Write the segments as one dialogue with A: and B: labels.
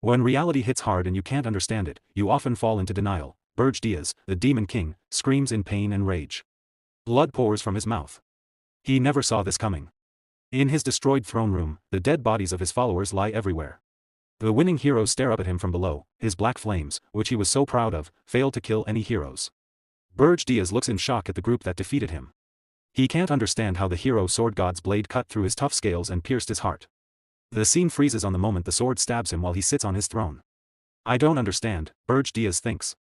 A: When reality hits hard and you can't understand it, you often fall into denial. Berge, the Demon King, screams in pain and rage. Blood pours from his mouth. He never saw this coming. In his destroyed throne room, the dead bodies of his followers lie everywhere. The winning heroes stare up at him from below. His black flames, which he was so proud of, fail to kill any heroes. Berge looks in shock at the group that defeated him. He can't understand how the hero sword god's blade cut through his tough scales and pierced his heart. The scene freezes on the moment the sword stabs him while he sits on his throne. I don't understand, Berge thinks.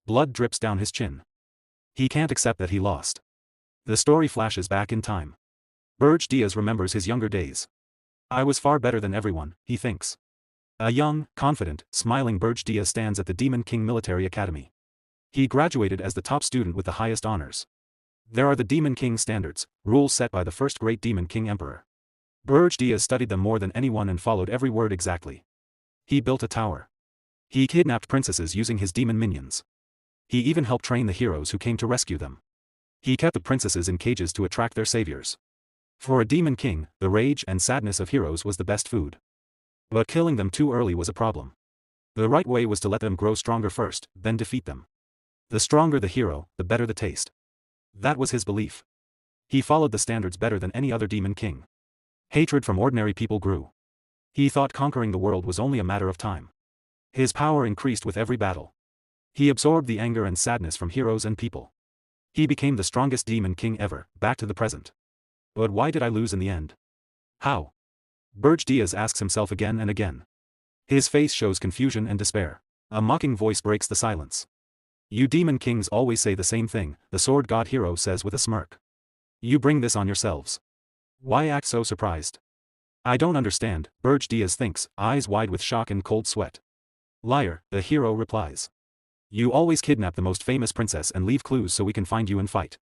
A: Blood drips down his chin. He can't accept that he lost. The story flashes back in time. Berge remembers his younger days. I was far better than everyone, he thinks. A young, confident, smiling Berge stands at the Demon King Military Academy. He graduated as the top student with the highest honors. There are the Demon King standards, rules set by the first great Demon King Emperor. Berge studied them more than anyone and followed every word exactly. He built a tower. He kidnapped princesses using his demon minions. He even helped train the heroes who came to rescue them. He kept the princesses in cages to attract their saviors. For a demon king, the rage and sadness of heroes was the best food. But killing them too early was a problem. The right way was to let them grow stronger first, then defeat them. The stronger the hero, the better the taste. That was his belief. He followed the standards better than any other demon king. Hatred from ordinary people grew. He thought conquering the world was only a matter of time. His power increased with every battle. He absorbed the anger and sadness from heroes and people. He became the strongest demon king ever, back to the present. But why did I lose in the end? How? Berge asks himself again and again. His face shows confusion and despair. A mocking voice breaks the silence. You demon kings always say the same thing, the sword god hero says with a smirk. You bring this on yourselves. Why act so surprised? I don't understand, Berge thinks, eyes wide with shock and cold sweat. Liar, the hero replies. You always kidnap the most famous princess and leave clues so we can find you and fight.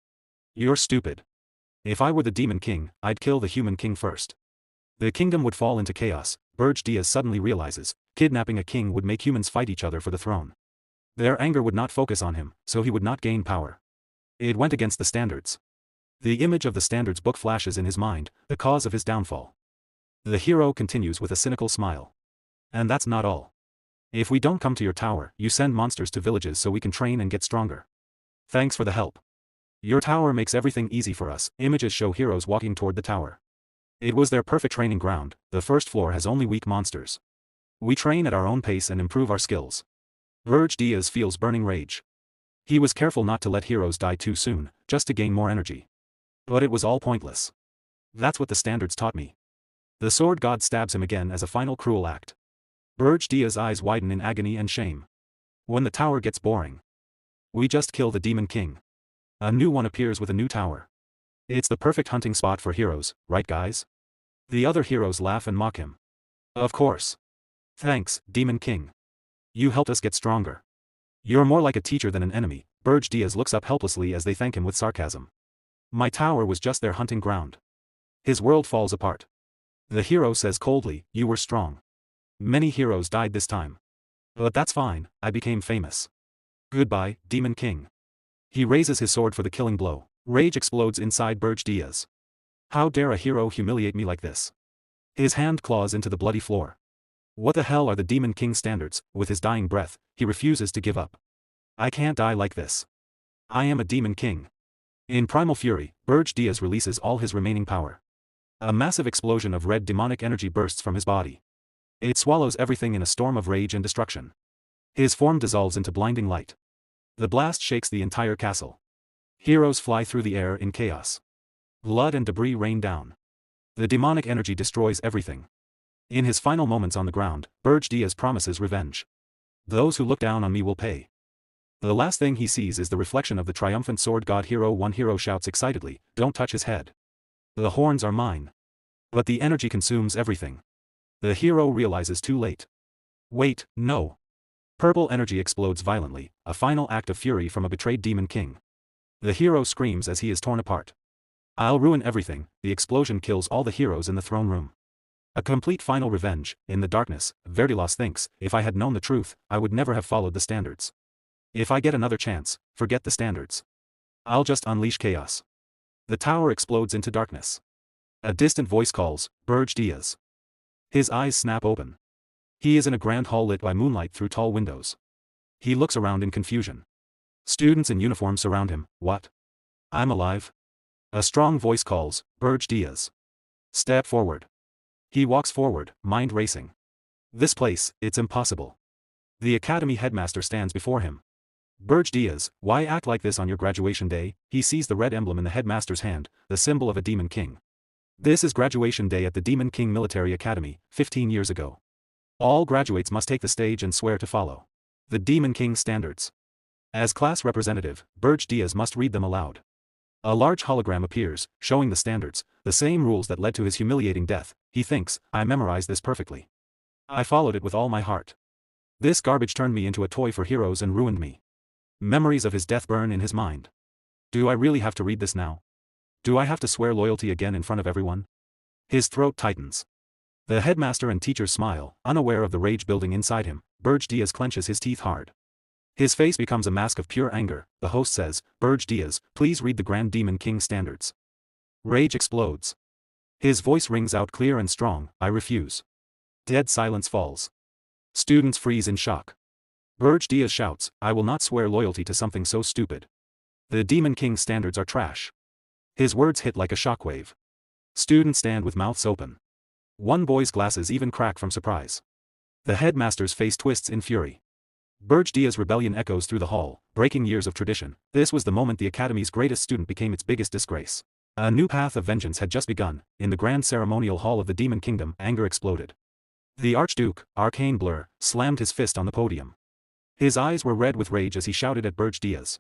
A: You're stupid. If I were the demon king, I'd kill the human king first. The kingdom would fall into chaos. Berge suddenly realizes, kidnapping a king would make humans fight each other for the throne. Their anger would not focus on him, so he would not gain power. It went against the standards. The image of the standards book flashes in his mind, the cause of his downfall. The hero continues with a cynical smile. And that's not all. If we don't come to your tower, you send monsters to villages so we can train and get stronger. Thanks for the help. Your tower makes everything easy for us. Images show heroes walking toward the tower. It was their perfect training ground. The first floor has only weak monsters. We train at our own pace and improve our skills. Berge feels burning rage. He was careful not to let heroes die too soon, just to gain more energy. But it was all pointless. That's what the standards taught me. The sword god stabs him again as a final cruel act. Berge's eyes widen in agony and shame. When the tower gets boring, we just kill the demon king. A new one appears with a new tower. It's the perfect hunting spot for heroes, right guys? The other heroes laugh and mock him. Of course. Thanks, Demon King. You helped us get stronger. You're more like a teacher than an enemy. Berge looks up helplessly as they thank him with sarcasm. My tower was just their hunting ground. His world falls apart. The hero says coldly, you were strong. Many heroes died this time. But that's fine, I became famous. Goodbye, Demon King. He raises his sword for the killing blow. Rage explodes inside Berge. How dare a hero humiliate me like this? His hand claws into the bloody floor. What the hell are the Demon King standards? With his dying breath, he refuses to give up. I can't die like this. I am a Demon King. In primal fury, Berge releases all his remaining power. A massive explosion of red demonic energy bursts from his body. It swallows everything in a storm of rage and destruction. His form dissolves into blinding light. The blast shakes the entire castle. Heroes fly through the air in chaos. Blood and debris rain down. The demonic energy destroys everything. In his final moments on the ground, Berge promises revenge. Those who look down on me will pay. The last thing he sees is the reflection of the triumphant sword god hero. One hero shouts excitedly, don't touch his head. The horns are mine. But the energy consumes everything. The hero realizes too late. Wait, no. Purple energy explodes violently, a final act of fury from a betrayed demon king. The hero screams as he is torn apart. I'll ruin everything. The explosion kills all the heroes in the throne room. A complete final revenge. In the darkness, Verdilos thinks, if I had known the truth, I would never have followed the standards. If I get another chance, forget the standards. I'll just unleash chaos. The tower explodes into darkness. A distant voice calls, Berge. His eyes snap open. He is in a grand hall lit by moonlight through tall windows. He looks around in confusion. Students in uniform surround him. What? I'm alive? A strong voice calls, Berge Diaz. Step forward. He walks forward, mind racing. This place, it's impossible. The academy headmaster stands before him. Berge Diaz, why act like this on your graduation day? He sees the red emblem in the headmaster's hand, the symbol of a demon king. This is graduation day at the Demon King Military Academy, 15 years ago. All graduates must take the stage and swear to follow the Demon King standards. As class representative, Berge Diaz must read them aloud. A large hologram appears, showing the standards, the same rules that led to his humiliating death. He thinks, I memorized this perfectly. I followed it with all my heart. This garbage turned me into a toy for heroes and ruined me. Memories of his death burn in his mind. Do I really have to read this now? Do I have to swear loyalty again in front of everyone? His throat tightens. The headmaster and teachers smile, unaware of the rage building inside him. Berge Diaz clenches his teeth hard. His face becomes a mask of pure anger. The host says, Berge Diaz, please read the Grand Demon King standards. Rage explodes. His voice rings out clear and strong, I refuse. Dead silence falls. Students freeze in shock. Berge Diaz shouts, I will not swear loyalty to something so stupid. The Demon King standards are trash. His words hit like a shockwave. Students stand with mouths open. One boy's glasses even crack from surprise. The headmaster's face twists in fury. Berge Diaz's rebellion echoes through the hall, breaking years of tradition. This was the moment the academy's greatest student became its biggest disgrace. A new path of vengeance had just begun. In the grand ceremonial hall of the Demon Kingdom, anger exploded. The Archduke, Arcane Blur, slammed his fist on the podium. His eyes were red with rage as he shouted at Berge Diaz.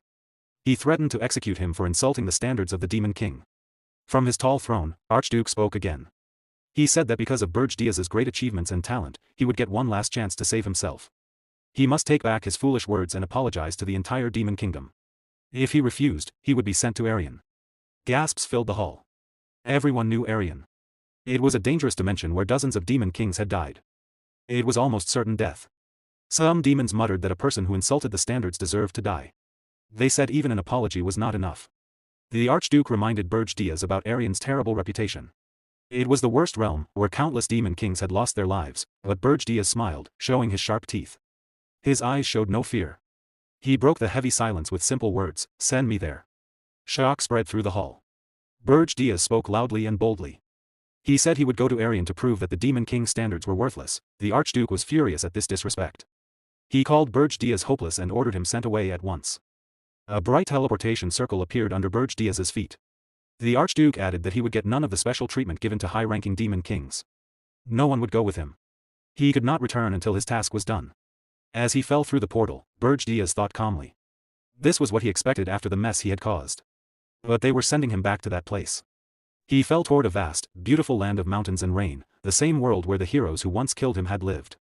A: He threatened to execute him for insulting the standards of the Demon King. From his tall throne, Archduke spoke again. He said that because of Berge Diaz's great achievements and talent, he would get one last chance to save himself. He must take back his foolish words and apologize to the entire Demon Kingdom. If he refused, he would be sent to Arian. Gasps filled the hall. Everyone knew Arian. It was a dangerous dimension where dozens of Demon Kings had died. It was almost certain death. Some demons muttered that a person who insulted the standards deserved to die. They said even an apology was not enough. The Archduke reminded Berge Diaz about Arian's terrible reputation. It was the worst realm, where countless demon kings had lost their lives, but Berge Diaz smiled, showing his sharp teeth. His eyes showed no fear. He broke the heavy silence with simple words, send me there. Shock spread through the hall. Berge Diaz spoke loudly and boldly. He said he would go to Arian to prove that the Demon King standards were worthless. The Archduke was furious at this disrespect. He called Berge Diaz hopeless and ordered him sent away at once. A bright teleportation circle appeared under Berge Diaz's feet. The Archduke added that he would get none of the special treatment given to high-ranking demon kings. No one would go with him. He could not return until his task was done. As he fell through the portal, Berge Diaz thought calmly. This was what he expected after the mess he had caused. But they were sending him back to that place. He fell toward a vast, beautiful land of mountains and rain, the same world where the heroes who once killed him had lived.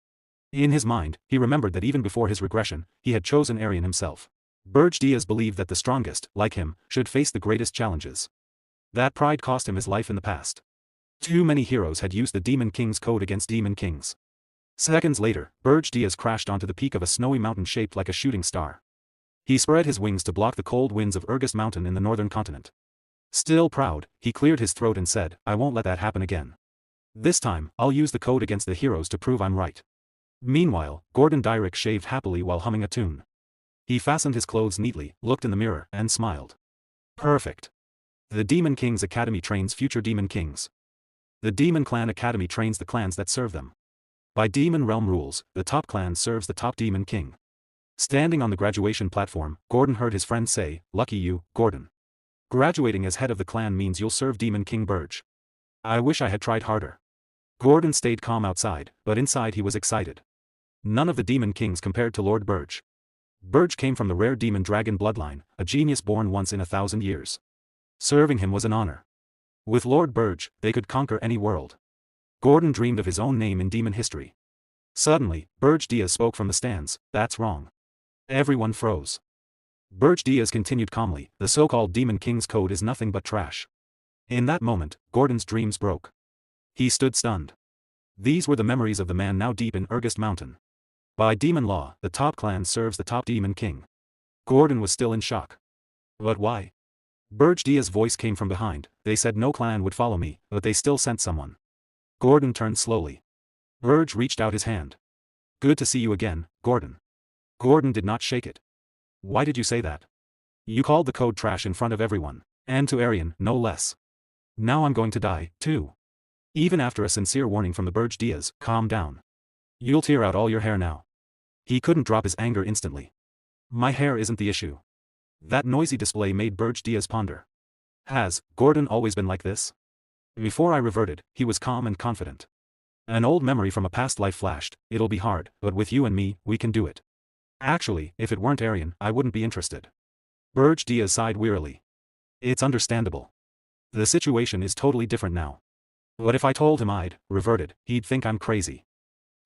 A: In his mind, he remembered that even before his regression, he had chosen Arian himself. Berge Diaz believed that the strongest, like him, should face the greatest challenges. That pride cost him his life in the past. Too many heroes had used the Demon King's code against demon kings. Seconds later, Berge Diaz crashed onto the peak of a snowy mountain shaped like a shooting star. He spread his wings to block the cold winds of Regressed Mountain in the northern continent. Still proud, he cleared his throat and said, I won't let that happen again. This time, I'll use the code against the heroes to prove I'm right. Meanwhile, Gordon Dyrek shaved happily while humming a tune. He fastened his clothes neatly, looked in the mirror, and smiled. Perfect. The Demon King's Academy trains future Demon Kings. The Demon Clan Academy trains the clans that serve them. By Demon Realm rules, the top clan serves the top Demon King. Standing on the graduation platform, Gordon heard his friend say, Lucky you, Gordon. Graduating as head of the clan means you'll serve Demon King Berge. I wish I had tried harder. Gordon stayed calm outside, but inside he was excited. None of the Demon Kings compared to Lord Berge. Berge came from the rare demon dragon bloodline, a genius born once in 1,000 years. Serving him was an honor. With Lord Berge, they could conquer any world. Gordon dreamed of his own name in demon history. Suddenly, Berge Diaz spoke from the stands, that's wrong. Everyone froze. Berge Diaz continued calmly, the so-called Demon King's code is nothing but trash. In that moment, Gordon's dreams broke. He stood stunned. These were the memories of the man now deep in Regressed Mountain. By demon law, the top clan serves the top Demon King. Gordon was still in shock. But why? Berge Diaz's voice came from behind, they said no clan would follow me, but they still sent someone. Gordon turned slowly. Berge reached out his hand. Good to see you again, Gordon. Gordon did not shake it. Why did you say that? You called the code trash in front of everyone, and to Arian, no less. Now I'm going to die, too. Even after a sincere warning from the Berge Diaz, calm down. You'll tear out all your hair now. He couldn't drop his anger instantly. My hair isn't the issue. That noisy display made Berge Diaz ponder. Has Gordon always been like this? Before I reverted, he was calm and confident. An old memory from a past life flashed. It'll be hard, but with you and me, we can do it. Actually, if it weren't Arian, I wouldn't be interested. Berge Diaz sighed wearily. It's understandable. The situation is totally different now. But if I told him I'd reverted, he'd think I'm crazy.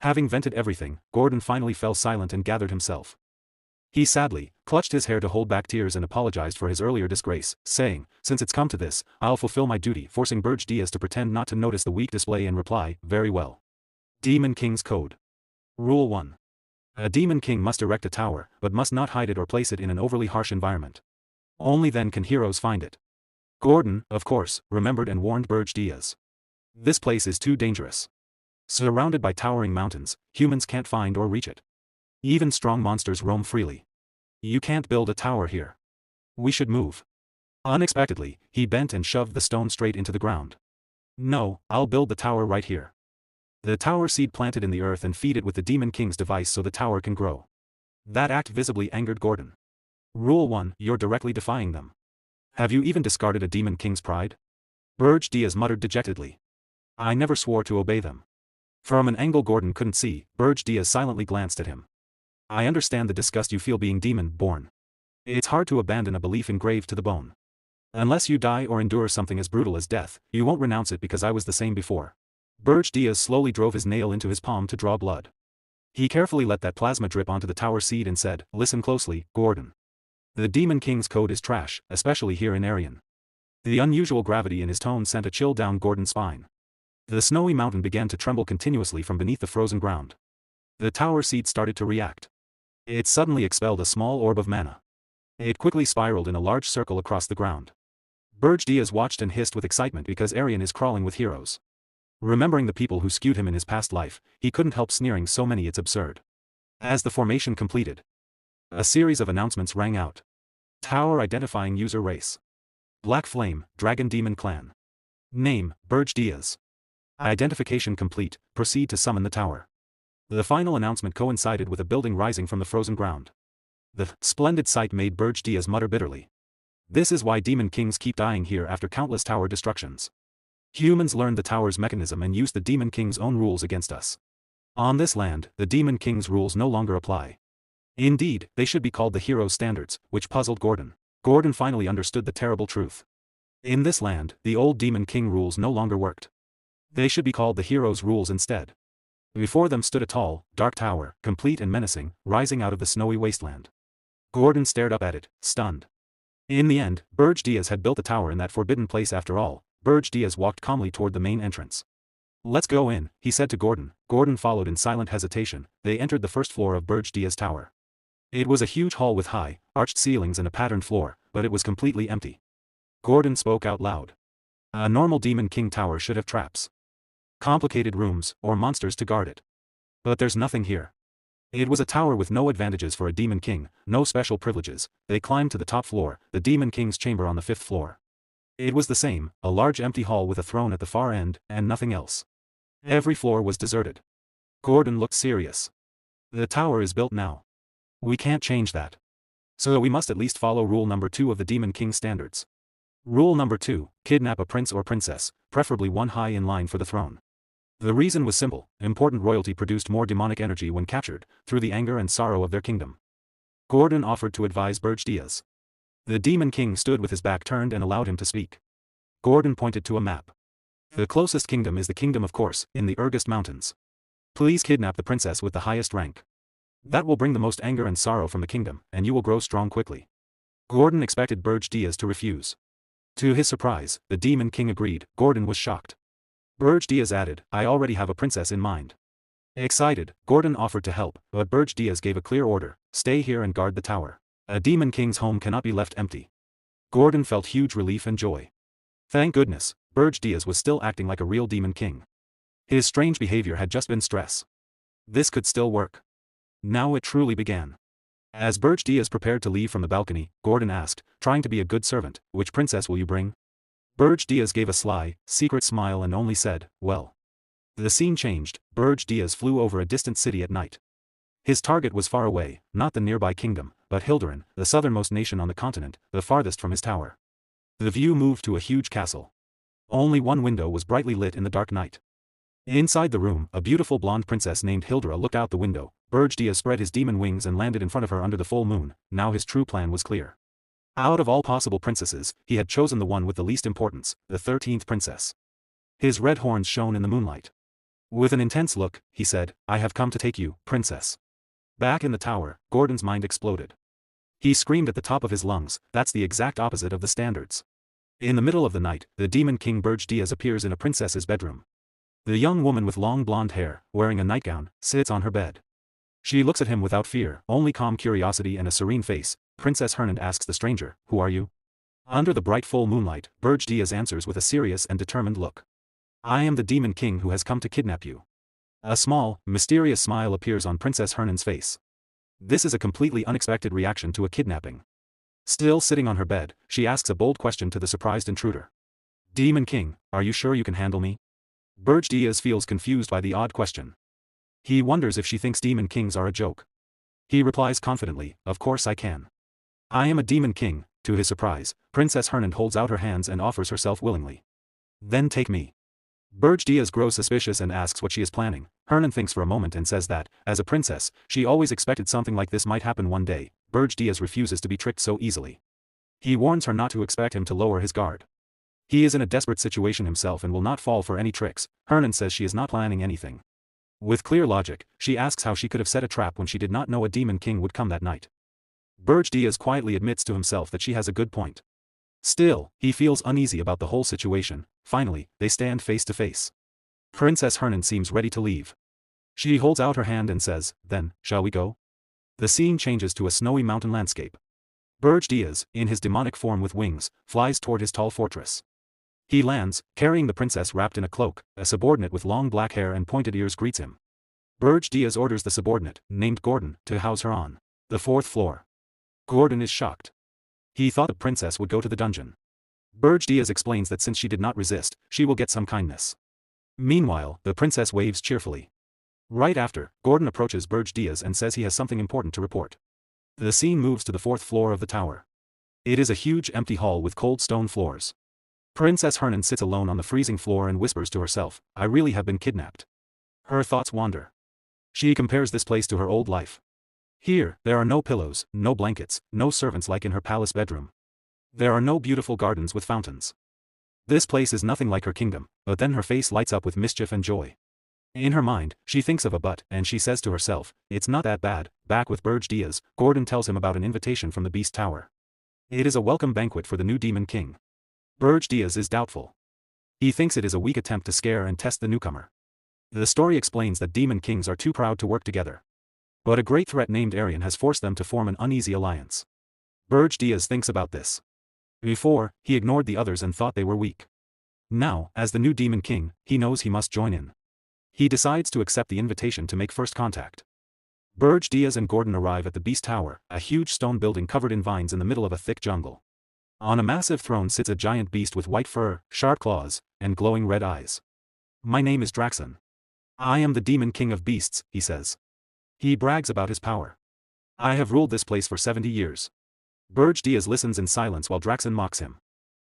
A: Having vented everything, Gordon finally fell silent and gathered himself. He sadly clutched his hair to hold back tears and apologized for his earlier disgrace, saying, since it's come to this, I'll fulfill my duty, forcing Berge Diaz to pretend not to notice the weak display and reply, very well. Demon King's Code. Rule 1. A Demon King must erect a tower, but must not hide it or place it in an overly harsh environment. Only then can heroes find it. Gordon, of course, remembered and warned Berge Diaz. This place is too dangerous. Surrounded by towering mountains, humans can't find or reach it. Even strong monsters roam freely. You can't build a tower here. We should move. Unexpectedly, he bent and shoved the stone straight into the ground. No, I'll build the tower right here. The tower seed planted in the earth and feed it with the Demon King's device so the tower can grow. That act visibly angered Gordon. Rule 1, you're directly defying them. Have you even discarded a Demon King's pride? Berge Diaz muttered dejectedly. I never swore to obey them. From an angle Gordon couldn't see, Berge Diaz silently glanced at him. I understand the disgust you feel being demon-born. It's hard to abandon a belief engraved to the bone. Unless you die or endure something as brutal as death, you won't renounce it because I was the same before. Berge Diaz slowly drove his nail into his palm to draw blood. He carefully let that plasma drip onto the tower seed and said, listen closely, Gordon. The Demon King's code is trash, especially here in Arian. The unusual gravity in his tone sent a chill down Gordon's spine. The snowy mountain began to tremble continuously from beneath the frozen ground. The tower seed started to react. It suddenly expelled a small orb of mana. It quickly spiraled in a large circle across the ground. Berge Diaz watched and hissed with excitement because Arian is crawling with heroes. Remembering the people who skewed him in his past life, he couldn't help sneering, so many it's absurd. As the formation completed, a series of announcements rang out. Tower identifying user race. Black Flame, Dragon Demon Clan. Name, Berge Diaz. Identification complete, proceed to summon the tower. The final announcement coincided with a building rising from the frozen ground. The splendid sight made Berge Diaz mutter bitterly. This is why Demon Kings keep dying here after countless tower destructions. Humans learned the tower's mechanism and used the Demon King's own rules against us. On this land, the Demon King's rules no longer apply. Indeed, they should be called the Hero Standards, which puzzled Gordon. Gordon finally understood the terrible truth. In this land, the old Demon King rules no longer worked. They should be called the Hero's rules instead. Before them stood a tall, dark tower, complete and menacing, rising out of the snowy wasteland. Gordon stared up at it, stunned. In the end, Berge Diaz had built the tower in that forbidden place after all. Berge Diaz walked calmly toward the main entrance. Let's go in, he said to Gordon. Gordon followed in silent hesitation. They entered the first floor of Berge Diaz tower. It was a huge hall with high, arched ceilings and a patterned floor, but it was completely empty. Gordon spoke out loud. A normal Demon King tower should have traps, complicated rooms, or monsters to guard it. But there's nothing here. It was a tower with no advantages for a Demon King, no special privileges. They climbed to the top floor, the Demon King's chamber on the 5th floor. It was the same, a large empty hall with a throne at the far end, and nothing else. Every floor was deserted. Gordon looked serious. The tower is built now. We can't change that. So we must at least follow rule number 2 of the Demon King standards. Rule number 2, kidnap a prince or princess, preferably one high in line for the throne. The reason was simple: important royalty produced more demonic energy when captured, through the anger and sorrow of their kingdom. Gordon offered to advise Berge Diaz. The Demon King stood with his back turned and allowed him to speak. Gordon pointed to a map. The closest kingdom is the kingdom of course, in the Regressed Mountains. Please kidnap the princess with the highest rank. That will bring the most anger and sorrow from the kingdom, and you will grow strong quickly. Gordon expected Berge Diaz to refuse. To his surprise, the Demon King agreed. Gordon was shocked. Berge Diaz added, I already have a princess in mind. Excited, Gordon offered to help, but Berge Diaz gave a clear order: stay here and guard the tower. A Demon King's home cannot be left empty. Gordon felt huge relief and joy. Thank goodness, Berge Diaz was still acting like a real Demon King. His strange behavior had just been stress. This could still work. Now it truly began. As Berge Diaz prepared to leave from the balcony, Gordon asked, trying to be a good servant, which princess will you bring? Berge Diaz gave a sly, secret smile and only said, well. The scene changed. Berge Diaz flew over a distant city at night. His target was far away, not the nearby kingdom, but Hilderin, the southernmost nation on the continent, the farthest from his tower. The view moved to a huge castle. Only one window was brightly lit in the dark night. Inside the room, a beautiful blonde princess named Hildera looked out the window. Berge Diaz spread his demon wings and landed in front of her under the full moon. Now his true plan was clear. Out of all possible princesses, he had chosen the one with the least importance, the 13th princess. His red horns shone in the moonlight. With an intense look, he said, I have come to take you, princess. Back in the tower, Gordon's mind exploded. He screamed at the top of his lungs, that's the exact opposite of the standards. In the middle of the night, the Demon King Berge Diaz appears in a princess's bedroom. The young woman with long blonde hair, wearing a nightgown, sits on her bed. She looks at him without fear, only calm curiosity and a serene face. Princess Hernand asks the stranger, who are you? Under the bright full moonlight, Berge Diaz answers with a serious and determined look. I am the Demon King who has come to kidnap you. A small, mysterious smile appears on Princess Hernand's face. This is a completely unexpected reaction to a kidnapping. Still sitting on her bed, she asks a bold question to the surprised intruder. Demon King, are you sure you can handle me? Berge Diaz feels confused by the odd question. He wonders if she thinks demon kings are a joke. He replies confidently, of course I can. I am a demon king. To his surprise, Princess Hernand holds out her hands and offers herself willingly. Then take me. Berge Diaz grows suspicious and asks what she is planning. Hernand thinks for a moment and says that, as a princess, she always expected something like this might happen one day. Berge Diaz refuses to be tricked so easily. He warns her not to expect him to lower his guard. He is in a desperate situation himself and will not fall for any tricks. Hernand says she is not planning anything. With clear logic, she asks how she could have set a trap when she did not know a demon king would come that night. Berge Diaz quietly admits to himself that she has a good point. Still, he feels uneasy about the whole situation. Finally, they stand face to face. Princess Hernand seems ready to leave. She holds out her hand and says, then, shall we go? The scene changes to a snowy mountain landscape. Berge Diaz, in his demonic form with wings, flies toward his tall fortress. He lands, carrying the princess wrapped in a cloak. A subordinate with long black hair and pointed ears greets him. Berge Diaz orders the subordinate, named Gordon, to house her on the 4th floor. Gordon is shocked. He thought the princess would go to the dungeon. Berge Diaz explains that since she did not resist, she will get some kindness. Meanwhile, the princess waves cheerfully. Right after, Gordon approaches Berge Diaz and says he has something important to report. The scene moves to the 4th floor of the tower. It is a huge empty hall with cold stone floors. Princess Hernand sits alone on the freezing floor and whispers to herself, I really have been kidnapped. Her thoughts wander. She compares this place to her old life. Here, there are no pillows, no blankets, no servants like in her palace bedroom. There are no beautiful gardens with fountains. This place is nothing like her kingdom, but then her face lights up with mischief and joy. In her mind, she thinks of a but, and she says to herself, it's not that bad. Back with Berge Diaz, Gordon tells him about an invitation from the Beast Tower. It is a welcome banquet for the new Demon King. Berge Diaz is doubtful. He thinks it is a weak attempt to scare and test the newcomer. The story explains that demon kings are too proud to work together. But a great threat named Arian has forced them to form an uneasy alliance. Berge Diaz thinks about this. Before, he ignored the others and thought they were weak. Now, as the new demon king, he knows he must join in. He decides to accept the invitation to make first contact. Berge Diaz and Gordon arrive at the Beast Tower, a huge stone building covered in vines in the middle of a thick jungle. On a massive throne sits a giant beast with white fur, sharp claws, and glowing red eyes. My name is Draxon. I am the Demon King of Beasts, he says. He brags about his power. I have ruled this place for 70 years. Berge Diaz listens in silence while Draxon mocks him.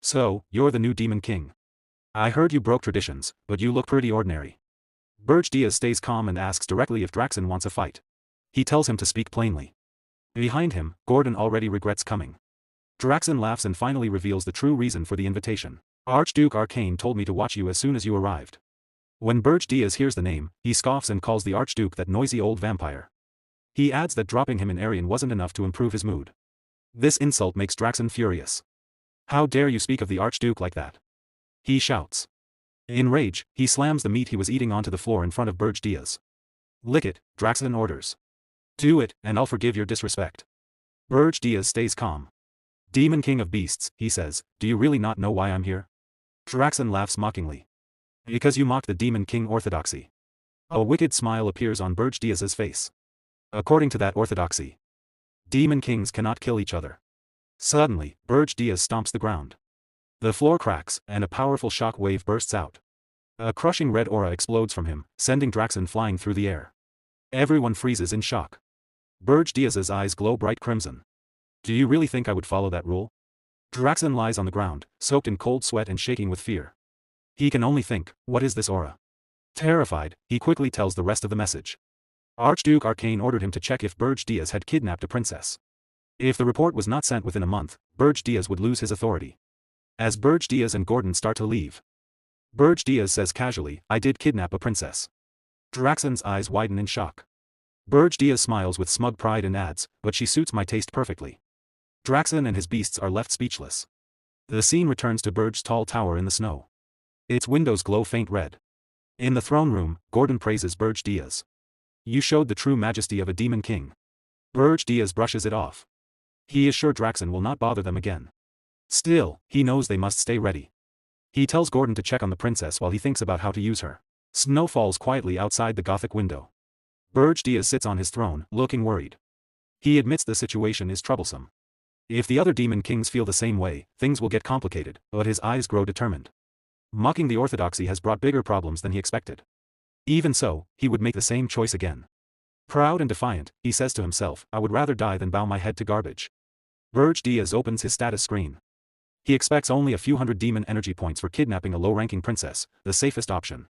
A: So, you're the new Demon King. I heard you broke traditions, but you look pretty ordinary. Berge Diaz stays calm and asks directly if Draxon wants a fight. He tells him to speak plainly. Behind him, Gordon already regrets coming. Draxon laughs and finally reveals the true reason for the invitation. Archduke Arcane told me to watch you as soon as you arrived. When Berge Diaz hears the name, he scoffs and calls the Archduke that noisy old vampire. He adds that dropping him in Arian wasn't enough to improve his mood. This insult makes Draxon furious. How dare you speak of the Archduke like that? He shouts. In rage, he slams the meat he was eating onto the floor in front of Berge Diaz. Lick it, Draxon orders. Do it, and I'll forgive your disrespect. Berge Diaz stays calm. Demon King of Beasts, he says, do you really not know why I'm here? Draxon laughs mockingly. Because you mocked the Demon King orthodoxy. A wicked smile appears on Berge Diaz's face. According to that orthodoxy, demon kings cannot kill each other. Suddenly, Berge stomps the ground. The floor cracks, and a powerful shock wave bursts out. A crushing red aura explodes from him, sending Draxen flying through the air. Everyone freezes in shock. Berge's eyes glow bright crimson. Do you really think I would follow that rule? Draxen lies on the ground, soaked in cold sweat and shaking with fear. He can only think, what is this aura? Terrified, he quickly tells the rest of the message. Archduke Arcane ordered him to check if Berge had kidnapped a princess. If the report was not sent within a month, Berge would lose his authority. As Berge and Gordon start to leave, Berge says casually, I did kidnap a princess. Draxen's eyes widen in shock. Berge smiles with smug pride and adds, but she suits my taste perfectly. Draxen and his beasts are left speechless. The scene returns to Berge's tall tower in the snow. Its windows glow faint red. In the throne room, Gordon praises Berge. You showed the true majesty of a demon king. Berge brushes it off. He is sure Draxen will not bother them again. Still, he knows they must stay ready. He tells Gordon to check on the princess while he thinks about how to use her. Snow falls quietly outside the Gothic window. Berge sits on his throne, looking worried. He admits the situation is troublesome. If the other demon kings feel the same way, things will get complicated, but his eyes grow determined. Mocking the orthodoxy has brought bigger problems than he expected. Even so, he would make the same choice again. Proud and defiant, he says to himself, I would rather die than bow my head to garbage. Berge opens his status screen. He expects only a few hundred demon energy points for kidnapping a low-ranking princess, the safest option.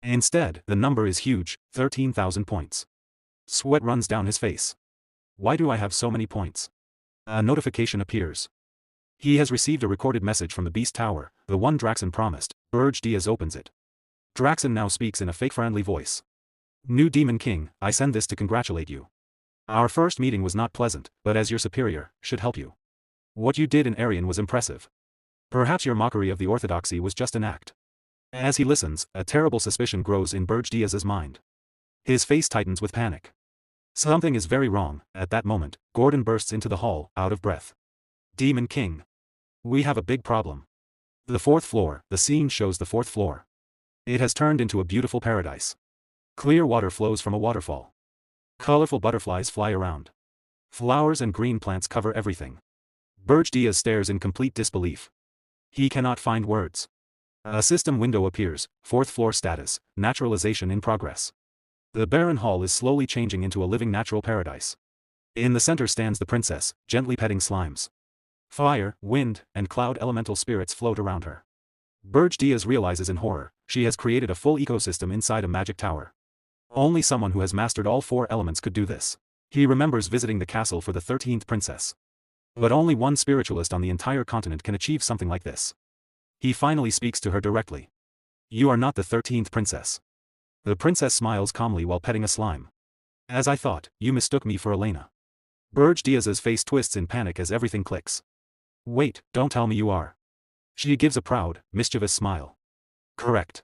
A: Instead, the number is huge, 13,000 points. Sweat runs down his face. Why do I have so many points? A notification appears. He has received a recorded message from the Beast Tower, the one Draxen promised. Berge opens it. Draxen now speaks in a fake-friendly voice. New Demon King, I send this to congratulate you. Our first meeting was not pleasant, but as your superior, should help you. What you did in Arian was impressive. Perhaps your mockery of the orthodoxy was just an act. As he listens, a terrible suspicion grows in Berge's mind. His face tightens with panic. Something is very wrong. At that moment, Gordon bursts into the hall, out of breath. Demon King. We have a big problem. The fourth floor, the scene shows the fourth floor. It has turned into a beautiful paradise. Clear water flows from a waterfall. Colorful butterflies fly around. Flowers and green plants cover everything. Berge stares in complete disbelief. He cannot find words. A system window appears, fourth floor status, naturalization in progress. The barren hall is slowly changing into a living natural paradise. In the center stands the princess, gently petting slimes. Fire, wind, and cloud elemental spirits float around her. Berge realizes in horror, she has created a full ecosystem inside a magic tower. Only someone who has mastered all four elements could do this. He remembers visiting the castle for the 13th princess. But only one spiritualist on the entire continent can achieve something like this. He finally speaks to her directly. You are not the 13th princess. The princess smiles calmly while petting a slime. As I thought, you mistook me for Elena. Berge's face twists in panic as everything clicks. Wait, don't tell me you are. She gives a proud, mischievous smile. Correct.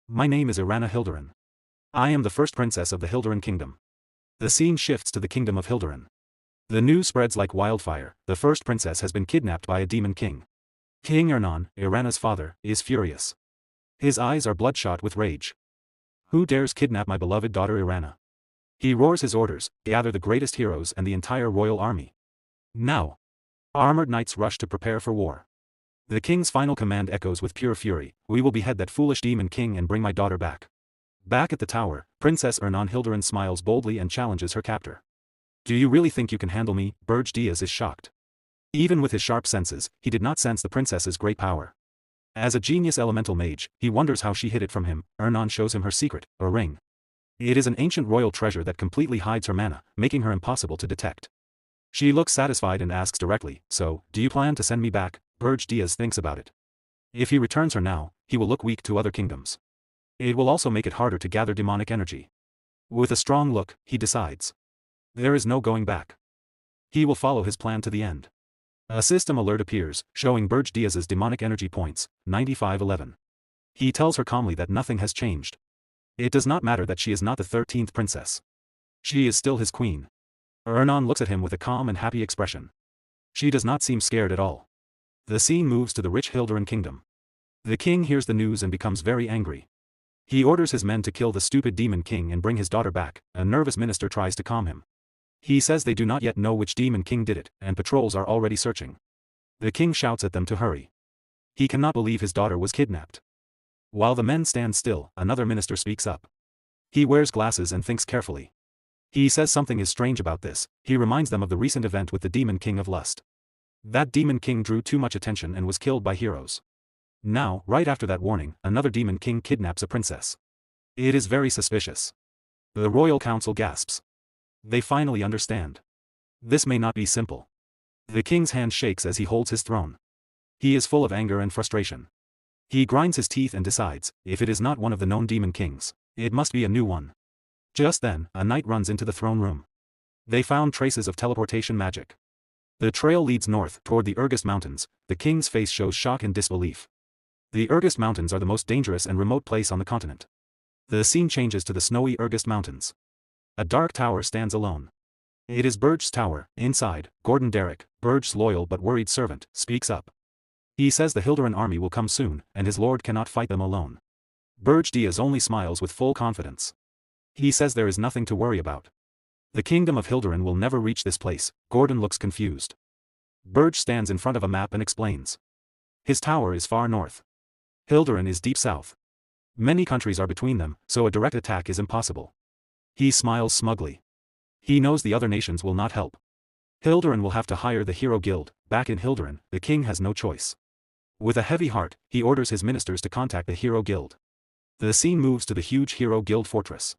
A: My name is Irana Hilderin. I am the first princess of the Hilderin kingdom. The scene shifts to the kingdom of Hilderin. The news spreads like wildfire, the first princess has been kidnapped by a demon king. King Ernan, Irana's father, is furious. His eyes are bloodshot with rage. Who dares kidnap my beloved daughter Irana? He roars his orders, gather the greatest heroes and the entire royal army. Now. Armored knights rush to prepare for war. The king's final command echoes with pure fury, we will behead that foolish demon king and bring my daughter back. Back at the tower, Princess Ernan Hilderin smiles boldly and challenges her captor. Do you really think you can handle me? Berge is shocked. Even with his sharp senses, he did not sense the princess's great power. As a genius elemental mage, he wonders how she hid it from him. Ernan shows him her secret, a ring. It is an ancient royal treasure that completely hides her mana, making her impossible to detect. She looks satisfied and asks directly, so, do you plan to send me back? Berge thinks about it. If he returns her now, he will look weak to other kingdoms. It will also make it harder to gather demonic energy. With a strong look, he decides. There is no going back. He will follow his plan to the end. A system alert appears, showing Berge's demonic energy points, 9511. He tells her calmly that nothing has changed. It does not matter that she is not the 13th princess. She is still his queen. Ernan looks at him with a calm and happy expression. She does not seem scared at all. The scene moves to the rich Hilderin kingdom. The king hears the news and becomes very angry. He orders his men to kill the stupid demon king and bring his daughter back. A nervous minister tries to calm him. He says they do not yet know which Demon King did it, and patrols are already searching. The king shouts at them to hurry. He cannot believe his daughter was kidnapped. While the men stand still, another minister speaks up. He wears glasses and thinks carefully. He says something is strange about this. He reminds them of the recent event with the Demon King of Lust. That Demon King drew too much attention and was killed by heroes. Now, right after that warning, another Demon King kidnaps a princess. It is very suspicious. The royal council gasps. They finally understand. This may not be simple. The king's hand shakes as he holds his throne. He is full of anger and frustration. He grinds his teeth and decides, if it is not one of the known Demon Kings, it must be a new one. Just then, a knight runs into the throne room. They found traces of teleportation magic. The trail leads north, toward the Regressed Mountains. The king's face shows shock and disbelief. The Regressed Mountains are the most dangerous and remote place on the continent. The scene changes to the snowy Regressed Mountains. A dark tower stands alone. It is Berge's tower. Inside, Gordon Derrick, Berge's loyal but worried servant, speaks up. He says the Hilderan army will come soon, and his lord cannot fight them alone. Berge Diaz only smiles with full confidence. He says there is nothing to worry about. The kingdom of Hilderan will never reach this place. Gordon looks confused. Berge stands in front of a map and explains. His tower is far north. Hilderan is deep south. Many countries are between them, so a direct attack is impossible. He smiles smugly. He knows the other nations will not help. Hilderan will have to hire the Hero Guild. Back in Hilderan, the king has no choice. With a heavy heart, he orders his ministers to contact the Hero Guild. The scene moves to the huge Hero Guild fortress.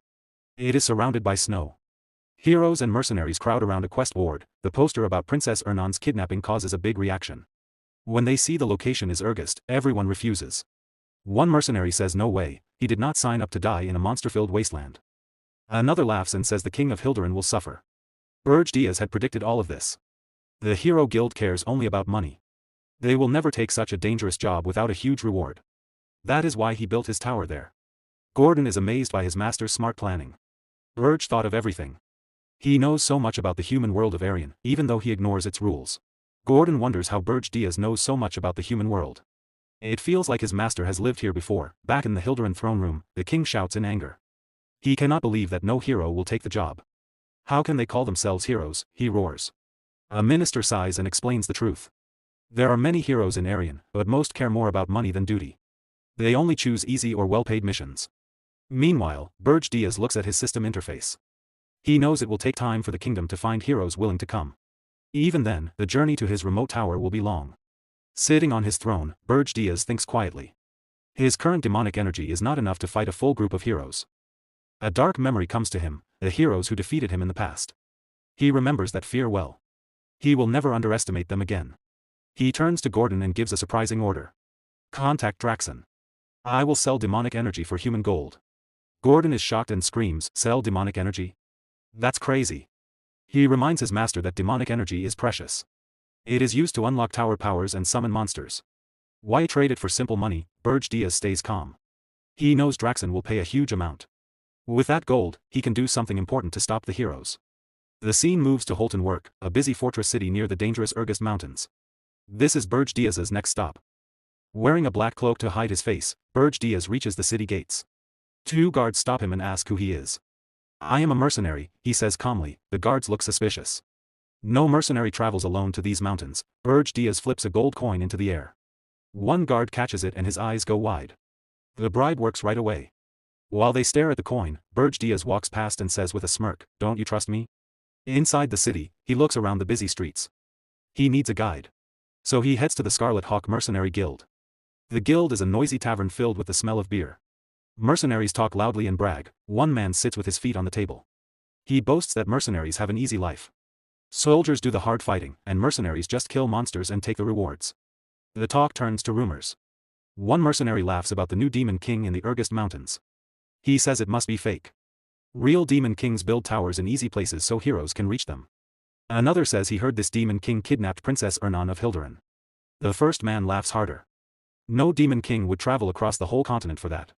A: It is surrounded by snow. Heroes and mercenaries crowd around a quest board. The poster about Princess Ernon's kidnapping causes a big reaction. When they see the location is Regressed, everyone refuses. One mercenary says no way, he did not sign up to die in a monster-filled wasteland. Another laughs and says the king of Hilderan will suffer. Berge Diaz had predicted all of this. The Hero Guild cares only about money. They will never take such a dangerous job without a huge reward. That is why he built his tower there. Gordon is amazed by his master's smart planning. Berge thought of everything. He knows so much about the human world of Arian, even though he ignores its rules. Gordon wonders how Berge Diaz knows so much about the human world. It feels like his master has lived here before. Back in the Hilderan throne room, the king shouts in anger. He cannot believe that no hero will take the job. How can they call themselves heroes, he roars. A minister sighs and explains the truth. There are many heroes in Arian, but most care more about money than duty. They only choose easy or well-paid missions. Meanwhile, Berge Diaz looks at his system interface. He knows it will take time for the kingdom to find heroes willing to come. Even then, the journey to his remote tower will be long. Sitting on his throne, Berge Diaz thinks quietly. His current demonic energy is not enough to fight a full group of heroes. A dark memory comes to him, the heroes who defeated him in the past. He remembers that fear well. He will never underestimate them again. He turns to Gordon and gives a surprising order. Contact Draxon. I will sell demonic energy for human gold. Gordon is shocked and screams, sell demonic energy? That's crazy. He reminds his master that demonic energy is precious. It is used to unlock tower powers and summon monsters. Why trade it for simple money? Berge Diaz stays calm. He knows Draxon will pay a huge amount. With that gold, he can do something important to stop the heroes. The scene moves to Holton Work, a busy fortress city near the dangerous Regressed Mountains. This is Berge Diaz's next stop. Wearing a black cloak to hide his face, Berge Diaz reaches the city gates. Two guards stop him and ask who he is. I am a mercenary, he says calmly. The guards look suspicious. No mercenary travels alone to these mountains. Berge Diaz flips a gold coin into the air. One guard catches it and his eyes go wide. The bribe works right away. While they stare at the coin, Berge Diaz walks past and says with a smirk, "Don't you trust me?" Inside the city, he looks around the busy streets. He needs a guide. So he heads to the Scarlet Hawk Mercenary Guild. The guild is a noisy tavern filled with the smell of beer. Mercenaries talk loudly and brag. One man sits with his feet on the table. He boasts that mercenaries have an easy life. Soldiers do the hard fighting, and mercenaries just kill monsters and take the rewards. The talk turns to rumors. One mercenary laughs about the new Demon King in the Regressed Mountains. He says it must be fake. Real Demon Kings build towers in easy places so heroes can reach them. Another says he heard this Demon King kidnapped Princess Ernon of Hilderan. The first man laughs harder. No Demon King would travel across the whole continent for that.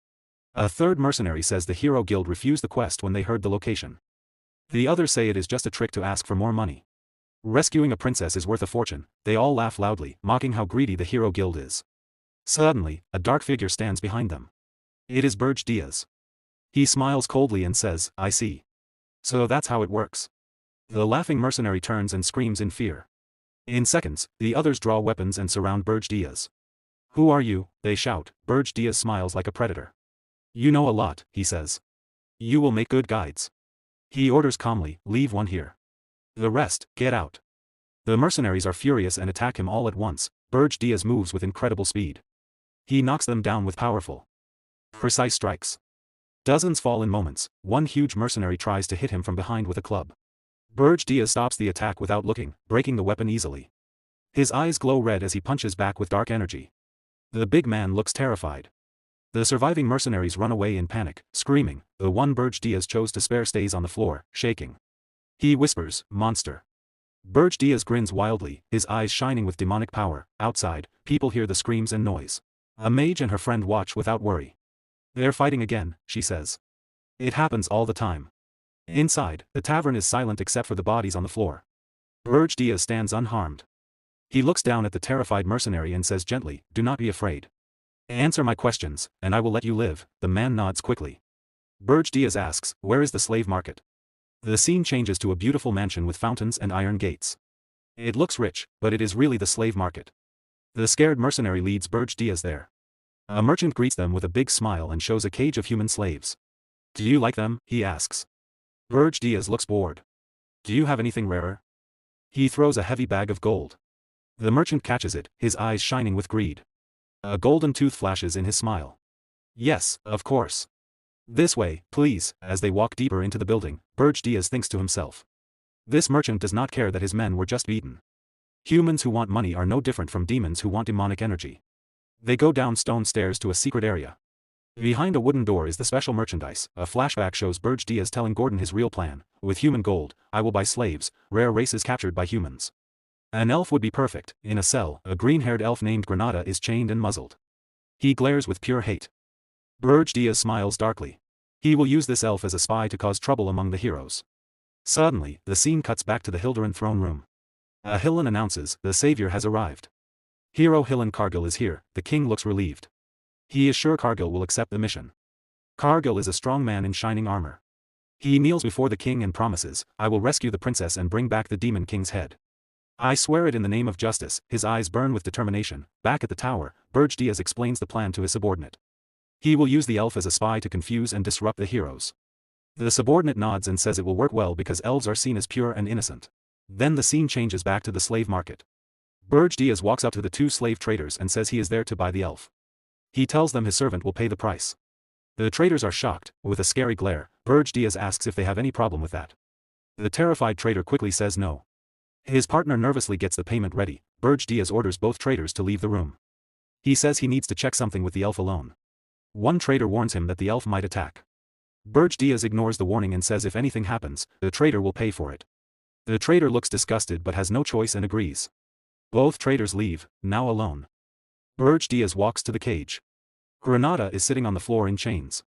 A: A third mercenary says the Hero Guild refused the quest when they heard the location. The others say it is just a trick to ask for more money. Rescuing a princess is worth a fortune. They all laugh loudly, mocking how greedy the Hero Guild is. Suddenly, a dark figure stands behind them. It is Berge Diaz. He smiles coldly and says, I see. So that's how it works. The laughing mercenary turns and screams in fear. In seconds, the others draw weapons and surround Berge Diaz. "Who are you?" they shout. Berge Diaz smiles like a predator. "You know a lot," he says. "You will make good guides." He orders calmly, "Leave one here. The rest, get out." The mercenaries are furious and attack him all at once. Berge Diaz moves with incredible speed. He knocks them down with powerful, precise strikes. Dozens fall in moments. One huge mercenary tries to hit him from behind with a club. Berge Diaz stops the attack without looking, breaking the weapon easily. His eyes glow red as he punches back with dark energy. The big man looks terrified. The surviving mercenaries run away in panic, screaming. The one Berge Diaz chose to spare stays on the floor, shaking. He whispers, "Monster." Berge Diaz grins wildly, his eyes shining with demonic power. Outside, people hear the screams and noise. A mage and her friend watch without worry. "They're fighting again," she says. "It happens all the time." Inside, the tavern is silent except for the bodies on the floor. Berge Diaz stands unharmed. He looks down at the terrified mercenary and says gently, "Do not be afraid. Answer my questions, and I will let you live." The man nods quickly. Berge Diaz asks, "Where is the slave market?" The scene changes to a beautiful mansion with fountains and iron gates. It looks rich, but it is really the slave market. The scared mercenary leads Berge Diaz there. A merchant greets them with a big smile and shows a cage of human slaves. "Do you like them?" he asks. Berge Diaz looks bored. "Do you have anything rarer?" He throws a heavy bag of gold. The merchant catches it, his eyes shining with greed. A golden tooth flashes in his smile. "Yes, of course. This way, please." As they walk deeper into the building, Berge Diaz thinks to himself. This merchant does not care that his men were just beaten. Humans who want money are no different from demons who want demonic energy. They go down stone stairs to a secret area. Behind a wooden door is the special merchandise. A flashback shows Berge Diaz telling Gordon his real plan. "With human gold, I will buy slaves, rare races captured by humans." An elf would be perfect. In a cell, a green-haired elf named Granada is chained and muzzled. He glares with pure hate. Berge Diaz smiles darkly. He will use this elf as a spy to cause trouble among the heroes. Suddenly, the scene cuts back to the Hilderan throne room. A Hillen announces, "The savior has arrived." Hero Hillen Cargill is here. The king looks relieved. He is sure Cargill will accept the mission. Cargill is a strong man in shining armor. He kneels before the king and promises, "I will rescue the princess and bring back the Demon King's head. I swear it in the name of justice." His eyes burn with determination. Back at the tower, Berge Diaz explains the plan to his subordinate. He will use the elf as a spy to confuse and disrupt the heroes. The subordinate nods and says it will work well because elves are seen as pure and innocent. Then the scene changes back to the slave market. Berge Diaz walks up to the two slave traders and says he is there to buy the elf. He tells them his servant will pay the price. The traders are shocked. With a scary glare, Berge Diaz asks if they have any problem with that. The terrified trader quickly says no. His partner nervously gets the payment ready. Berge Diaz orders both traders to leave the room. He says he needs to check something with the elf alone. One trader warns him that the elf might attack. Berge Diaz ignores the warning and says if anything happens, the trader will pay for it. The trader looks disgusted but has no choice and agrees. Both traders leave, now alone. Berge Diaz walks to the cage. Granada is sitting on the floor in chains.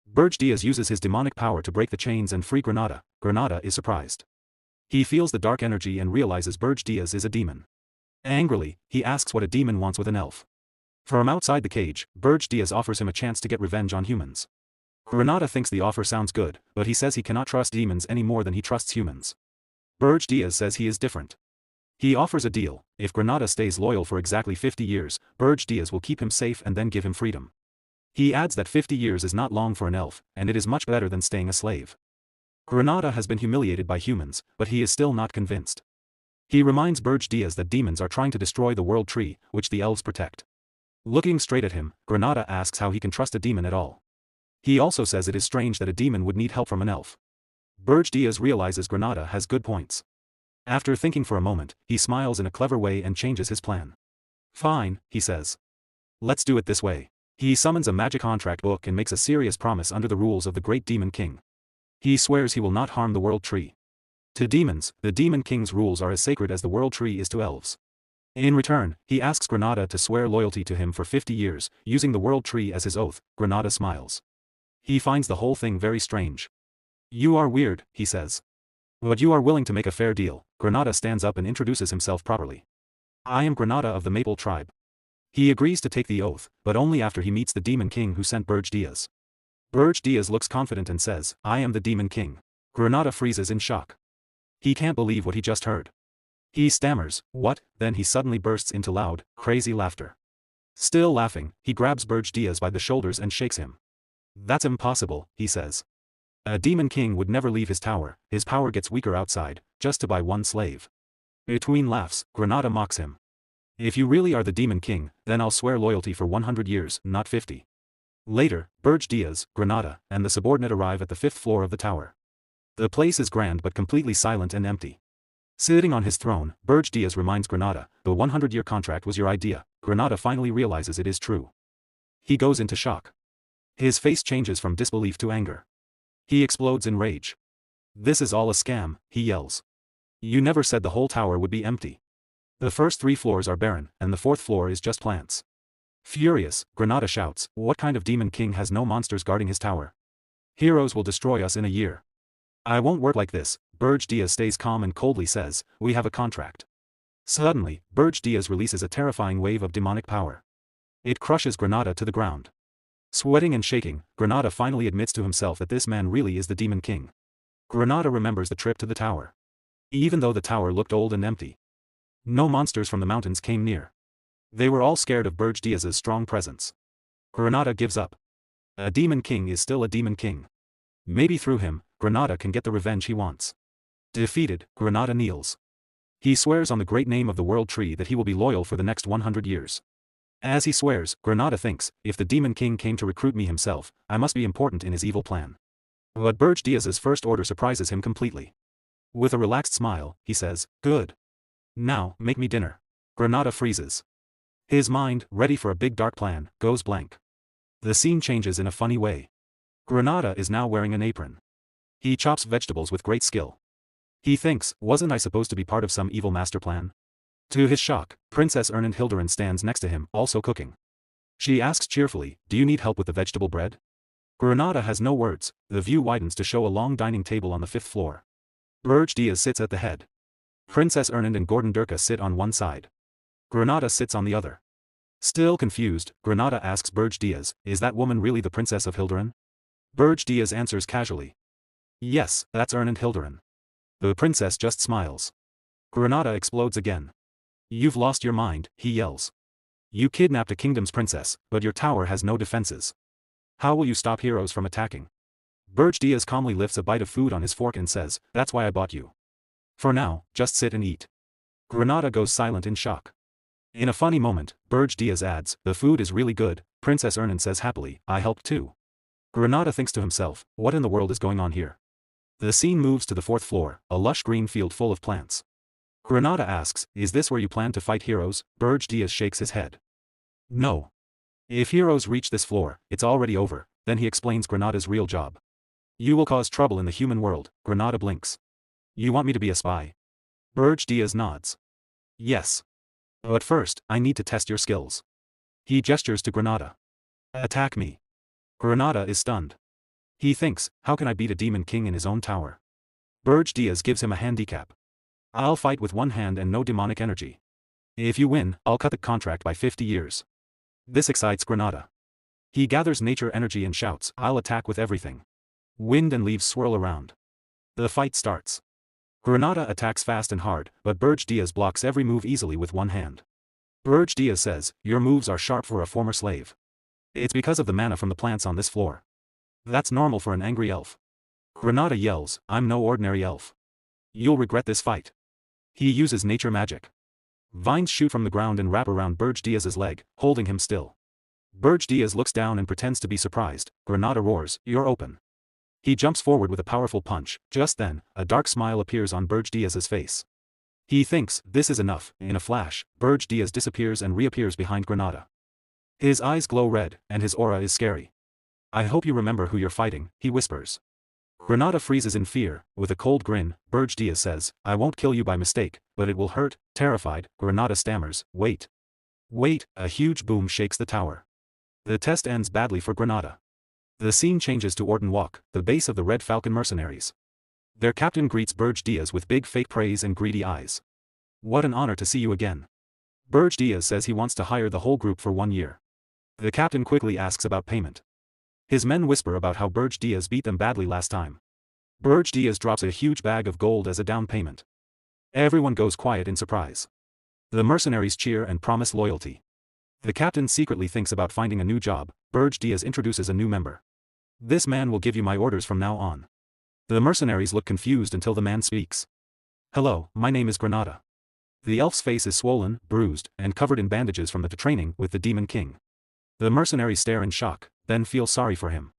A: Berge Diaz uses his demonic power to break the chains and free Granada. Granada is surprised. He feels the dark energy and realizes Berge Diaz is a demon. Angrily, he asks what a demon wants with an elf. From outside the cage, Berge Diaz offers him a chance to get revenge on humans. Granada thinks the offer sounds good, but he says he cannot trust demons any more than he trusts humans. Berge Diaz says he is different. He offers a deal. If Granada stays loyal for exactly 50 years, Berge Diaz will keep him safe and then give him freedom. He adds that 50 years is not long for an elf, and it is much better than staying a slave. Granada has been humiliated by humans, but he is still not convinced. He reminds Berge Diaz that demons are trying to destroy the world tree, which the elves protect. Looking straight at him, Granada asks how he can trust a demon at all. He also says it is strange that a demon would need help from an elf. Berge Diaz realizes Granada has good points. After thinking for a moment, he smiles in a clever way and changes his plan. "Fine," he says. "Let's do it this way." He summons a magic contract book and makes a serious promise under the rules of the great Demon King. He swears he will not harm the world tree. To demons, the Demon King's rules are as sacred as the world tree is to elves. In return, he asks Granada to swear loyalty to him for 50 years, using the world tree as his oath. Granada smiles. He finds the whole thing very strange. "You are weird," he says. "But you are willing to make a fair deal." Granada stands up and introduces himself properly. "I am Granada of the Maple Tribe." He agrees to take the oath, but only after he meets the Demon King who sent Berge Diaz. Berge Diaz looks confident and says, "I am the Demon King." Granada freezes in shock. He can't believe what he just heard. He stammers, "What?" Then he suddenly bursts into loud, crazy laughter. Still laughing, he grabs Berge Diaz by the shoulders and shakes him. "That's impossible," he says. "A demon king would never leave his tower, his power gets weaker outside, just to buy one slave." Between laughs, Granada mocks him. "If you really are the demon king, then I'll swear loyalty for 100 years, not 50. Later, Berge Diaz, Granada, and the subordinate arrive at the 5th floor of the tower. The place is grand but completely silent and empty. Sitting on his throne, Berge Diaz reminds Granada, "The 100-year contract was your idea." Granada finally realizes it is true. He goes into shock. His face changes from disbelief to anger. He explodes in rage. "This is all a scam," he yells. "You never said the whole tower would be empty. The first 3 floors are barren, and the 4th floor is just plants." Furious, Granada shouts, "What kind of demon king has no monsters guarding his tower? Heroes will destroy us in a year." "I won't work like this." Berge Diaz stays calm and coldly says, "We have a contract." Suddenly, Berge Diaz releases a terrifying wave of demonic power. It crushes Granada to the ground. Sweating and shaking, Granada finally admits to himself that this man really is the Demon King. Granada remembers the trip to the tower. Even though the tower looked old and empty, no monsters from the mountains came near. They were all scared of Berge Diaz's strong presence. Granada gives up. A Demon King is still a Demon King. Maybe through him, Granada can get the revenge he wants. Defeated, Granada kneels. He swears on the great name of the World Tree that he will be loyal for the next 100 years. As he swears, Granada thinks, if the Demon King came to recruit me himself, I must be important in his evil plan. But Berge Diaz's first order surprises him completely. With a relaxed smile, he says, "Good. Now, make me dinner." Granada freezes. His mind, ready for a big dark plan, goes blank. The scene changes in a funny way. Granada is now wearing an apron. He chops vegetables with great skill. He thinks, wasn't I supposed to be part of some evil master plan? To his shock, Princess Hilderin stands next to him, also cooking. She asks cheerfully, "Do you need help with the vegetable bread?" Granada has no words. The view widens to show a long dining table on the 5th floor. Berge Diaz sits at the head. Princess and Gordon Durka sit on one side. Granada sits on the other. Still confused, Granada asks Berge Diaz, "Is that woman really the Princess of Hilderin?" Berge Diaz answers casually, "Yes, that's Hilderin." The princess just smiles. Granada explodes again. "You've lost your mind," he yells. "You kidnapped a kingdom's princess, but your tower has no defenses. How will you stop heroes from attacking?" Berge Diaz calmly lifts a bite of food on his fork and says, "That's why I bought you. For now, just sit and eat." Granada goes silent in shock. In a funny moment, Berge Diaz adds, "The food is really good." Princess says happily, "I helped too." Granada thinks to himself, what in the world is going on here? The scene moves to the 4th floor, a lush green field full of plants. Granada asks, "Is this where you plan to fight heroes?" Berge Diaz shakes his head. "No. If heroes reach this floor, it's already over." Then he explains Granada's real job. "You will cause trouble in the human world." Granada blinks. "You want me to be a spy?" Berge Diaz nods. "Yes. But first, I need to test your skills." He gestures to Granada. "Attack me." Granada is stunned. He thinks, how can I beat a demon king in his own tower? Berge Diaz gives him a handicap. "I'll fight with one hand and no demonic energy. If you win, I'll cut the contract by 50 years. This excites Granada. He gathers nature energy and shouts, "I'll attack with everything." Wind and leaves swirl around. The fight starts. Granada attacks fast and hard, but Berge Diaz blocks every move easily with one hand. Berge Diaz says, "Your moves are sharp for a former slave. It's because of the mana from the plants on this floor. That's normal for an angry elf." Granada yells, "I'm no ordinary elf. You'll regret this fight." He uses nature magic. Vines shoot from the ground and wrap around Berge Diaz's leg, holding him still. Berge Diaz looks down and pretends to be surprised. Granada roars, "You're open." He jumps forward with a powerful punch. Just then, a dark smile appears on Berge Diaz's face. He thinks, this is enough. In a flash, Berge Diaz disappears and reappears behind Granada. His eyes glow red, and his aura is scary. "I hope you remember who you're fighting," he whispers. Granada freezes in fear. With a cold grin, Berge Diaz says, "I won't kill you by mistake, but it will hurt." Terrified, Granada stammers, "Wait. Wait." A huge boom shakes the tower. The test ends badly for Granada. The scene changes to Orton Walk, the base of the Red Falcon mercenaries. Their captain greets Berge Diaz with big fake praise and greedy eyes. "What an honor to see you again." Berge Diaz says he wants to hire the whole group for 1 year. The captain quickly asks about payment. His men whisper about how Berge Diaz beat them badly last time. Berge Diaz drops a huge bag of gold as a down payment. Everyone goes quiet in surprise. The mercenaries cheer and promise loyalty. The captain secretly thinks about finding a new job. Berge Diaz introduces a new member. This man will give you my orders from now on. The mercenaries look confused until the man speaks. Hello, my name is Granada. The elf's face is swollen, bruised, and covered in bandages from the training with the Demon King. The mercenaries stare in shock, then feel sorry for him.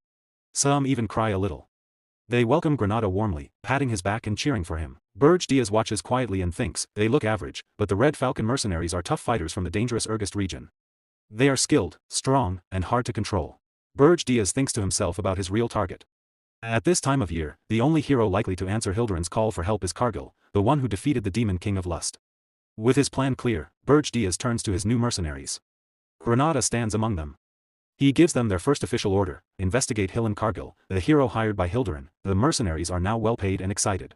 A: Some even cry a little. They welcome Granada warmly, patting his back and cheering for him. Berge Diaz watches quietly and thinks, they look average, but the Red Falcon mercenaries are tough fighters from the dangerous regressed region. They are skilled, strong, and hard to control. Berge Diaz thinks to himself about his real target. At this time of year, the only hero likely to answer Hildurin's call for help is Cargill, the one who defeated the Demon King of Lust. With his plan clear, Berge Diaz turns to his new mercenaries. Granada stands among them. He gives them their first official order, investigate Hill and Cargill, the hero hired by Hildurin. The mercenaries are now well paid and excited.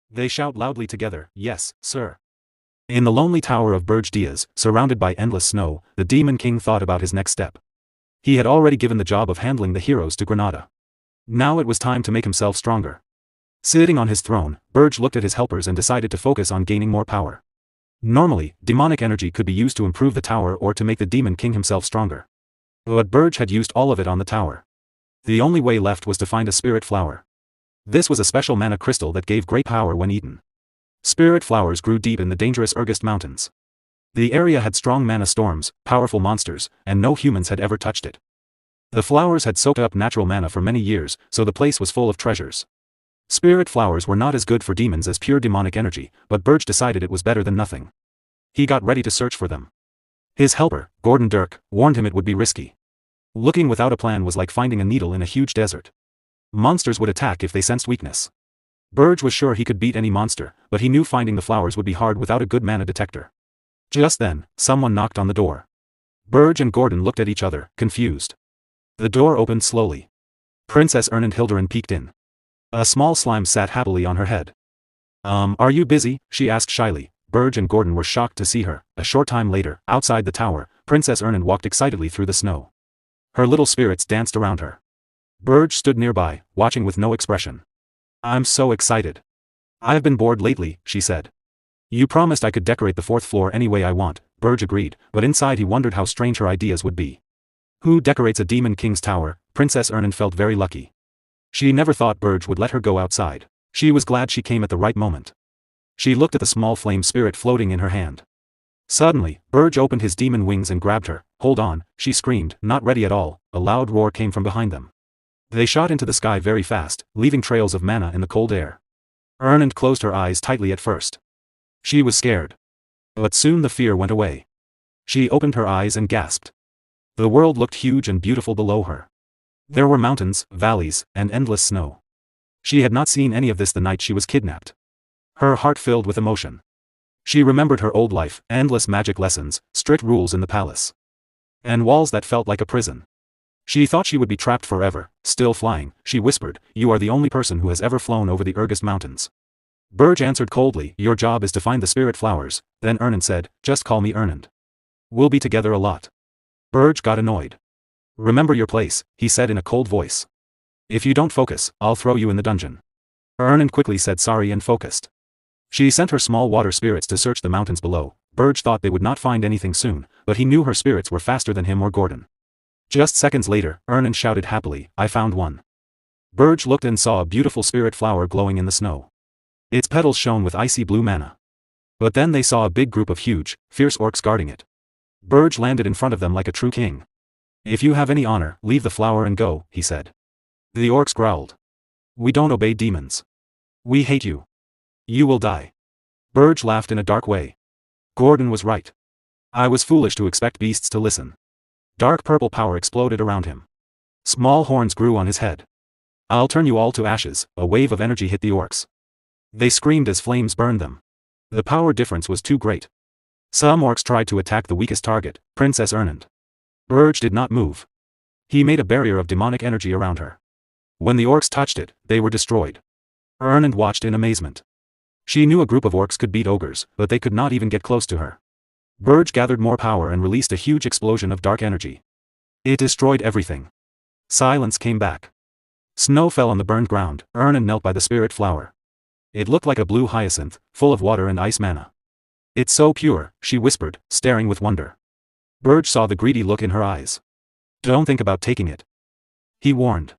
A: They shout loudly together, yes, sir. In the lonely tower of Berge Diaz, surrounded by endless snow, the Demon King thought about his next step. He had already given the job of handling the heroes to Granada. Now it was time to make himself stronger. Sitting on his throne, Berge looked at his helpers and decided to focus on gaining more power. Normally, demonic energy could be used to improve the tower or to make the Demon King himself stronger. But Berge had used all of it on the tower. The only way left was to find a spirit flower. This was a special mana crystal that gave great power when eaten. Spirit flowers grew deep in the dangerous regressed mountains. The area had strong mana storms, powerful monsters, and no humans had ever touched it. The flowers had soaked up natural mana for many years, so the place was full of treasures. Spirit flowers were not as good for demons as pure demonic energy, but Berge decided it was better than nothing. He got ready to search for them. His helper, Gordon Dirk, warned him it would be risky. Looking without a plan was like finding a needle in a huge desert. Monsters would attack if they sensed weakness. Berge was sure he could beat any monster, but he knew finding the flowers would be hard without a good mana detector. Just then, someone knocked on the door. Berge and Gordon looked at each other, confused. The door opened slowly. Princess Erland Hildurin peeked in. A small slime sat happily on her head. Are you busy?" she asked shyly. Berge and Gordon were shocked to see her. A short time later, outside the tower, Princess Erland walked excitedly through the snow. Her little spirits danced around her. Berge stood nearby, watching with no expression. "I'm so excited. I've been bored lately," she said. "You promised I could decorate the 4th floor any way I want," Berge agreed, but inside he wondered how strange her ideas would be. Who decorates a Demon King's tower? Princess Erland felt very lucky. She never thought Berge would let her go outside. She was glad she came at the right moment. She looked at the small flame spirit floating in her hand. Suddenly, Berge opened his demon wings and grabbed her. "Hold on," she screamed, not ready at all. A loud roar came from behind them. They shot into the sky very fast, leaving trails of mana in the cold air. Erland closed her eyes tightly at first. She was scared. But soon the fear went away. She opened her eyes and gasped. The world looked huge and beautiful below her. There were mountains, valleys, and endless snow. She had not seen any of this the night she was kidnapped. Her heart filled with emotion. She remembered her old life, endless magic lessons, strict rules in the palace. And walls that felt like a prison. She thought she would be trapped forever. Still flying, she whispered, "You are the only person who has ever flown over the regressed mountains." Berge answered coldly, "Your job is to find the spirit flowers." Then Erland said, "Just call me Erland. We'll be together a lot." Berge got annoyed. "Remember your place," he said in a cold voice. "If you don't focus, I'll throw you in the dungeon." Erland quickly said sorry and focused. She sent her small water spirits to search the mountains below. Berge thought they would not find anything soon, but he knew her spirits were faster than him or Gordon. Just seconds later, Erland shouted happily, "I found one." Berge looked and saw a beautiful spirit flower glowing in the snow. Its petals shone with icy blue mana. But then they saw a big group of huge, fierce orcs guarding it. Berge landed in front of them like a true king. "If you have any honor, leave the flower and go," he said. The orcs growled. "We don't obey demons. We hate you. You will die." Berge laughed in a dark way. Gordon was right. I was foolish to expect beasts to listen. Dark purple power exploded around him. Small horns grew on his head. "I'll turn you all to ashes." A wave of energy hit the orcs. They screamed as flames burned them. The power difference was too great. Some orcs tried to attack the weakest target, Princess Erland. Berge did not move. He made a barrier of demonic energy around her. When the orcs touched it, they were destroyed. Erland watched in amazement. She knew a group of orcs could beat ogres, but they could not even get close to her. Berge gathered more power and released a huge explosion of dark energy. It destroyed everything. Silence came back. Snow fell on the burned ground, Ernan knelt by the spirit flower. It looked like a blue hyacinth, full of water and ice mana. It's so pure, she whispered, staring with wonder. Berge saw the greedy look in her eyes. Don't think about taking it, he warned.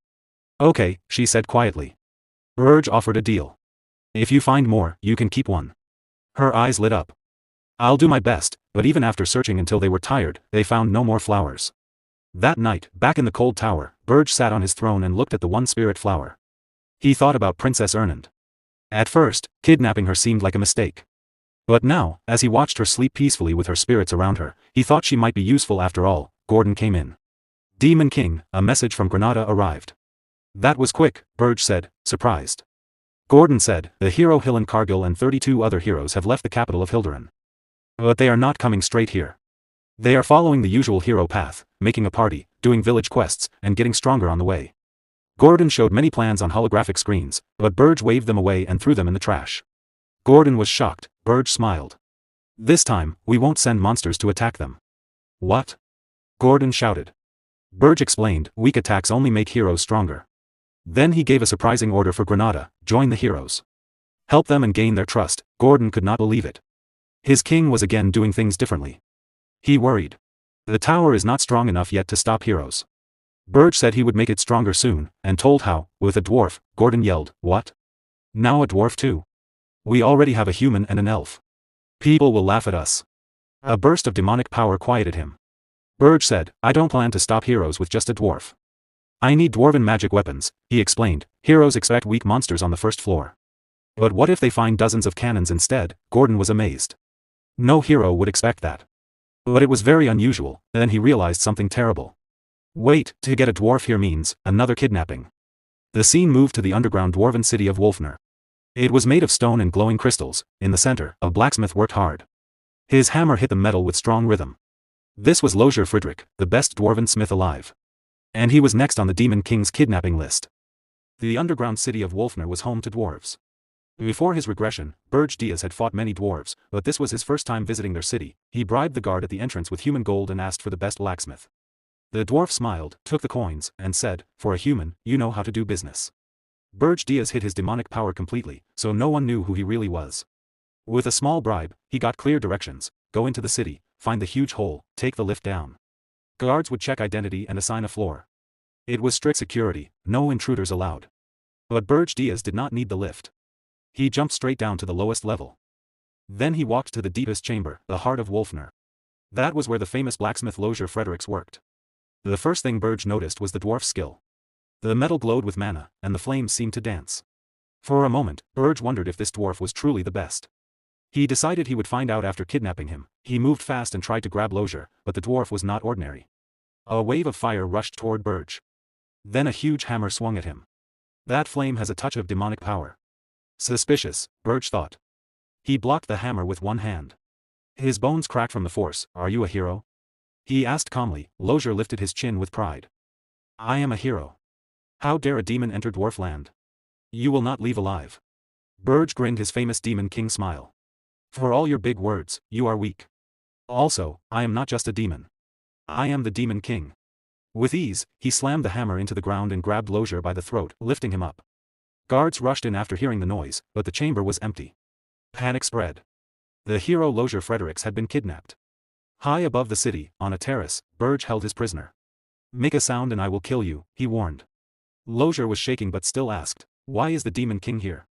A: Okay, she said quietly. Berge offered a deal. If you find more, you can keep one. Her eyes lit up. I'll do my best, but even after searching until they were tired, they found no more flowers. That night, back in the cold tower, Berge sat on his throne and looked at the one spirit flower. He thought about Princess Ernand. At first, kidnapping her seemed like a mistake. But now, as he watched her sleep peacefully with her spirits around her, he thought she might be useful after all. Gordon came in. Demon King, a message from Granada arrived. That was quick, Berge said, surprised. Gordon said, the hero Hillen Cargill and 32 other heroes have left the capital of Hilderan. But they are not coming straight here. They are following the usual hero path, making a party, doing village quests, and getting stronger on the way. Gordon showed many plans on holographic screens, but Berge waved them away and threw them in the trash. Gordon was shocked. Berge smiled. This time, we won't send monsters to attack them. What? Gordon shouted. Berge explained, weak attacks only make heroes stronger. Then he gave a surprising order for Granada, join the heroes. Help them and gain their trust. Gordon could not believe it. His king was again doing things differently. He worried. The tower is not strong enough yet to stop heroes. Berge said he would make it stronger soon, and told how, with a dwarf. Gordon yelled, what? Now a dwarf too? We already have a human and an elf. People will laugh at us. A burst of demonic power quieted him. Berge said, I don't plan to stop heroes with just a dwarf. I need dwarven magic weapons, he explained. Heroes expect weak monsters on the first floor. But what if they find dozens of cannons instead? Gordon was amazed. No hero would expect that. But it was very unusual. Then he realized something terrible. Wait, to get a dwarf here means another kidnapping. The scene moved to the underground dwarven city of Wolfner. It was made of stone and glowing crystals. In the center, a blacksmith worked hard. His hammer hit the metal with strong rhythm. This was Lozier Friedrich, the best dwarven smith alive. And he was next on the Demon King's kidnapping list. The underground city of Wolfner was home to dwarves. Before his regression, Berge Diaz had fought many dwarves, but this was his first time visiting their city. He bribed the guard at the entrance with human gold and asked for the best blacksmith. The dwarf smiled, took the coins, and said, for a human, you know how to do business. Berge Diaz hid his demonic power completely, so no one knew who he really was. With a small bribe, he got clear directions: go into the city, find the huge hole, take the lift down. Guards would check identity and assign a floor. It was strict security, no intruders allowed. But Berge Diaz did not need the lift. He jumped straight down to the lowest level. Then he walked to the deepest chamber, the heart of Wolfner. That was where the famous blacksmith Lozier Fredericks worked. The first thing Berge noticed was the dwarf's skill. The metal glowed with mana, and the flames seemed to dance. For a moment, Berge wondered if this dwarf was truly the best. He decided he would find out after kidnapping him. He moved fast and tried to grab Lozier, but the dwarf was not ordinary. A wave of fire rushed toward Berge. Then a huge hammer swung at him. That flame has a touch of demonic power. Suspicious, Berge thought. He blocked the hammer with one hand. His bones cracked from the force. Are you a hero? He asked calmly. Lozier lifted his chin with pride. I am a hero. How dare a demon enter dwarf land? You will not leave alive. Berge grinned his famous Demon King smile. For all your big words, you are weak. Also, I am not just a demon. I am the Demon King. With ease, he slammed the hammer into the ground and grabbed Lozier by the throat, lifting him up. Guards rushed in after hearing the noise, but the chamber was empty. Panic spread. The hero Lozier Fredericks had been kidnapped. High above the city, on a terrace, Berge held his prisoner. Make a sound and I will kill you, he warned. Lozier was shaking but still asked, why is the Demon King here?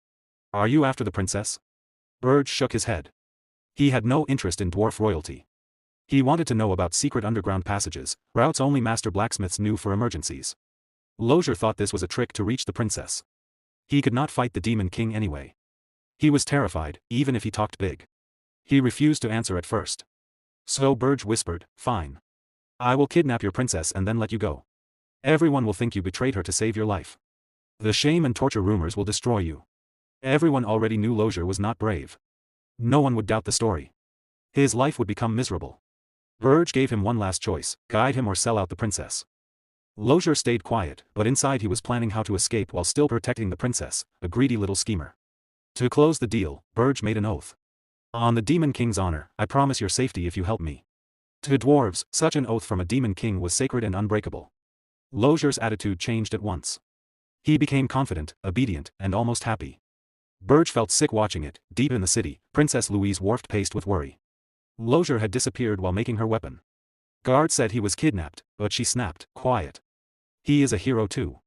A: Are you after the princess? Berge shook his head. He had no interest in dwarf royalty. He wanted to know about secret underground passages, routes only master blacksmiths knew for emergencies. Lozier thought this was a trick to reach the princess. He could not fight the Demon King anyway. He was terrified, even if he talked big. He refused to answer at first. So Berge whispered, fine. I will kidnap your princess and then let you go. Everyone will think you betrayed her to save your life. The shame and torture rumors will destroy you. Everyone already knew Lozier was not brave. No one would doubt the story. His life would become miserable. Berge gave him one last choice: guide him or sell out the princess. Lozier stayed quiet, but inside he was planning how to escape while still protecting the princess, a greedy little schemer. To close the deal, Berge made an oath. On the Demon King's honor, I promise your safety if you help me. To dwarves, such an oath from a Demon King was sacred and unbreakable. Lozier's attitude changed at once. He became confident, obedient, and almost happy. Berge felt sick watching it. Deep in the city, Princess Louise wharfed paced with worry. Lozier had disappeared while making her weapon. Guard said he was kidnapped, but she snapped, quiet. He is a hero too.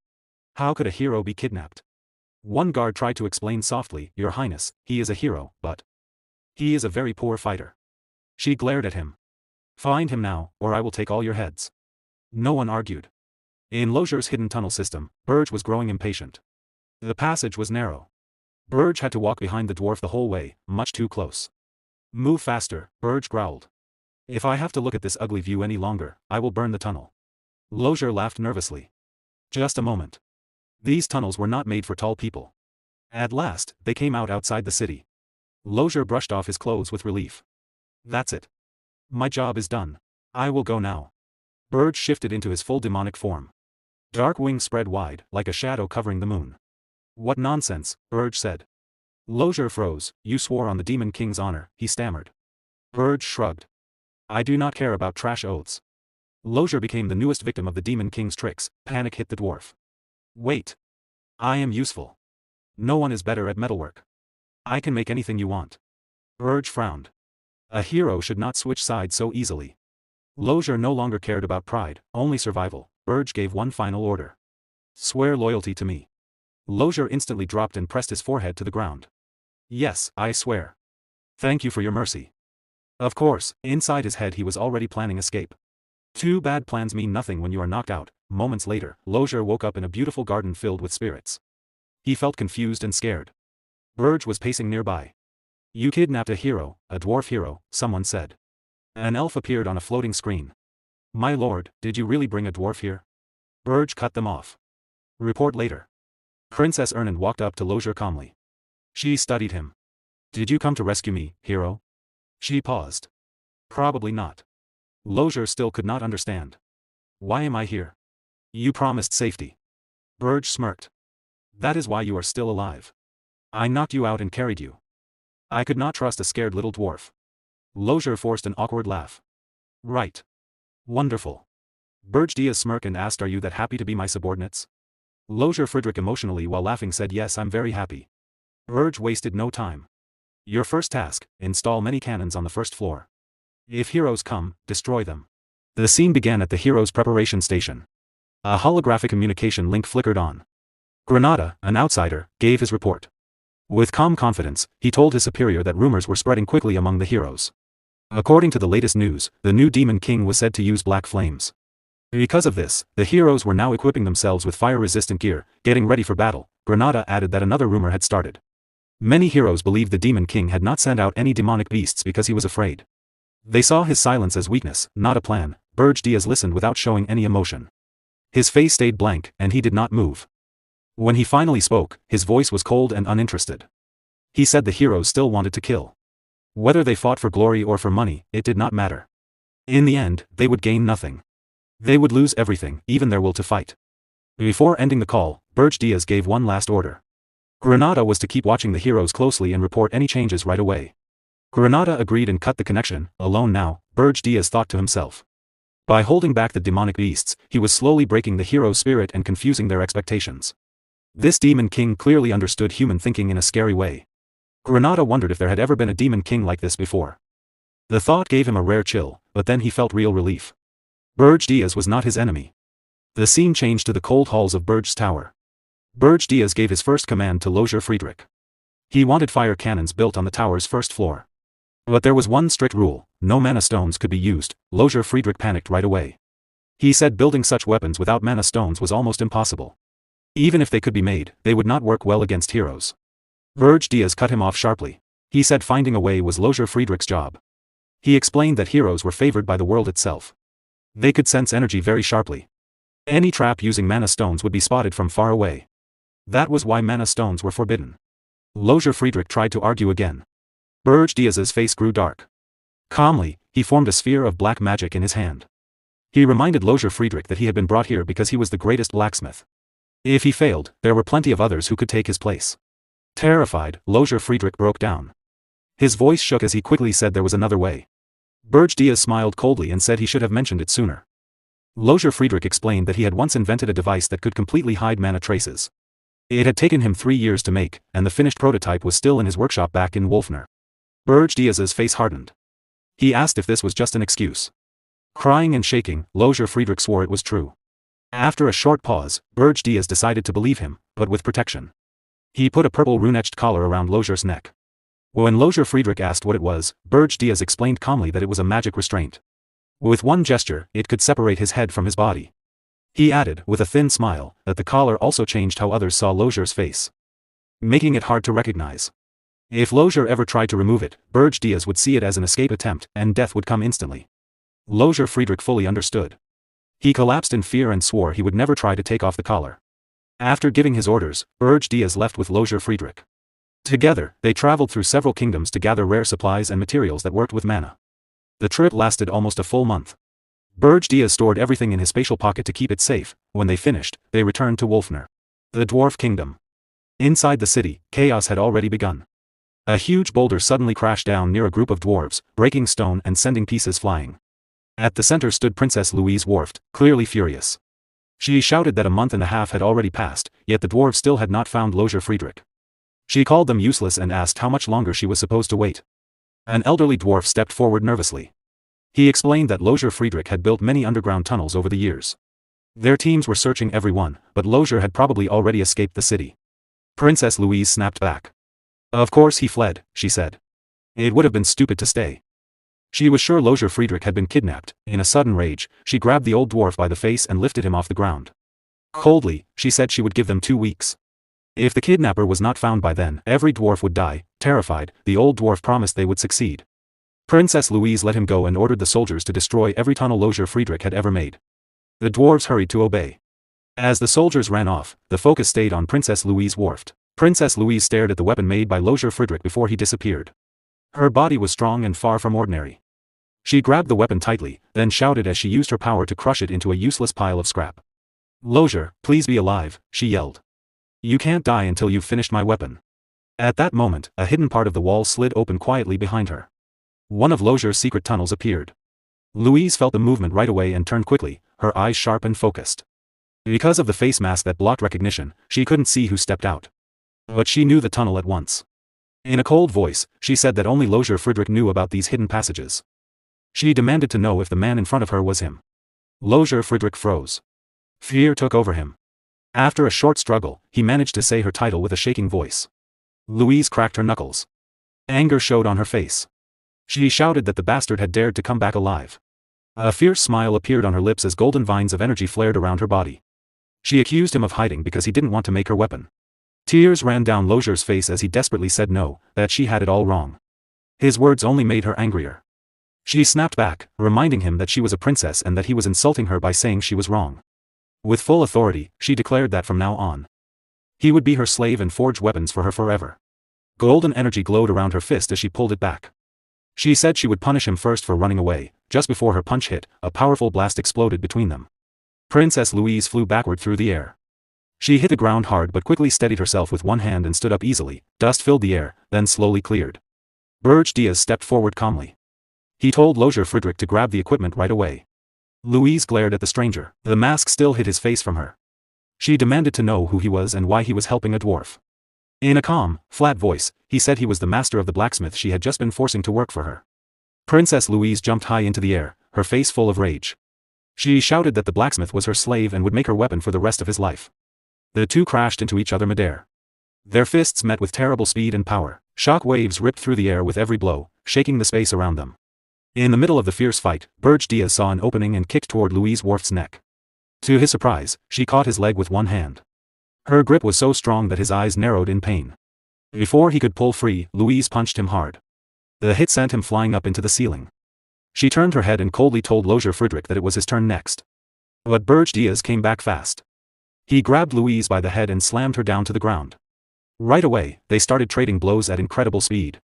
A: How could a hero be kidnapped? One guard tried to explain softly, Your Highness, he is a hero, but he is a very poor fighter. She glared at him. Find him now, or I will take all your heads. No one argued. In Lozier's hidden tunnel system, Berge was growing impatient. The passage was narrow. Berge had to walk behind the dwarf the whole way, much too close. Move faster, Berge growled. If I have to look at this ugly view any longer, I will burn the tunnel. Lozier laughed nervously. Just a moment. These tunnels were not made for tall people. At last, they came out outside the city. Lozier brushed off his clothes with relief. That's it. My job is done. I will go now. Berge shifted into his full demonic form. Dark wings spread wide, like a shadow covering the moon. What nonsense, Berge said. Lozier froze. You swore on the Demon King's honor, he stammered. Berge shrugged. I do not care about trash oaths. Lozier became the newest victim of the Demon King's tricks. Panic hit the dwarf. Wait. I am useful. No one is better at metalwork. I can make anything you want. Berge frowned. A hero should not switch sides so easily. Lozier no longer cared about pride, only survival. Berge gave one final order. Swear loyalty to me. Lozier instantly dropped and pressed his forehead to the ground. Yes, I swear. Thank you for your mercy. Of course, inside his head he was already planning escape. Too bad plans mean nothing when you are knocked out. Moments later, Lozier woke up in a beautiful garden filled with spirits. He felt confused and scared. Berge was pacing nearby. You kidnapped a hero, a dwarf hero, someone said. An elf appeared on a floating screen. My lord, did you really bring a dwarf here? Berge cut them off. Report later. Princess Ernan walked up to Lozier calmly. She studied him. Did you come to rescue me, hero? She paused. Probably not. Lozier still could not understand. Why am I here? You promised safety. Berge smirked. That is why you are still alive. I knocked you out and carried you. I could not trust a scared little dwarf. Lozier forced an awkward laugh. Right. Wonderful. Berge Diaz smirked and asked, Are you that happy to be my subordinates? Lozier Friedrich emotionally while laughing said, Yes, I'm very happy. Berge wasted no time. Your first task, install many cannons on the first floor. If heroes come, destroy them. The scene began at the heroes' preparation station. A holographic communication link flickered on. Granada, an outsider, gave his report. With calm confidence, he told his superior that rumors were spreading quickly among the heroes. According to the latest news, the new Demon King was said to use black flames. Because of this, the heroes were now equipping themselves with fire-resistant gear, getting ready for battle. Granada added that another rumor had started. Many heroes believed the Demon King had not sent out any demonic beasts because he was afraid. They saw his silence as weakness, not a plan. Berge Diaz listened without showing any emotion. His face stayed blank, and he did not move. When he finally spoke, his voice was cold and uninterested. He said the heroes still wanted to kill. Whether they fought for glory or for money, it did not matter. In the end, they would gain nothing. They would lose everything, even their will to fight. Before ending the call, Berge Diaz gave one last order. Granada was to keep watching the heroes closely and report any changes right away. Granada agreed and cut the connection. Alone now, Berge Diaz thought to himself. By holding back the demonic beasts, he was slowly breaking the hero's spirit and confusing their expectations. This Demon King clearly understood human thinking in a scary way. Granada wondered if there had ever been a Demon King like this before. The thought gave him a rare chill, but then he felt real relief. Berge Diaz was not his enemy. The scene changed to the cold halls of Berge's tower. Berge Diaz gave his first command to Lozier Friedrich. He wanted fire cannons built on the tower's first floor. But there was one strict rule: no mana stones could be used. Lozier Friedrich panicked right away. He said building such weapons without mana stones was almost impossible. Even if they could be made, they would not work well against heroes. Berge Diaz cut him off sharply. He said finding a way was Lozier Friedrich's job. He explained that heroes were favored by the world itself. They could sense energy very sharply. Any trap using mana stones would be spotted from far away. That was why mana stones were forbidden. Lozier Friedrich tried to argue again. Berge Diaz's face grew dark. Calmly, he formed a sphere of black magic in his hand. He reminded Lozier Friedrich that he had been brought here because he was the greatest blacksmith. If he failed, there were plenty of others who could take his place. Terrified, Lozier Friedrich broke down. His voice shook as he quickly said there was another way. Berge Diaz smiled coldly and said he should have mentioned it sooner. Lozier Friedrich explained that he had once invented a device that could completely hide mana traces. It had taken him 3 years to make, and the finished prototype was still in his workshop back in Wolfner. Berge Diaz's face hardened. He asked if this was just an excuse. Crying and shaking, Lothar Friedrich swore it was true. After a short pause, Berge Diaz decided to believe him, but with protection. He put a purple rune-etched collar around Lothar's neck. When Lothar Friedrich asked what it was, Berge Diaz explained calmly that it was a magic restraint. With one gesture, it could separate his head from his body. He added, with a thin smile, that the collar also changed how others saw Lothar's face, making it hard to recognize. If Lothar ever tried to remove it, Berge Diaz would see it as an escape attempt, and death would come instantly. Lothar Friedrich fully understood. He collapsed in fear and swore he would never try to take off the collar. After giving his orders, Berge Diaz left with Lothar Friedrich. Together, they traveled through several kingdoms to gather rare supplies and materials that worked with mana. The trip lasted almost a full month. Berge Diaz stored everything in his spatial pocket to keep it safe. When they finished, they returned to Wolfner, the dwarf kingdom. Inside the city, chaos had already begun. A huge boulder suddenly crashed down near a group of dwarves, breaking stone and sending pieces flying. At the center stood Princess Louise Worft, clearly furious. She shouted that a month and a half had already passed, yet the dwarves still had not found Lothar Friedrich. She called them useless and asked how much longer she was supposed to wait. An elderly dwarf stepped forward nervously. He explained that Lothar Friedrich had built many underground tunnels over the years. Their teams were searching every one, but Lothar had probably already escaped the city. Princess Louise snapped back. Of course he fled, she said. It would have been stupid to stay. She was sure Lothar Friedrich had been kidnapped. In a sudden rage, she grabbed the old dwarf by the face and lifted him off the ground. Coldly, she said she would give them 2 weeks. If the kidnapper was not found by then, every dwarf would die. Terrified, the old dwarf promised they would succeed. Princess Louise let him go and ordered the soldiers to destroy every tunnel Lothar Friedrich had ever made. The dwarves hurried to obey. As the soldiers ran off, the focus stayed on Princess Louise Worft. Princess Louise stared at the weapon made by Lothar Friedrich before he disappeared. Her body was strong and far from ordinary. She grabbed the weapon tightly, then shouted as she used her power to crush it into a useless pile of scrap. Lothar, please be alive, she yelled. You can't die until you've finished my weapon. At that moment, a hidden part of the wall slid open quietly behind her. One of Lothar's secret tunnels appeared. Louise felt the movement right away and turned quickly, her eyes sharp and focused. Because of the face mask that blocked recognition, she couldn't see who stepped out. But she knew the tunnel at once. In a cold voice, she said that only Lothar Friedrich knew about these hidden passages. She demanded to know if the man in front of her was him. Lothar Friedrich froze. Fear took over him. After a short struggle, he managed to say her title with a shaking voice. Louise cracked her knuckles. Anger showed on her face. She shouted that the bastard had dared to come back alive. A fierce smile appeared on her lips as golden vines of energy flared around her body. She accused him of hiding because he didn't want to make her weapon. Tears ran down Lothar's face as he desperately said no, that she had it all wrong. His words only made her angrier. She snapped back, reminding him that she was a princess and that he was insulting her by saying she was wrong. With full authority, she declared that from now on, he would be her slave and forge weapons for her forever. Golden energy glowed around her fist as she pulled it back. She said she would punish him first for running away. Just before her punch hit, a powerful blast exploded between them. Princess Louise flew backward through the air. She hit the ground hard but quickly steadied herself with one hand and stood up easily. Dust filled the air, then slowly cleared. Berge Diaz stepped forward calmly. He told Lothar Friedrich to grab the equipment right away. Louise glared at the stranger. The mask still hid his face from her. She demanded to know who he was and why he was helping a dwarf. In a calm, flat voice, he said he was the master of the blacksmith she had just been forcing to work for her. Princess Louise jumped high into the air, her face full of rage. She shouted that the blacksmith was her slave and would make her weapon for the rest of his life. The two crashed into each other midair. Their fists met with terrible speed and power. Shock waves ripped through the air with every blow, shaking the space around them. In the middle of the fierce fight, Berge Diaz saw an opening and kicked toward Louise Worft's neck. To his surprise, she caught his leg with one hand. Her grip was so strong that his eyes narrowed in pain. Before he could pull free, Louise punched him hard. The hit sent him flying up into the ceiling. She turned her head and coldly told Lothar Friedrich that it was his turn next. But Berge Diaz came back fast. He grabbed Louise by the head and slammed her down to the ground. Right away, they started trading blows at incredible speed.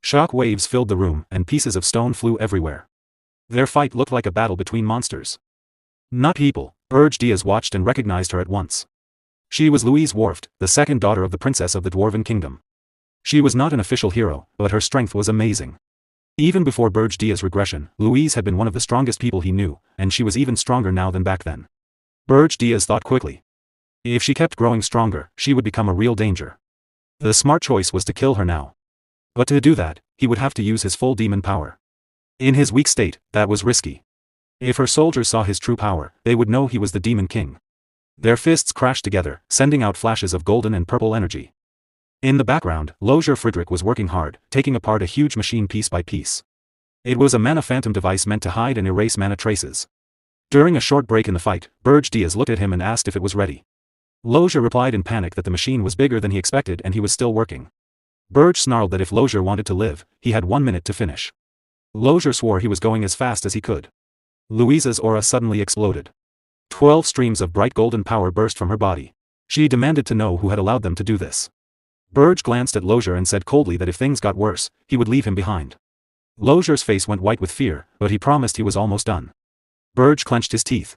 A: Shock waves filled the room, and pieces of stone flew everywhere. Their fight looked like a battle between monsters. Not people. Berge Diaz watched and recognized her at once. She was Louise Worft, the second daughter of the princess of the Dwarven Kingdom. She was not an official hero, but her strength was amazing. Even before Berge Diaz's regression, Louise had been one of the strongest people he knew, and she was even stronger now than back then. Berge Diaz thought quickly. If she kept growing stronger, she would become a real danger. The smart choice was to kill her now. But to do that, he would have to use his full demon power. In his weak state, that was risky. If her soldiers saw his true power, they would know he was the Demon King. Their fists crashed together, sending out flashes of golden and purple energy. In the background, Lozier Frederick was working hard, taking apart a huge machine piece by piece. It was a mana phantom device meant to hide and erase mana traces. During a short break in the fight, Berge looked at him and asked if it was ready. Lozier replied in panic that the machine was bigger than he expected and he was still working. Berge snarled that if Lozier wanted to live, he had 1 minute to finish. Lozier swore he was going as fast as he could. Louisa's aura suddenly exploded. 12 streams of bright golden power burst from her body. She demanded to know who had allowed them to do this. Berge glanced at Lozier and said coldly that if things got worse, he would leave him behind. Lozier's face went white with fear, but he promised he was almost done. Berge clenched his teeth.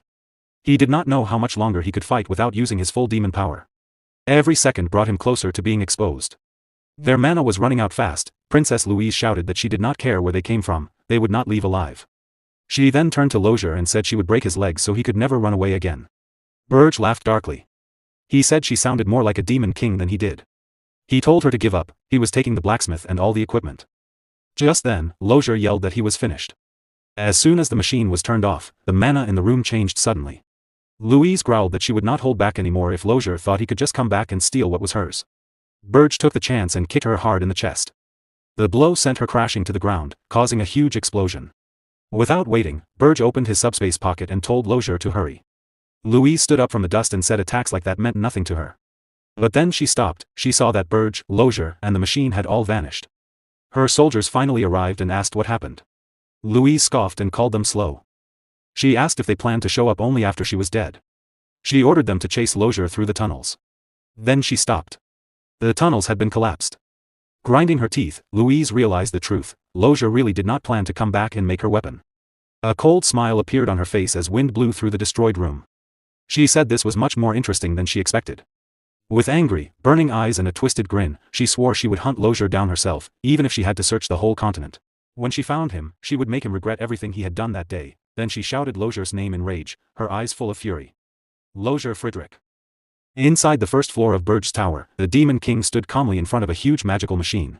A: He did not know how much longer he could fight without using his full demon power. Every second brought him closer to being exposed. Their mana was running out fast. Princess Louise shouted that she did not care where they came from, they would not leave alive. She then turned to Lozier and said she would break his legs so he could never run away again. Berge laughed darkly. He said she sounded more like a demon king than he did. He told her to give up, he was taking the blacksmith and all the equipment. Just then, Lozier yelled that he was finished. As soon as the machine was turned off, the mana in the room changed suddenly. Louise growled that she would not hold back anymore if Lozier thought he could just come back and steal what was hers. Berge took the chance and kicked her hard in the chest. The blow sent her crashing to the ground, causing a huge explosion. Without waiting, Berge opened his subspace pocket and told Lozier to hurry. Louise stood up from the dust and said attacks like that meant nothing to her. But then she stopped, she saw that Berge, Lozier, and the machine had all vanished. Her soldiers finally arrived and asked what happened. Louise scoffed and called them slow. She asked if they planned to show up only after she was dead. She ordered them to chase Lozier through the tunnels. Then she stopped. The tunnels had been collapsed. Grinding her teeth, Louise realized the truth. Lozier really did not plan to come back and make her weapon. A cold smile appeared on her face as wind blew through the destroyed room. She said this was much more interesting than she expected. With angry, burning eyes and a twisted grin, she swore she would hunt Lozier down herself, even if she had to search the whole continent. When she found him, she would make him regret everything he had done that day. Then she shouted Lozier's name in rage, her eyes full of fury. Lozier Frederick. Inside the first floor of Berge's tower, the Demon King stood calmly in front of a huge magical machine.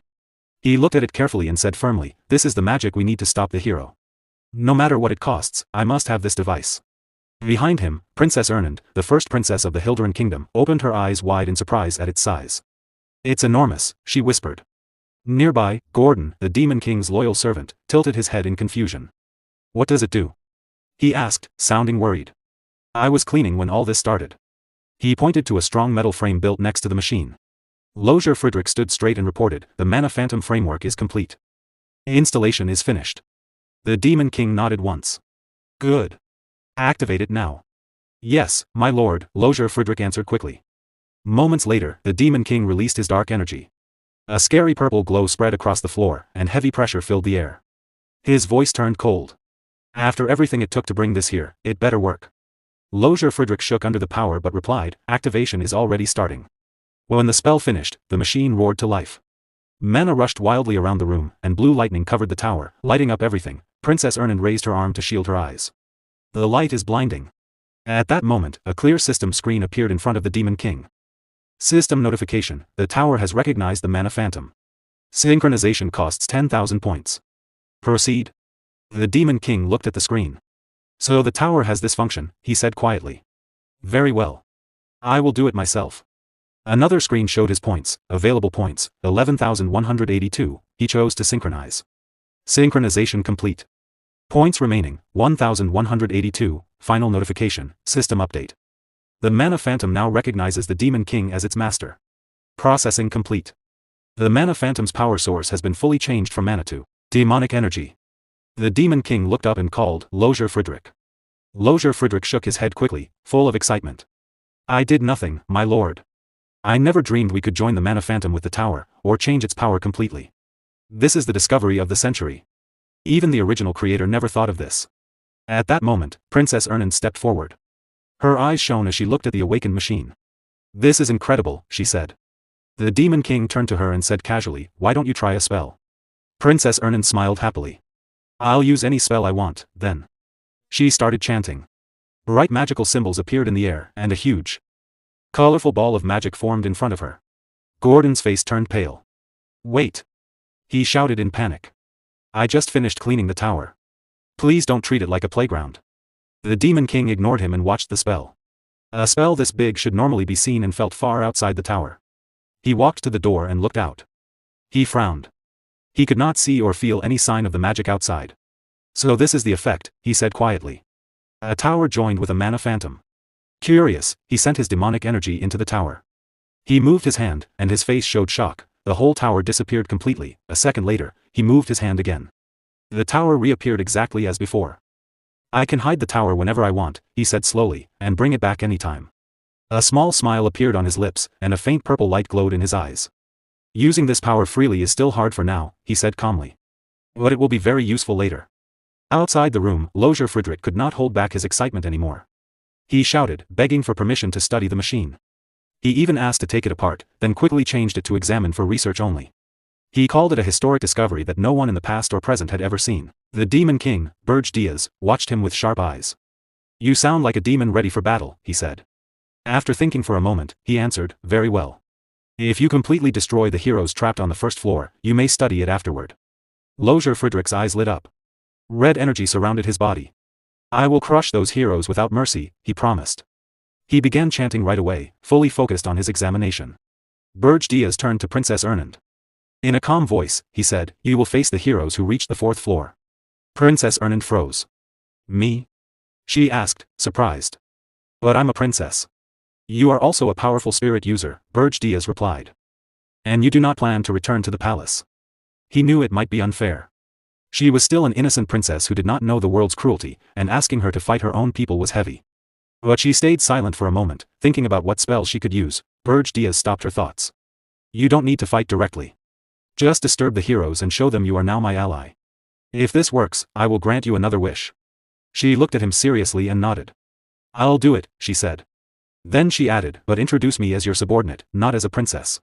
A: He looked at it carefully and said firmly, "This is the magic we need to stop the hero. No matter what it costs, I must have this device." Behind him, Princess Ernand, the first princess of the Hilderan Kingdom, opened her eyes wide in surprise at its size. "It's enormous," she whispered. Nearby, Gordon, the Demon King's loyal servant, tilted his head in confusion. "What does it do?" he asked, sounding worried. "I was cleaning when all this started." He pointed to a strong metal frame built next to the machine. Lozier Frederick stood straight and reported, "The Mana Phantom framework is complete. Installation is finished." The Demon King nodded once. "Good. Activate it now." "Yes, my lord," Lozier Frederick answered quickly. Moments later, the Demon King released his dark energy. A scary purple glow spread across the floor, and heavy pressure filled the air. His voice turned cold. "After everything it took to bring this here, it better work." Lozier Frederick shook under the power but replied, "Activation is already starting." When the spell finished, the machine roared to life. Mana rushed wildly around the room, and blue lightning covered the tower, lighting up everything. Princess Ernand raised her arm to shield her eyes. "The light is blinding." At that moment, a clear system screen appeared in front of the Demon King. System notification, the tower has recognized the Mana Phantom. Synchronization costs 10,000 points. Proceed. The Demon King looked at the screen. "So the tower has this function," he said quietly. "Very well. I will do it myself." Another screen showed his points, available points, 11,182, he chose to synchronize. Synchronization complete. Points remaining, 1,182, final notification, system update. The Mana Phantom now recognizes the Demon King as its master. Processing complete. The Mana Phantom's power source has been fully changed from mana to demonic energy. The Demon King looked up and called, "Lozier Frederick." Lozier Frederick shook his head quickly, full of excitement. "I did nothing, my lord. I never dreamed we could join the Mana Phantom with the tower, or change its power completely. This is the discovery of the century. Even the original creator never thought of this." At that moment, Princess Ernand stepped forward. Her eyes shone as she looked at the awakened machine. "This is incredible," she said. The Demon King turned to her and said casually, "Why don't you try a spell?" Princess Ernand smiled happily. "I'll use any spell I want, then." She started chanting. Bright magical symbols appeared in the air, and a huge Colorful ball of magic formed in front of her. Gordon's face turned pale. Wait! He shouted in panic. I just finished cleaning the tower. Please don't treat it like a playground. The Demon King ignored him and watched the spell. A spell this big should normally be seen and felt far outside the tower. He walked to the door and looked out. He frowned. He could not see or feel any sign of the magic outside. So this is the effect, he said quietly. A tower joined with a mana phantom. Curious, he sent his demonic energy into the tower. He moved his hand, and his face showed shock. The whole tower disappeared completely. A second later, he moved his hand again. The tower reappeared exactly as before. I can hide the tower whenever I want, he said slowly, and bring it back anytime. A small smile appeared on his lips, and a faint purple light glowed in his eyes. Using this power freely is still hard for now, he said calmly. But it will be very useful later. Outside the room, Lozier Friedrich could not hold back his excitement anymore. He shouted, begging for permission to study the machine. He even asked to take it apart, then quickly changed it to examine for research only. He called it a historic discovery that no one in the past or present had ever seen. The Demon King, Berge Diaz, watched him with sharp eyes. You sound like a demon ready for battle, he said. After thinking for a moment, he answered, very well. If you completely destroy the heroes trapped on the first floor, you may study it afterward. Lozier Friedrich's eyes lit up. Red energy surrounded his body. I will crush those heroes without mercy, he promised. He began chanting right away, fully focused on his examination. Berge Diaz turned to Princess Ernand. In a calm voice, he said, you will face the heroes who reached the fourth floor. Princess Ernand froze. Me? She asked, surprised. But I'm a princess. You are also a powerful spirit user, Berge Diaz replied. And you do not plan to return to the palace. He knew it might be unfair. She was still an innocent princess who did not know the world's cruelty, and asking her to fight her own people was heavy. But she stayed silent for a moment, thinking about what spell she could use. Berge Diaz stopped her thoughts. You don't need to fight directly. Just disturb the heroes and show them you are now my ally. If this works, I will grant you another wish. She looked at him seriously and nodded. I'll do it, she said. Then she added, but introduce me as your subordinate, not as a princess.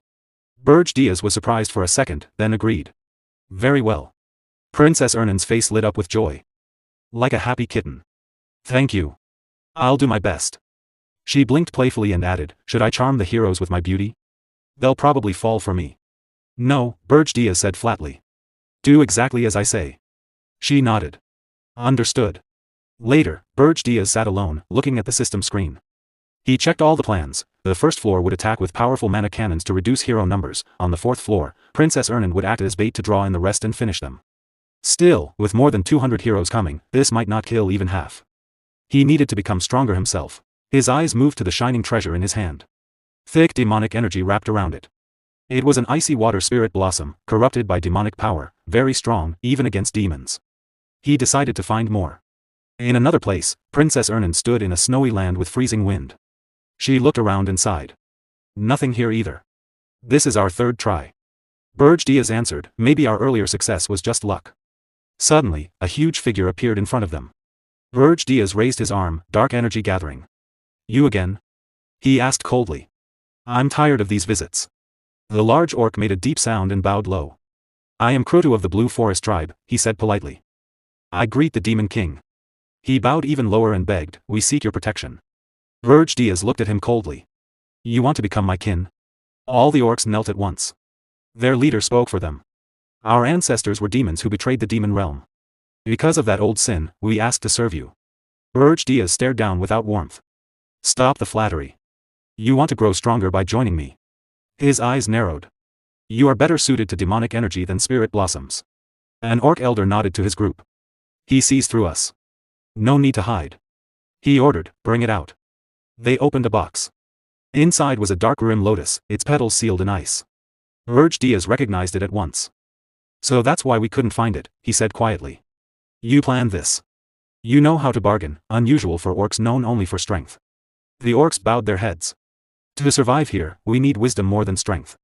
A: Berge Diaz was surprised for a second, then agreed. Very well. Princess Ernand's face lit up with joy. Like a happy kitten. Thank you. I'll do my best. She blinked playfully and added, should I charm the heroes with my beauty? They'll probably fall for me. No, Berge Diaz said flatly. Do exactly as I say. She nodded. Understood. Later, Berge Diaz sat alone, looking at the system screen. He checked all the plans. The first floor would attack with powerful mana cannons to reduce hero numbers. On the fourth floor, Princess Ernand would act as bait to draw in the rest and finish them. Still, with more than 200 heroes coming, this might not kill even half. He needed to become stronger himself. His eyes moved to the shining treasure in his hand. Thick demonic energy wrapped around it. It was an icy water spirit blossom, corrupted by demonic power, very strong, even against demons. He decided to find more. In another place, Princess Ernand stood in a snowy land with freezing wind. She looked around and sighed. Nothing here either. This is our third try. Berge Diaz answered, maybe our earlier success was just luck. Suddenly, a huge figure appeared in front of them. Berge Diaz raised his arm, dark energy gathering. You again? He asked coldly. I'm tired of these visits. The large orc made a deep sound and bowed low. I am Krotu of the Blue Forest tribe, he said politely. I greet the Demon King. He bowed even lower and begged, we seek your protection. Berge Diaz looked at him coldly. You want to become my kin? All the orcs knelt at once. Their leader spoke for them. Our ancestors were demons who betrayed the demon realm. Because of that old sin, we ask to serve you. Berge Diaz stared down without warmth. Stop the flattery. You want to grow stronger by joining me. His eyes narrowed. You are better suited to demonic energy than spirit blossoms. An orc elder nodded to his group. He sees through us. No need to hide. He ordered, bring it out. They opened a box. Inside was a dark rim lotus, its petals sealed in ice. Berge Diaz recognized it at once. So that's why we couldn't find it, he said quietly. You planned this. You know how to bargain, unusual for orcs known only for strength. The orcs bowed their heads. To survive here, we need wisdom more than strength.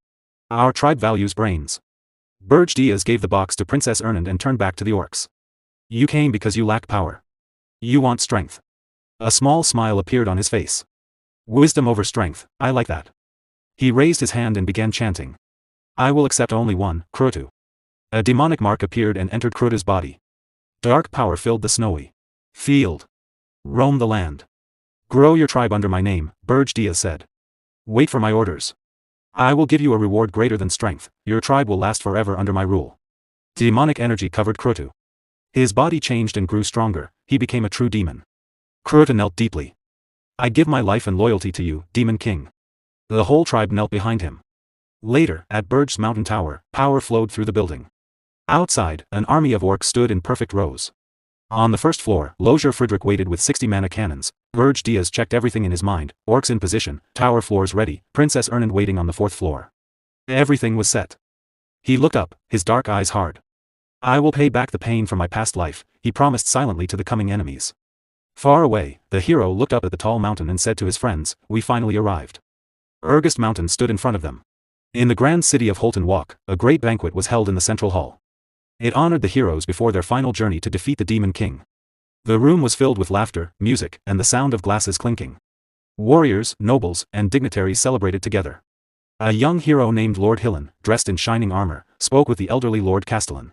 A: Our tribe values brains. Berge Diaz gave the box to Princess Ernand and turned back to the orcs. You came because you lack power. You want strength. A small smile appeared on his face. Wisdom over strength, I like that. He raised his hand and began chanting. I will accept only one, Krotu. A demonic mark appeared and entered Krotu's body. Dark power filled the snowy field. Roam the land. Grow your tribe under my name, Berge Diaz said. Wait for my orders. I will give you a reward greater than strength, your tribe will last forever under my rule. Demonic energy covered Krotu. His body changed and grew stronger, he became a true demon. Krotu knelt deeply. I give my life and loyalty to you, Demon King. The whole tribe knelt behind him. Later, at Berge's mountain tower, power flowed through the building. Outside, an army of orcs stood in perfect rows. On the first floor, Lozier Friedrich waited with 60 mana cannons. Berge Diaz checked everything in his mind, orcs in position, tower floors ready, Princess Ernan waiting on the fourth floor. Everything was set. He looked up, his dark eyes hard. I will pay back the pain from my past life, he promised silently to the coming enemies. Far away, the hero looked up at the tall mountain and said to his friends, we finally arrived. Regressed Mountain stood in front of them. In the grand city of Holton Walk, a great banquet was held in the central hall. It honored the heroes before their final journey to defeat the Demon King. The room was filled with laughter, music, and the sound of glasses clinking. Warriors, nobles, and dignitaries celebrated together. A young hero named Lord Hillen, dressed in shining armor, spoke with the elderly Lord Castellan.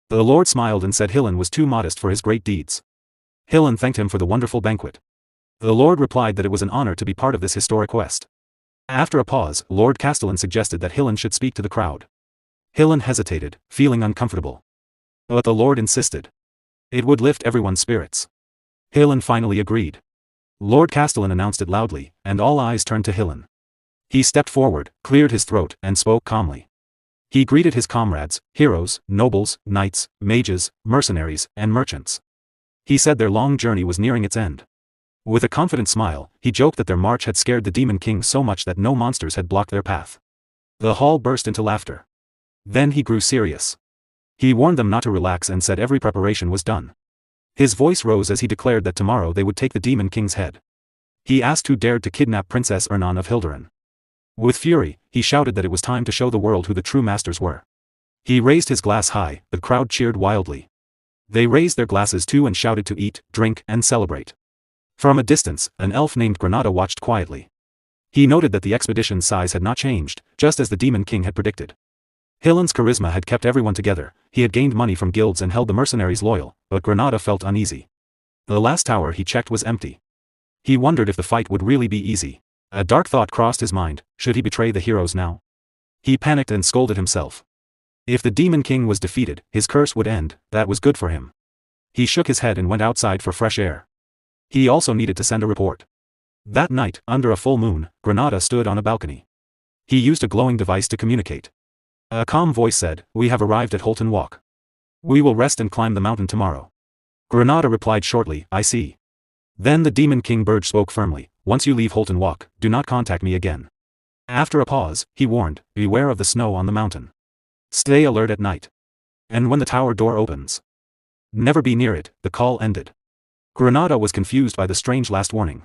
A: The Lord smiled and said Hillen was too modest for his great deeds. Hillen thanked him for the wonderful banquet. The Lord replied that it was an honor to be part of this historic quest. After a pause, Lord Castellan suggested that Hillen should speak to the crowd. Hillen hesitated, feeling uncomfortable. But the Lord insisted. It would lift everyone's spirits. Hillen finally agreed. Lord Castellan announced it loudly, and all eyes turned to Hillen. He stepped forward, cleared his throat, and spoke calmly. He greeted his comrades, heroes, nobles, knights, mages, mercenaries, and merchants. He said their long journey was nearing its end. With a confident smile, he joked that their march had scared the Demon King so much that no monsters had blocked their path. The hall burst into laughter. Then he grew serious. He warned them not to relax and said every preparation was done. His voice rose as he declared that tomorrow they would take the Demon King's head. He asked who dared to kidnap Princess Ernan of Hilderan. With fury, he shouted that it was time to show the world who the true masters were. He raised his glass high, the crowd cheered wildly. They raised their glasses too and shouted to eat, drink, and celebrate. From a distance, an elf named Granada watched quietly. He noted that the expedition's size had not changed, just as the Demon King had predicted. Hillen's charisma had kept everyone together, he had gained money from guilds and held the mercenaries loyal, but Granada felt uneasy. The last tower he checked was empty. He wondered if the fight would really be easy. A dark thought crossed his mind, should he betray the heroes now? He panicked and scolded himself. If the Demon King was defeated, his curse would end, that was good for him. He shook his head and went outside for fresh air. He also needed to send a report. That night, under a full moon, Granada stood on a balcony. He used a glowing device to communicate. A calm voice said, we have arrived at Holton Walk. We will rest and climb the mountain tomorrow. Granada replied shortly, I see. Then the Demon King Berge spoke firmly, once you leave Holton Walk, do not contact me again. After a pause, he warned, beware of the snow on the mountain. Stay alert at night. And when the tower door opens, never be near it. The call ended. Granada was confused by the strange last warning.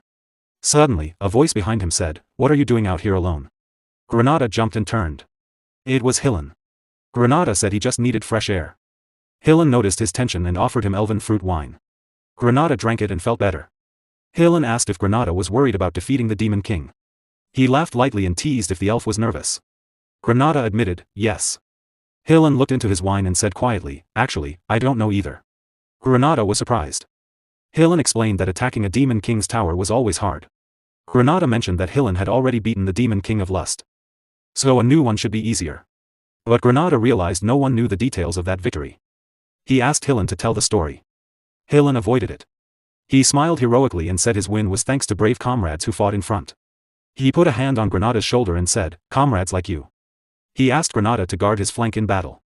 A: Suddenly, a voice behind him said, what are you doing out here alone? Granada jumped and turned. It was Hillen. Granada said he just needed fresh air. Hillen noticed his tension and offered him elven fruit wine. Granada drank it and felt better. Hillen asked if Granada was worried about defeating the Demon King. He laughed lightly and teased if the elf was nervous. Granada admitted, yes. Hillen looked into his wine and said quietly, actually, I don't know either. Granada was surprised. Hillen explained that attacking a Demon King's tower was always hard. Granada mentioned that Hillen had already beaten the Demon King of Lust. So a new one should be easier. But Granada realized no one knew the details of that victory. He asked Hillen to tell the story. Hillen avoided it. He smiled heroically and said his win was thanks to brave comrades who fought in front. He put a hand on Granada's shoulder and said, comrades like you. He asked Granada to guard his flank in battle.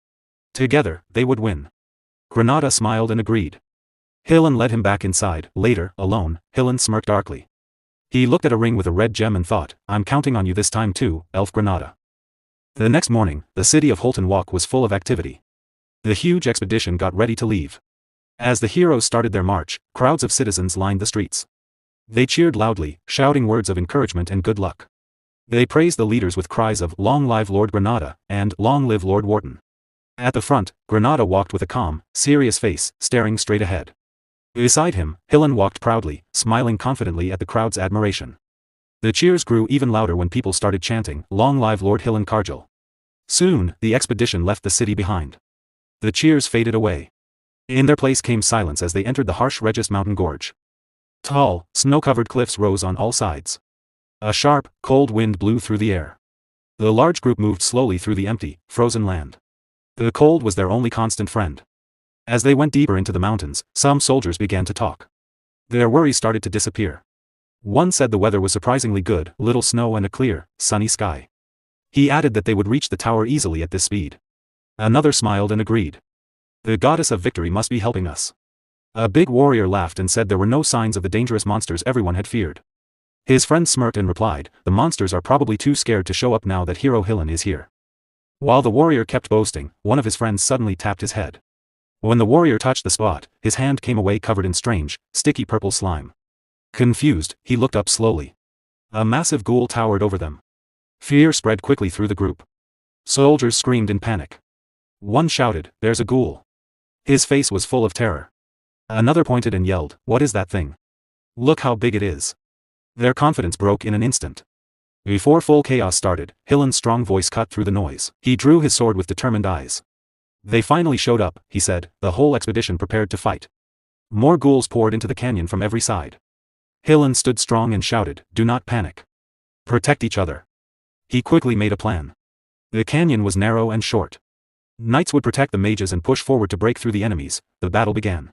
A: Together, they would win. Granada smiled and agreed. Hillen led him back inside. Later, alone, Hillen smirked darkly. He looked at a ring with a red gem and thought, I'm counting on you this time too, Elf Granada. The next morning, the city of Holton Walk was full of activity. The huge expedition got ready to leave. As the heroes started their march, crowds of citizens lined the streets. They cheered loudly, shouting words of encouragement and good luck. They praised the leaders with cries of, Long live Lord Granada, and Long live Lord Wharton. At the front, Granada walked with a calm, serious face, staring straight ahead. Beside him, Hillen walked proudly, smiling confidently at the crowd's admiration. The cheers grew even louder when people started chanting, Long live Lord Hillen Cargill. Soon, the expedition left the city behind. The cheers faded away. In their place came silence as they entered the harsh Regressed mountain gorge. Tall, snow-covered cliffs rose on all sides. A sharp, cold wind blew through the air. The large group moved slowly through the empty, frozen land. The cold was their only constant friend. As they went deeper into the mountains, some soldiers began to talk. Their worries started to disappear. One said the weather was surprisingly good, little snow and a clear, sunny sky. He added that they would reach the tower easily at this speed. Another smiled and agreed. The goddess of victory must be helping us. A big warrior laughed and said there were no signs of the dangerous monsters everyone had feared. His friend smirked and replied, the monsters are probably too scared to show up now that Hero Hillen is here. While the warrior kept boasting, one of his friends suddenly tapped his head. When the warrior touched the spot, his hand came away covered in strange, sticky purple slime. Confused, he looked up slowly. A massive ghoul towered over them. Fear spread quickly through the group. Soldiers screamed in panic. One shouted, there's a ghoul. His face was full of terror. Another pointed and yelled, what is that thing? Look how big it is. Their confidence broke in an instant. Before full chaos started, Hillen's strong voice cut through the noise. He drew his sword with determined eyes. They finally showed up, he said, the whole expedition prepared to fight. More ghouls poured into the canyon from every side. Hillen stood strong and shouted, do not panic. Protect each other. He quickly made a plan. The canyon was narrow and short. Knights would protect the mages and push forward to break through the enemies. The battle began.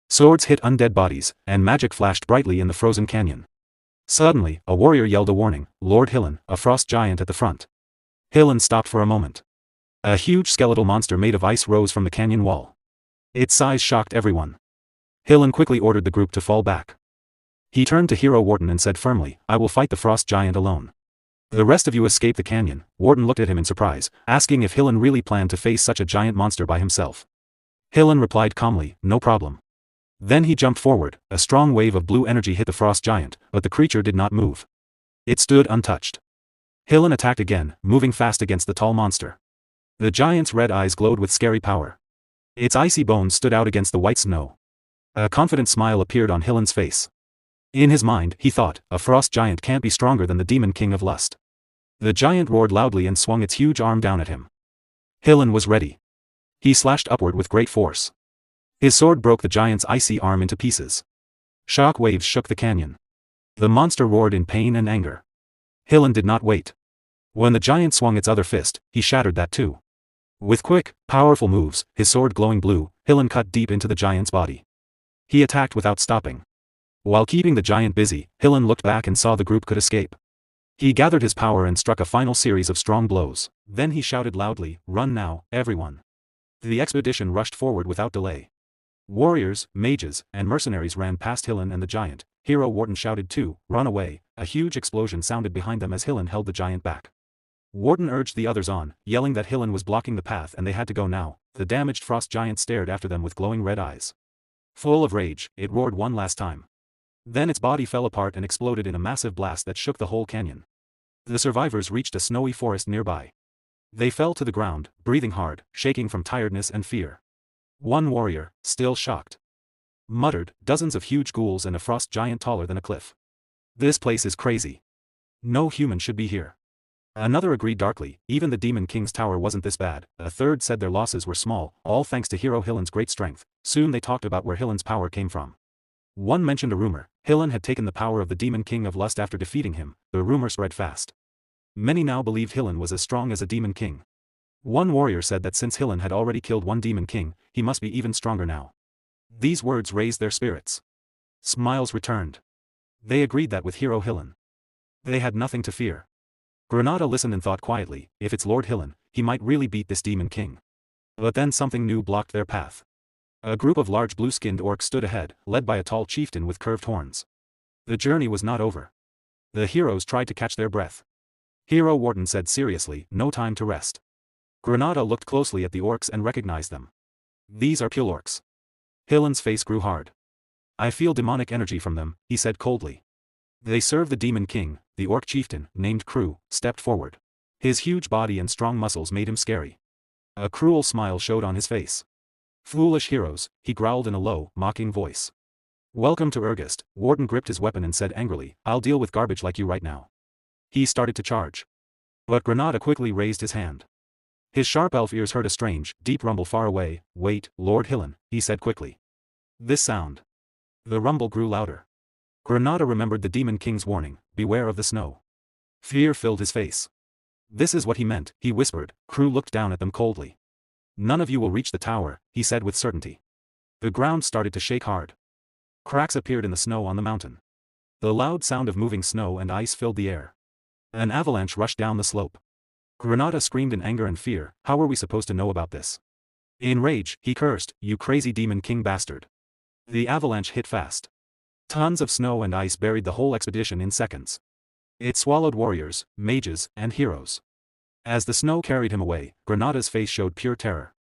A: Swords hit undead bodies, and magic flashed brightly in the frozen canyon. Suddenly, a warrior yelled a warning, Lord Hillen, a frost giant at the front. Hillen stopped for a moment. A huge skeletal monster made of ice rose from the canyon wall. Its size shocked everyone. Hillen quickly ordered the group to fall back. He turned to Hero Wharton and said firmly, I will fight the frost giant alone. The rest of you escape the canyon. Wharton looked at him in surprise, asking if Hillen really planned to face such a giant monster by himself. Hillen replied calmly, no problem. Then he jumped forward, a strong wave of blue energy hit the frost giant, but the creature did not move. It stood untouched. Hillen attacked again, moving fast against the tall monster. The giant's red eyes glowed with scary power. Its icy bones stood out against the white snow. A confident smile appeared on Hillen's face. In his mind, he thought, a frost giant can't be stronger than the Demon King of Lust. The giant roared loudly and swung its huge arm down at him. Hillen was ready. He slashed upward with great force. His sword broke the giant's icy arm into pieces. Shock waves shook the canyon. The monster roared in pain and anger. Hillen did not wait. When the giant swung its other fist, he shattered that too. With quick, powerful moves, his sword glowing blue, Hillen cut deep into the giant's body. He attacked without stopping. While keeping the giant busy, Hillen looked back and saw the group could escape. He gathered his power and struck a final series of strong blows. Then he shouted loudly, run now, everyone. The expedition rushed forward without delay. Warriors, mages, and mercenaries ran past Hillen and the giant. Hero Wharton shouted too, run away. A huge explosion sounded behind them as Hillen held the giant back. Wharton urged the others on, yelling that Hillen was blocking the path and they had to go now. The damaged frost giant stared after them with glowing red eyes. Full of rage, it roared one last time. Then its body fell apart and exploded in a massive blast that shook the whole canyon. The survivors reached a snowy forest nearby. They fell to the ground, breathing hard, shaking from tiredness and fear. One warrior, still shocked, muttered, dozens of huge ghouls and a frost giant taller than a cliff. This place is crazy. No human should be here. Another agreed darkly, even the Demon King's tower wasn't this bad. A third said their losses were small, all thanks to Hero Hillen's great strength. Soon they talked about where Hillen's power came from. One mentioned a rumor. Hillen had taken the power of the Demon King of Lust after defeating him. The rumor spread fast. Many now believed Hillen was as strong as a Demon King. One warrior said that since Hillen had already killed one Demon King, he must be even stronger now. These words raised their spirits. Smiles returned. They agreed that with Hero Hillen, they had nothing to fear. Granada listened and thought quietly, if it's Lord Hillen, he might really beat this Demon King. But then something new blocked their path. A group of large blue-skinned orcs stood ahead, led by a tall chieftain with curved horns. The journey was not over. The heroes tried to catch their breath. Hero Wharton said seriously, no time to rest. Granada looked closely at the orcs and recognized them. These are pure orcs. Hillen's face grew hard. I feel demonic energy from them, he said coldly. They serve the Demon King. The orc chieftain, named Crew, stepped forward. His huge body and strong muscles made him scary. A cruel smile showed on his face. Foolish heroes, he growled in a low, mocking voice. Welcome to Ergest. Wharton gripped his weapon and said angrily, I'll deal with garbage like you right now. He started to charge. But Granada quickly raised his hand. His sharp elf ears heard a strange, deep rumble far away. Wait, Lord Hillen, he said quickly. This sound. The rumble grew louder. Granada remembered the Demon King's warning, beware of the snow. Fear filled his face. This is what he meant, he whispered. Crew looked down at them coldly. None of you will reach the tower, he said with certainty. The ground started to shake hard. Cracks appeared in the snow on the mountain. The loud sound of moving snow and ice filled the air. An avalanche rushed down the slope. Granada screamed in anger and fear. How were we supposed to know about this? In rage, he cursed, "You crazy Demon King bastard." The avalanche hit fast. Tons of snow and ice buried the whole expedition in seconds. It swallowed warriors, mages, and heroes. As the snow carried him away, Granada's face showed pure terror.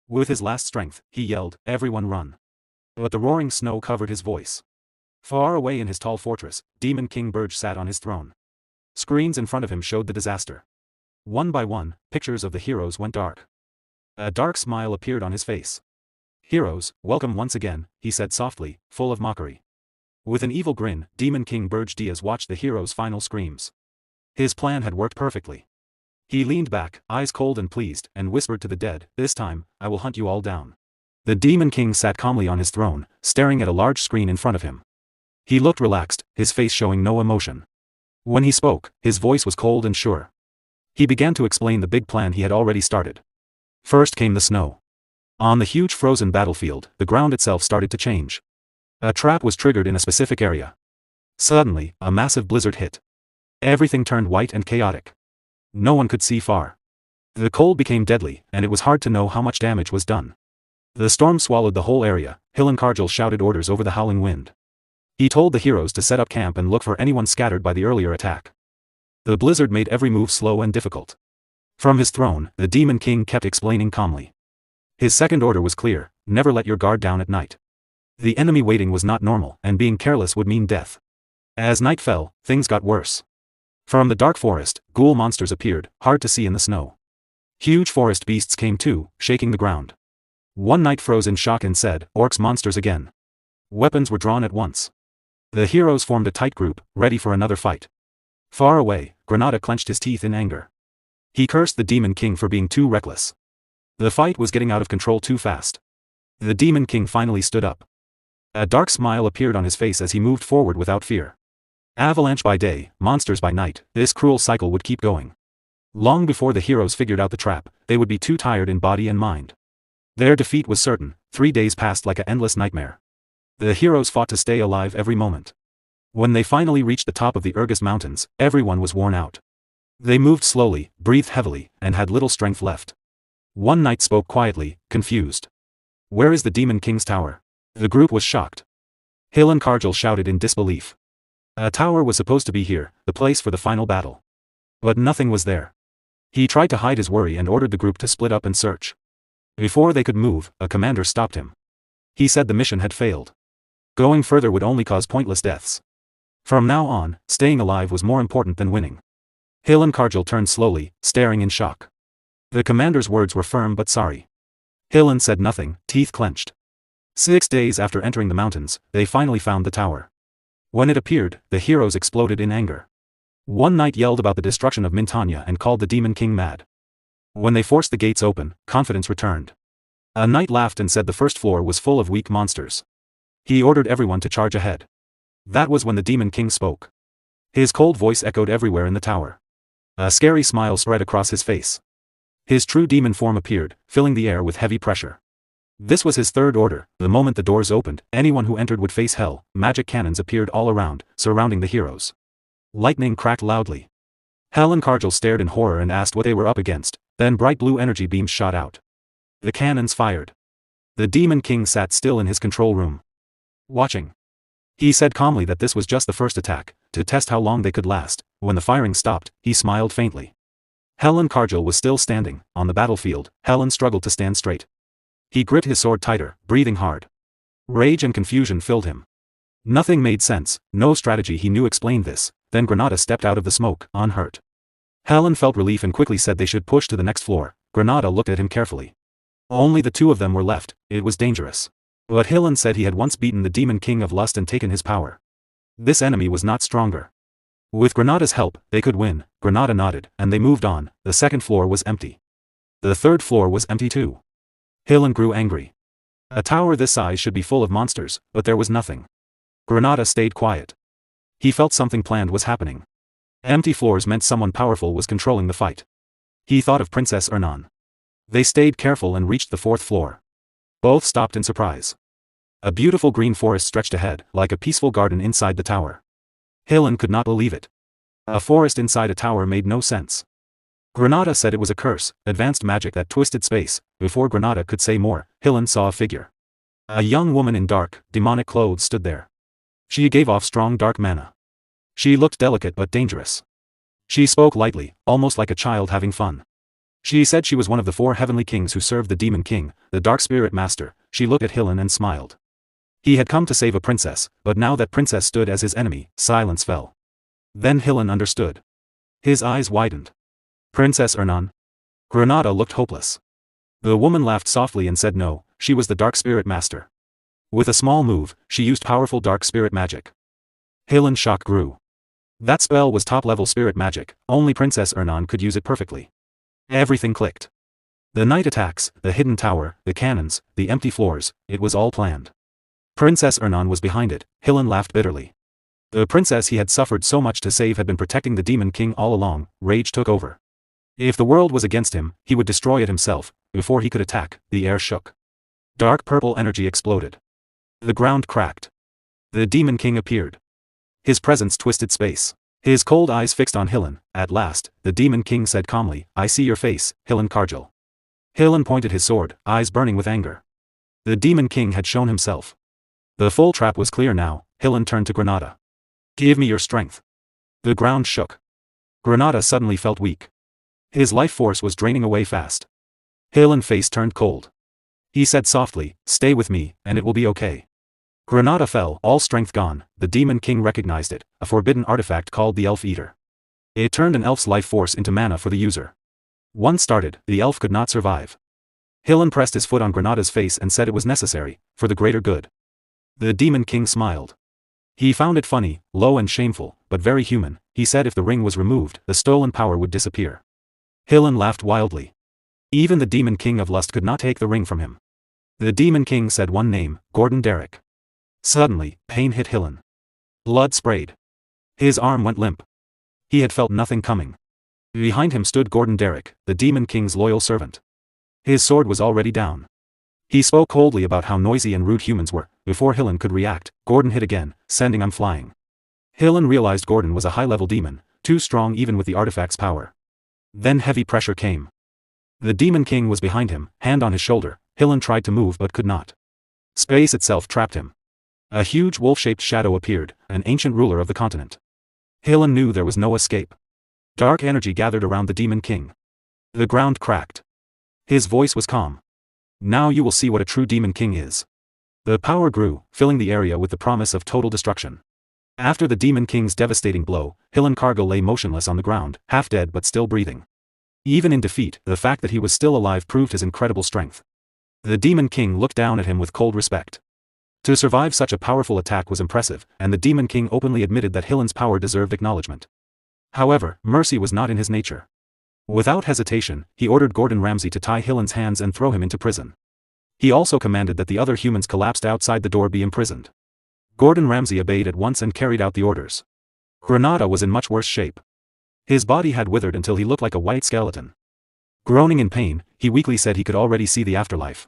A: With his last strength, he yelled, "Everyone run." But the roaring snow covered his voice. Far away in his tall fortress, Demon King Berge sat on his throne. Screens in front of him showed the disaster. One by one, pictures of the heroes went dark. A dark smile appeared on his face. "Heroes, welcome once again," he said softly, full of mockery. With an evil grin, Demon King Berge watched the heroes' final screams. His plan had worked perfectly. He leaned back, eyes cold and pleased, and whispered to the dead, "This time, I will hunt you all down." The Demon King sat calmly on his throne, staring at a large screen in front of him. He looked relaxed, his face showing no emotion. When he spoke, his voice was cold and sure. He began to explain the big plan he had already started. First came the snow. On the huge frozen battlefield, the ground itself started to change. A trap was triggered in a specific area. Suddenly, a massive blizzard hit. Everything turned white and chaotic. No one could see far. The cold became deadly, and it was hard to know how much damage was done. The storm swallowed the whole area. Hillenkargel shouted orders over the howling wind. He told the heroes to set up camp and look for anyone scattered by the earlier attack. The blizzard made every move slow and difficult. From his throne, the Demon King kept explaining calmly. His second order was clear: never let your guard down at night. The enemy waiting was not normal, and being careless would mean death. As night fell, things got worse. From the dark forest, ghoul monsters appeared, hard to see in the snow. Huge forest beasts came too, shaking the ground. One knight froze in shock and said, "Orcs monsters again." Weapons were drawn at once. The heroes formed a tight group, ready for another fight. Far away, Granada clenched his teeth in anger. He cursed the Demon King for being too reckless. The fight was getting out of control too fast. The Demon King finally stood up. A dark smile appeared on his face as he moved forward without fear. Avalanche by day, monsters by night, this cruel cycle would keep going. Long before the heroes figured out the trap, they would be too tired in body and mind. Their defeat was certain. 3 days passed like an endless nightmare. The heroes fought to stay alive every moment. When they finally reached the top of the Urgus Mountains, everyone was worn out. They moved slowly, breathed heavily, and had little strength left. One knight spoke quietly, confused. "Where is the Demon King's tower?" The group was shocked. Hillenkargel shouted in disbelief. A tower was supposed to be here, the place for the final battle. But nothing was there. He tried to hide his worry and ordered the group to split up and search. Before they could move, a commander stopped him. He said the mission had failed. Going further would only cause pointless deaths. From now on, staying alive was more important than winning. Hillenkargel turned slowly, staring in shock. The commander's words were firm but sorry. Hillen said nothing, teeth clenched. 6 days after entering the mountains, they finally found the tower. When it appeared, the heroes exploded in anger. One knight yelled about the destruction of Mintanya and called the Demon King mad. When they forced the gates open, confidence returned. A knight laughed and said the first floor was full of weak monsters. He ordered everyone to charge ahead. That was when the Demon King spoke. His cold voice echoed everywhere in the tower. A scary smile spread across his face. His true demon form appeared, filling the air with heavy pressure. This was his third order. The moment the doors opened, anyone who entered would face hell. Magic cannons appeared all around, surrounding the heroes. Lightning cracked loudly. Hillenkargel stared in horror and asked what they were up against. Then bright blue energy beams shot out. The cannons fired. The Demon King sat still in his control room, watching. He said calmly that this was just the first attack, to test how long they could last. When the firing stopped, he smiled faintly. Hillenkargel was still standing. On the battlefield, Helen struggled to stand straight. He gripped his sword tighter, breathing hard. Rage and confusion filled him. Nothing made sense, no strategy he knew explained this. Then Granada stepped out of the smoke, unhurt. Helen felt relief and quickly said they should push to the next floor. Granada looked at him carefully. Only the two of them were left. It was dangerous. But Helen said he had once beaten the Demon King of Lust and taken his power. This enemy was not stronger. With Granada's help, they could win. Granada nodded, and they moved on. The second floor was empty. The third floor was empty too. Helen grew angry. A tower this size should be full of monsters, but there was nothing. Granada stayed quiet. He felt something planned was happening. Empty floors meant someone powerful was controlling the fight. He thought of Princess Ernan. They stayed careful and reached the 4th floor. Both stopped in surprise. A beautiful green forest stretched ahead, like a peaceful garden inside the tower. Hillen could not believe it. A forest inside a tower made no sense. Granada said it was a curse, advanced magic that twisted space. Before Granada could say more, Hillen saw a figure. A young woman in dark, demonic clothes stood there. She gave off strong dark mana. She looked delicate but dangerous. She spoke lightly, almost like a child having fun. She said she was one of the 4 heavenly kings who served the Demon King, the Dark Spirit Master. She looked at Hillen and smiled. He had come to save a princess, but now that princess stood as his enemy, silence fell. Then Hillen understood. His eyes widened. Princess Ernan? Granada looked hopeless. The woman laughed softly and said no, she was the Dark Spirit Master. With a small move, she used powerful dark spirit magic. Hillen's shock grew. That spell was top-level spirit magic, only Princess Ernan could use it perfectly. Everything clicked. The night attacks, the hidden tower, the cannons, the empty floors, it was all planned. Princess Ernan was behind it. Hillen laughed bitterly. The princess he had suffered so much to save had been protecting the Demon King all along. Rage took over. If the world was against him, he would destroy it himself. Before he could attack, the air shook. Dark purple energy exploded. The ground cracked. The Demon King appeared. His presence twisted space. His cold eyes fixed on Hillen. At last, the Demon King said calmly, "I see your face, Hillen Kargil." Hillen pointed his sword, eyes burning with anger. The Demon King had shown himself. The full trap was clear now. Hillen turned to Granada. "Give me your strength." The ground shook. Granada suddenly felt weak. His life force was draining away fast. Hillen's face turned cold. He said softly, "Stay with me, and it will be okay." Granada fell, all strength gone. The Demon King recognized it, a forbidden artifact called the Elf Eater. It turned an elf's life force into mana for the user. Once started, the elf could not survive. Hillen pressed his foot on Granada's face and said it was necessary, for the greater good. The Demon King smiled. He found it funny, low and shameful, but very human. He said if the ring was removed, the stolen power would disappear. Hillen laughed wildly. Even the Demon King of Lust could not take the ring from him. The Demon King said one name, Gordon Derrick. Suddenly, pain hit Hillen. Blood sprayed. His arm went limp. He had felt nothing coming. Behind him stood Gordon Derrick, the Demon King's loyal servant. His sword was already down. He spoke coldly about how noisy and rude humans were. Before Hillen could react, Gordon hit again, sending him flying. Hillen realized Gordon was a high-level demon, too strong even with the artifact's power. Then heavy pressure came. The Demon King was behind him, hand on his shoulder. Hillen tried to move but could not. Space itself trapped him. A huge wolf-shaped shadow appeared, an ancient ruler of the continent. Hillen knew there was no escape. Dark energy gathered around the Demon King. The ground cracked. His voice was calm. "Now you will see what a true Demon King is." The power grew, filling the area with the promise of total destruction. After the Demon King's devastating blow, Hillen Kargil lay motionless on the ground, half dead but still breathing. Even in defeat, the fact that he was still alive proved his incredible strength. The Demon King looked down at him with cold respect. To survive such a powerful attack was impressive, and the Demon King openly admitted that Hillen's power deserved acknowledgement. However, mercy was not in his nature. Without hesitation, he ordered Gordon Ramsay to tie Hillen's hands and throw him into prison. He also commanded that the other humans collapsed outside the door be imprisoned. Gordon Ramsay obeyed at once and carried out the orders. Granada was in much worse shape. His body had withered until he looked like a white skeleton. Groaning in pain, he weakly said he could already see the afterlife.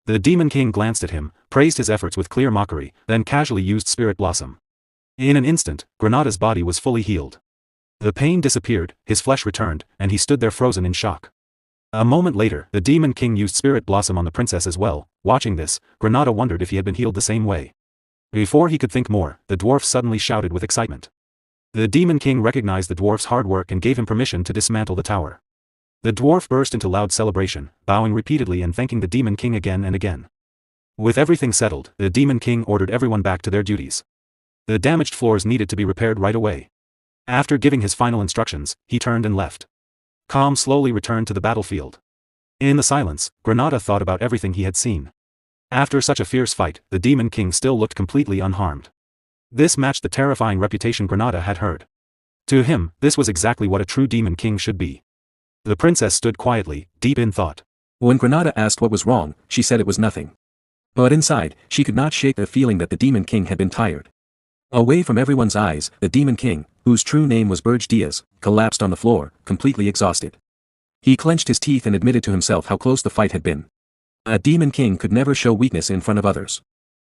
A: The Demon King glanced at him, praised his efforts with clear mockery, then casually used Spirit Blossom. In an instant, Granada's body was fully healed. The pain disappeared, his flesh returned, and he stood there frozen in shock. A moment later, the Demon King used Spirit Blossom on the princess as well. Watching this, Granada wondered if he had been healed the same way. Before he could think more, the dwarf suddenly shouted with excitement. The Demon King recognized the dwarf's hard work and gave him permission to dismantle the tower. The dwarf burst into loud celebration, bowing repeatedly and thanking the Demon King again and again. With everything settled, the Demon King ordered everyone back to their duties. The damaged floors needed to be repaired right away. After giving his final instructions, he turned and left. Calm slowly returned to the battlefield. In the silence, Granada thought about everything he had seen. After such a fierce fight, the Demon King still looked completely unharmed. This matched the terrifying reputation Granada had heard. To him, this was exactly what a true Demon King should be. The princess stood quietly, deep in thought.
B: When Granada asked what was wrong, she said it was nothing. But inside, she could not shake the feeling that the Demon King had been tired. Away from everyone's eyes, the Demon King, whose true name was Berge, collapsed on the floor, completely exhausted. He clenched his teeth and admitted to himself how close the fight had been. A demon king could never show weakness in front of others.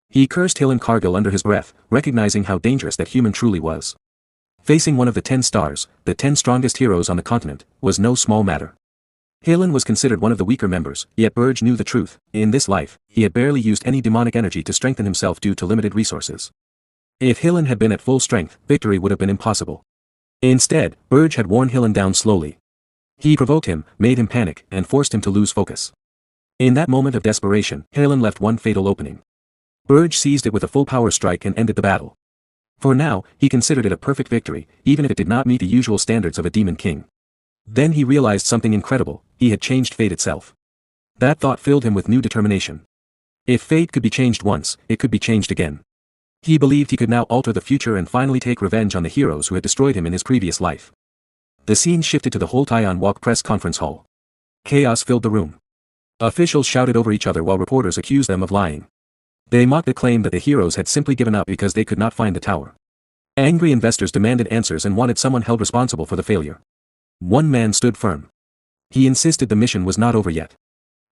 B: He cursed Hilan Cargill under his breath, recognizing how dangerous that human truly was. Facing one of the 10 stars, the 10 strongest heroes on the continent, was no small matter. Hilan was considered one of the weaker members, yet Berge knew the truth. In this life, he had barely used any demonic energy to strengthen himself due to limited resources. If Hilan had been at full strength, victory would have been impossible. Instead, Berge had worn Hilan down slowly. He provoked him, made him panic, and forced him to lose focus. In that moment of desperation, Hilan left one fatal opening. Berge seized it with a full power strike and ended the battle. For now, he considered it a perfect victory, even if it did not meet the usual standards of a demon king. Then he realized something incredible: he had changed fate itself. That thought filled him with new determination. If fate could be changed once, it could be changed again. He believed he could now alter the future and finally take revenge on the heroes who had destroyed him in his previous life. The scene shifted to the Whole Taiwan Walk press conference hall. Chaos filled the room. Officials shouted over each other while reporters accused them of lying. They mocked the claim that the heroes had simply given up because they could not find the tower. Angry investors demanded answers and wanted someone held responsible for the failure. One man stood firm. He insisted the mission was not over yet.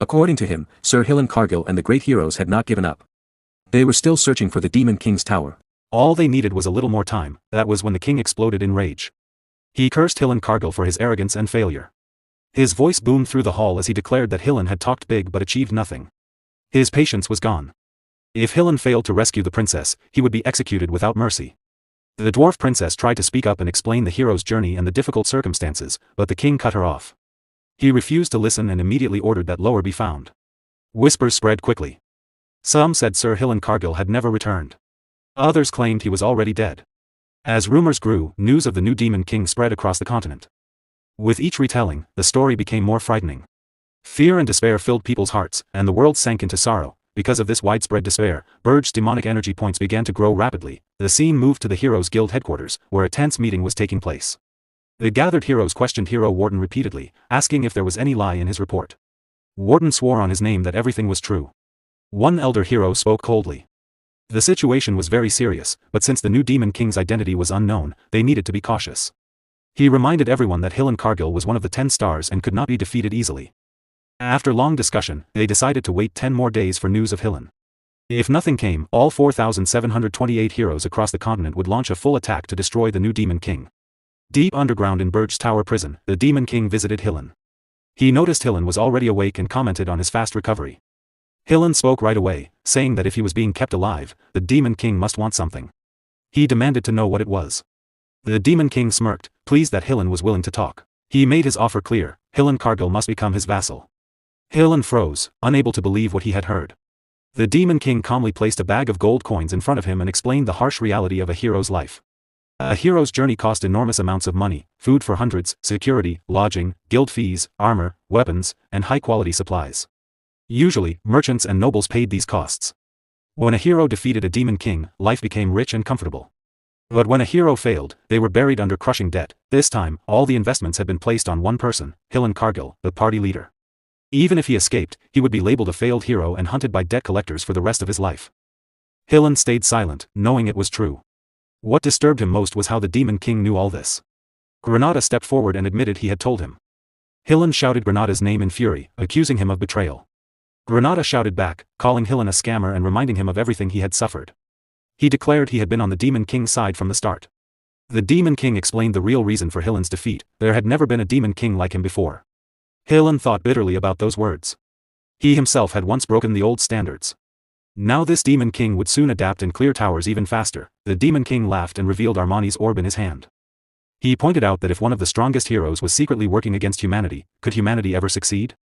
B: According to him, Sir Hilan Cargill and the great heroes had not given up. They were still searching for the Demon King's tower.
A: All they needed was a little more time. That was when the king exploded in rage. He cursed Hilan Cargill for his arrogance and failure. His voice boomed through the hall as he declared that Hilan had talked big but achieved nothing. His patience was gone. If Hilan failed to rescue the princess, he would be executed without mercy. The dwarf princess tried to speak up and explain the hero's journey and the difficult circumstances, but the king cut her off. He refused to listen and immediately ordered that Lower be found. Whispers spread quickly. Some said Sir Hilan Cargill had never returned. Others claimed he was already dead. As rumors grew, news of the new Demon King spread across the continent. With each retelling, the story became more frightening. Fear and despair filled people's hearts, and the world sank into sorrow. Because of this widespread despair, Berge's demonic energy points began to grow rapidly. The scene moved to the Heroes Guild headquarters, where a tense meeting was taking place. The gathered heroes questioned Hero Warden repeatedly, asking if there was any lie in his report. Warden swore on his name that everything was true. One elder hero spoke coldly. The situation was very serious, but since the new Demon King's identity was unknown, they needed to be cautious. He reminded everyone that Hilan Cargill was one of the 10 stars and could not be defeated easily. After long discussion, they decided to wait 10 more days for news of Hilan. If nothing came, all 4,728 heroes across the continent would launch a full attack to destroy the new Demon King. Deep underground in Berge's Tower prison, the Demon King visited Hilan. He noticed Hilan was already awake and commented on his fast recovery. Hilan spoke right away, saying that if he was being kept alive, the Demon King must want something. He demanded to know what it was. The Demon King smirked, pleased that Hilan was willing to talk. He made his offer clear: Hilan Cargill must become his vassal. Hilan froze, unable to believe what he had heard. The Demon King calmly placed a bag of gold coins in front of him and explained the harsh reality of a hero's life. A hero's journey cost enormous amounts of money: food for hundreds, security, lodging, guild fees, armor, weapons, and high-quality supplies. Usually, merchants and nobles paid these costs. When a hero defeated a Demon King, life became rich and comfortable. But when a hero failed, they were buried under crushing debt. This time, all the investments had been placed on one person, Hilan Cargill, the party leader. Even if he escaped, he would be labeled a failed hero and hunted by debt collectors for the rest of his life. Hilan stayed silent, knowing it was true. What disturbed him most was how the Demon King knew all this. Granada stepped forward and admitted he had told him. Hilan shouted Granada's name in fury, accusing him of betrayal. Granada shouted back, calling Hilan a scammer and reminding him of everything he had suffered. He declared he had been on the Demon King's side from the start. The Demon King explained the real reason for Hilan's defeat: there had never been a Demon King like him before. Hilan thought bitterly about those words. He himself had once broken the old standards. Now this Demon King would soon adapt and clear towers even faster. The Demon King laughed and revealed Armani's orb in his hand. He pointed out that if one of the strongest heroes was secretly working against humanity, could humanity ever succeed?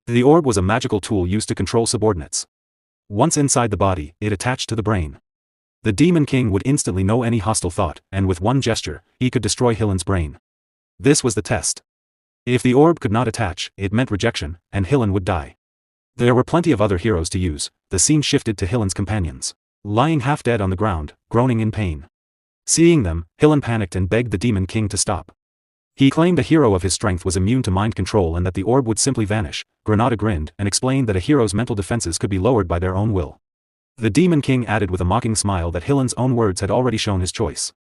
A: The orb was a magical tool used to control subordinates. Once inside the body, it attached to the brain. The Demon King would instantly know any hostile thought, and with one gesture, he could destroy Hilan's brain. This was the test. If the orb could not attach, it meant rejection, and Hilan would die. There were plenty of other heroes to use. The scene shifted to Hilan's companions. Lying half dead on the ground, groaning in pain. Seeing them, Hilan panicked and begged the Demon King to stop. He claimed a hero of his strength was immune to mind control and that the orb would simply vanish. Granada grinned and explained that a hero's mental defenses could be lowered by their own will. The Demon King added with a mocking smile that Hilan's own words had already shown his choice.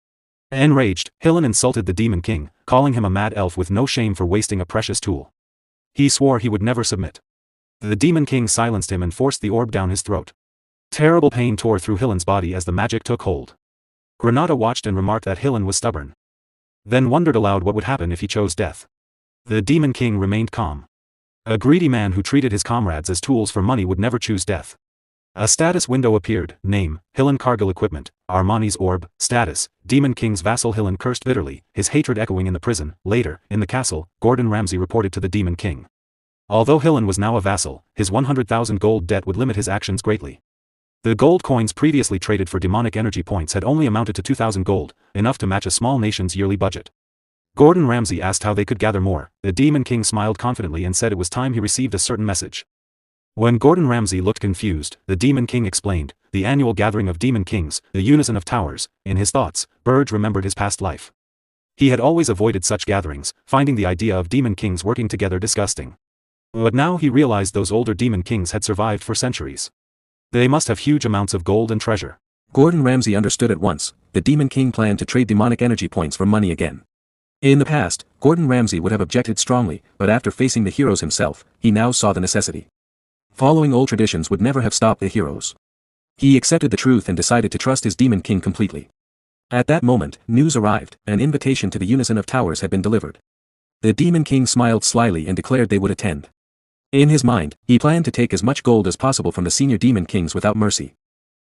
A: Enraged, Hillen insulted the Demon King, calling him a mad elf with no shame for wasting a precious tool. He swore he would never submit. The Demon King silenced him and forced the orb down his throat. Terrible pain tore through Hillen's body as the magic took hold. Granada watched and remarked that Hillen was stubborn. Then wondered aloud what would happen if he chose death. The Demon King remained calm. A greedy man who treated his comrades as tools for money would never choose death. A status window appeared. Name, Hillen Cargill. Equipment, Armani's orb. Status, Demon King's vassal. Hillen cursed bitterly, his hatred echoing in the prison. Later, in the castle, Gordon Ramsay reported to the Demon King. Although Hillen was now a vassal, his 100,000 gold debt would limit his actions greatly. The gold coins previously traded for demonic energy points had only amounted to 2,000 gold, enough to match a small nation's yearly budget. Gordon Ramsay asked how they could gather more. The Demon King smiled confidently and said it was time he received a certain message. When Gordon Ramsay looked confused, the Demon King explained, the annual gathering of Demon Kings, the unison of towers. In his thoughts, Berge remembered his past life. He had always avoided such gatherings, finding the idea of Demon Kings working together disgusting. But now he realized those older Demon Kings had survived for centuries. They must have huge amounts of gold and treasure.
B: Gordon Ramsay understood at once. The Demon King planned to trade demonic energy points for money again. In the past, Gordon Ramsay would have objected strongly, but after facing the heroes himself, he now saw the necessity. Following old traditions would never have stopped the heroes. He accepted the truth and decided to trust his Demon King completely. At that moment, news arrived. An invitation to the Unison of Towers had been delivered. The Demon King smiled slyly and declared they would attend. In his mind, he planned to take as much gold as possible from the senior Demon Kings without mercy.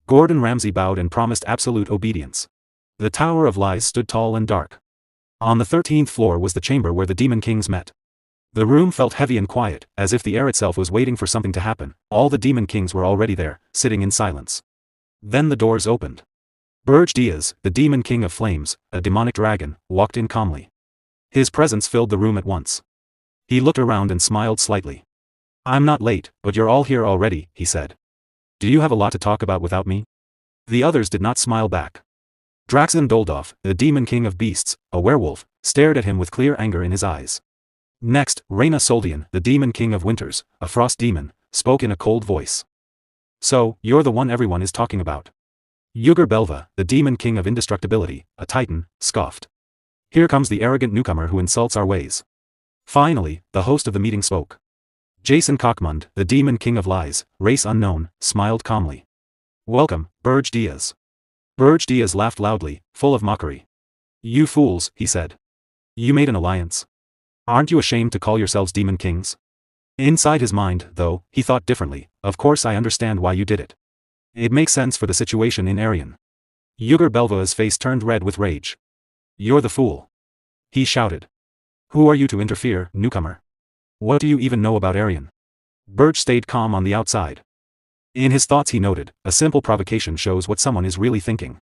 A: Gordon Ramsay bowed and promised absolute obedience. The Tower of Lies stood tall and dark. On the 13th floor was the chamber where the Demon Kings met. The room felt heavy and quiet, as if the air itself was waiting for something to happen. All the Demon Kings were already there, sitting in silence. Then the doors opened. Berge, the Demon King of Flames, a demonic dragon, walked in calmly. His presence filled the room at once. He looked around and smiled slightly. I'm not late, but you're all here already, he said. Do you have a lot to talk about without me? The others did not smile back. Draxen Doldorf, the Demon King of Beasts, a werewolf, stared at him with clear anger in his eyes. Next, Reyna Soldian, the Demon King of Winters, a frost demon, spoke in a cold voice. So, you're the one everyone is talking about. Yugur Belva, the Demon King of Indestructibility, a titan, scoffed. Here comes the arrogant newcomer who insults our ways. Finally, the host of the meeting spoke. Jason Cockmund, the Demon King of Lies, race unknown, smiled calmly. Welcome, Berge. Berge laughed loudly, full of mockery. You fools, he said. You made an alliance. Aren't you ashamed to call yourselves Demon Kings? Inside his mind, though, he thought differently. Of course I understand why you did it. It makes sense for the situation in Arian. Yugur Belva's face turned red with rage. You're the fool. He shouted. Who are you to interfere, newcomer? What do you even know about Arian? Berge stayed calm on the outside. In his thoughts he noted, a simple provocation shows what someone is really thinking.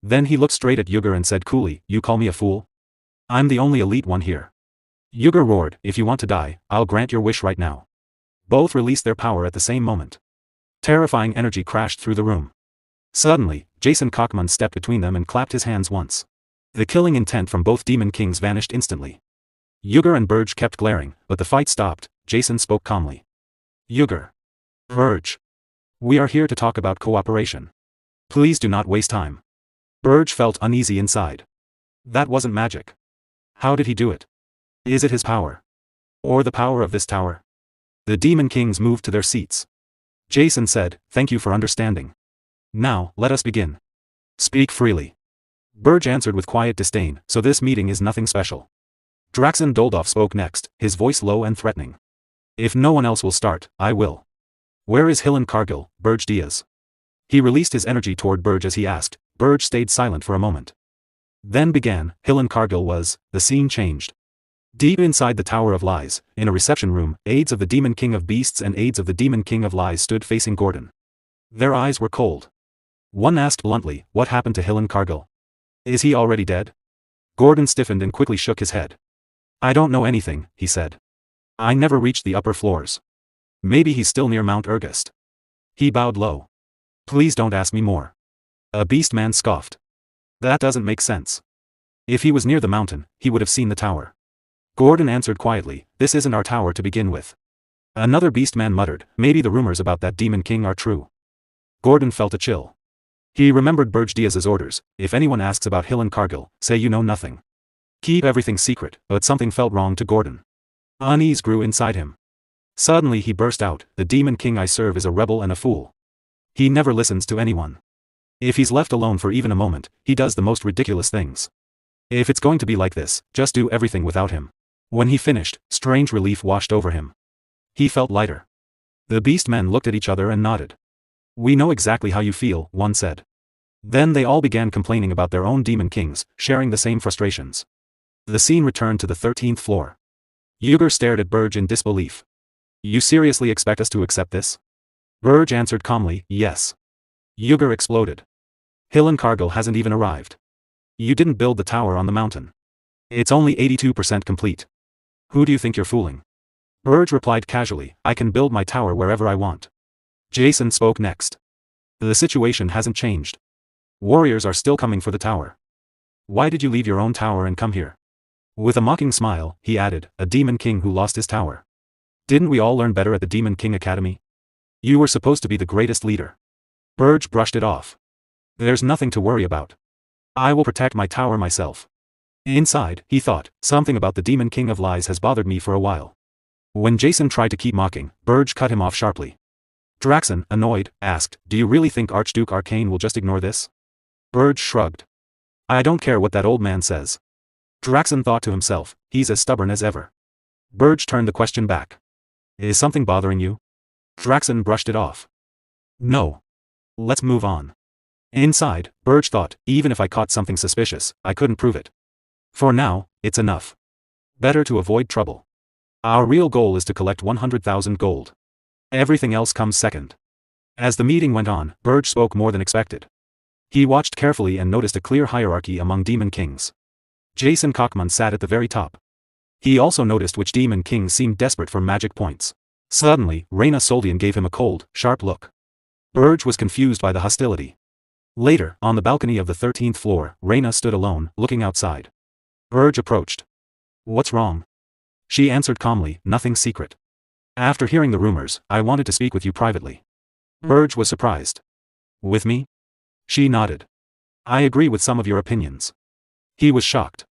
A: Then he looked straight at Yugur and said coolly, you call me a fool? I'm the only elite one here. Yugur roared, if you want to die, I'll grant your wish right now. Both released their power at the same moment. Terrifying energy crashed through the room. Suddenly, Jason Cockmund stepped between them and clapped his hands once. The killing intent from both Demon Kings vanished instantly. Yugur and Berge kept glaring, but the fight stopped. Jason spoke calmly. Yugur. Berge. We are here to talk about cooperation. Please do not waste time. Berge felt uneasy inside. That wasn't magic. How did he do it? Is it his power? Or the power of this tower? The Demon Kings moved to their seats. Jason said, thank you for understanding. Now, let us begin. Speak freely. Berge answered with quiet disdain, so this meeting is nothing special. Draxen Doldorf spoke next, his voice low and threatening. If no one else will start, I will. Where is Hillen Cargill, Berge? He released his energy toward Berge as he asked. Berge stayed silent for a moment. Then began, Hillen Cargill was, the scene changed. Deep inside the Tower of Lies, in a reception room, aides of the Demon King of Beasts and aides of the Demon King of Lies stood facing Gordon. Their eyes were cold. One asked bluntly, what happened to Hillen Cargill? Is he already dead? Gordon stiffened and quickly shook his head. I don't know anything, he said. I never reached the upper floors. Maybe he's still near Mount Ergust. He bowed low. Please don't ask me more. A beast man scoffed. That doesn't make sense. If he was near the mountain, he would have seen the tower. Gordon answered quietly, this isn't our tower to begin with. Another beast man muttered, maybe the rumors about that Demon King are true. Gordon felt a chill. He remembered Berge Diaz's orders: if anyone asks about Hill and Cargill, say you know nothing. Keep everything secret, but something felt wrong to Gordon. Unease grew inside him. Suddenly he burst out, the Demon King I serve is a rebel and a fool. He never listens to anyone. If he's left alone for even a moment, he does the most ridiculous things. If it's going to be like this, just do everything without him. When he finished, strange relief washed over him. He felt lighter. The beast men looked at each other and nodded. We know exactly how you feel, one said. Then they all began complaining about their own demon kings, sharing the same frustrations. The scene returned to the 13th floor. Yuger stared at Berge in disbelief. You seriously expect us to accept this? Berge answered calmly, yes. Yuger exploded. Hill and Cargill hasn't even arrived. You didn't build the tower on the mountain. It's only 82% complete. Who do you think you're fooling? Berge replied casually, I can build my tower wherever I want. Jason spoke next. The situation hasn't changed. Warriors are still coming for the tower. Why did you leave your own tower and come here? With a mocking smile, he added, a demon king who lost his tower. Didn't we all learn better at the Demon King Academy? You were supposed to be the greatest leader. Berge brushed it off. There's nothing to worry about. I will protect my tower myself. Inside, he thought, something about the Demon King of Lies has bothered me for a while. When Jason tried to keep mocking, Berge cut him off sharply. Draxon, annoyed, asked, do you really think Archduke Arcane will just ignore this? Berge shrugged. I don't care what that old man says. Draxon thought to himself, he's as stubborn as ever. Berge turned the question back. Is something bothering you? Draxon brushed it off. No. Let's move on. Inside, Berge thought, even if I caught something suspicious, I couldn't prove it. For now, it's enough. Better to avoid trouble. Our real goal is to collect 100,000 gold. Everything else comes second. As the meeting went on, Berge spoke more than expected. He watched carefully and noticed a clear hierarchy among demon kings. Jason Kochman sat at the very top. He also noticed which demon kings seemed desperate for magic points. Suddenly, Reyna Soldian gave him a cold, sharp look. Berge was confused by the hostility. Later, on the balcony of the 13th floor, Reyna stood alone, looking outside. Berge approached. What's wrong? She answered calmly, nothing secret. After hearing the rumors, I wanted to speak with you privately. Berge was surprised. With me? She nodded. I agree with some of your opinions. He was shocked.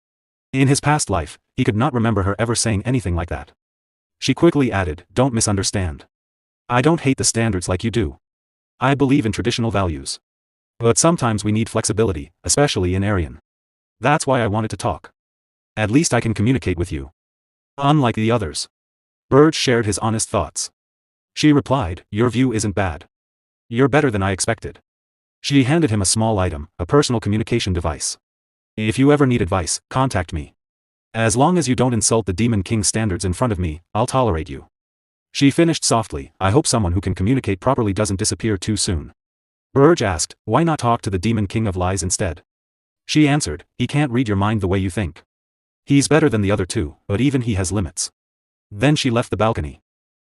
A: In his past life, he could not remember her ever saying anything like that. She quickly added, don't misunderstand. I don't hate the standards like you do. I believe in traditional values. But sometimes we need flexibility, especially in Aryan. That's why I wanted to talk. At least I can communicate with you. Unlike the others. Berge shared his honest thoughts. She replied, your view isn't bad. You're better than I expected. She handed him a small item, a personal communication device. If you ever need advice, contact me. As long as you don't insult the Demon King standards in front of me, I'll tolerate you. She finished softly, I hope someone who can communicate properly doesn't disappear too soon. Berge asked, why not talk to the Demon King of Lies instead? She answered, he can't read your mind the way you think. He's better than the other two, but even he has limits. Then she left the balcony.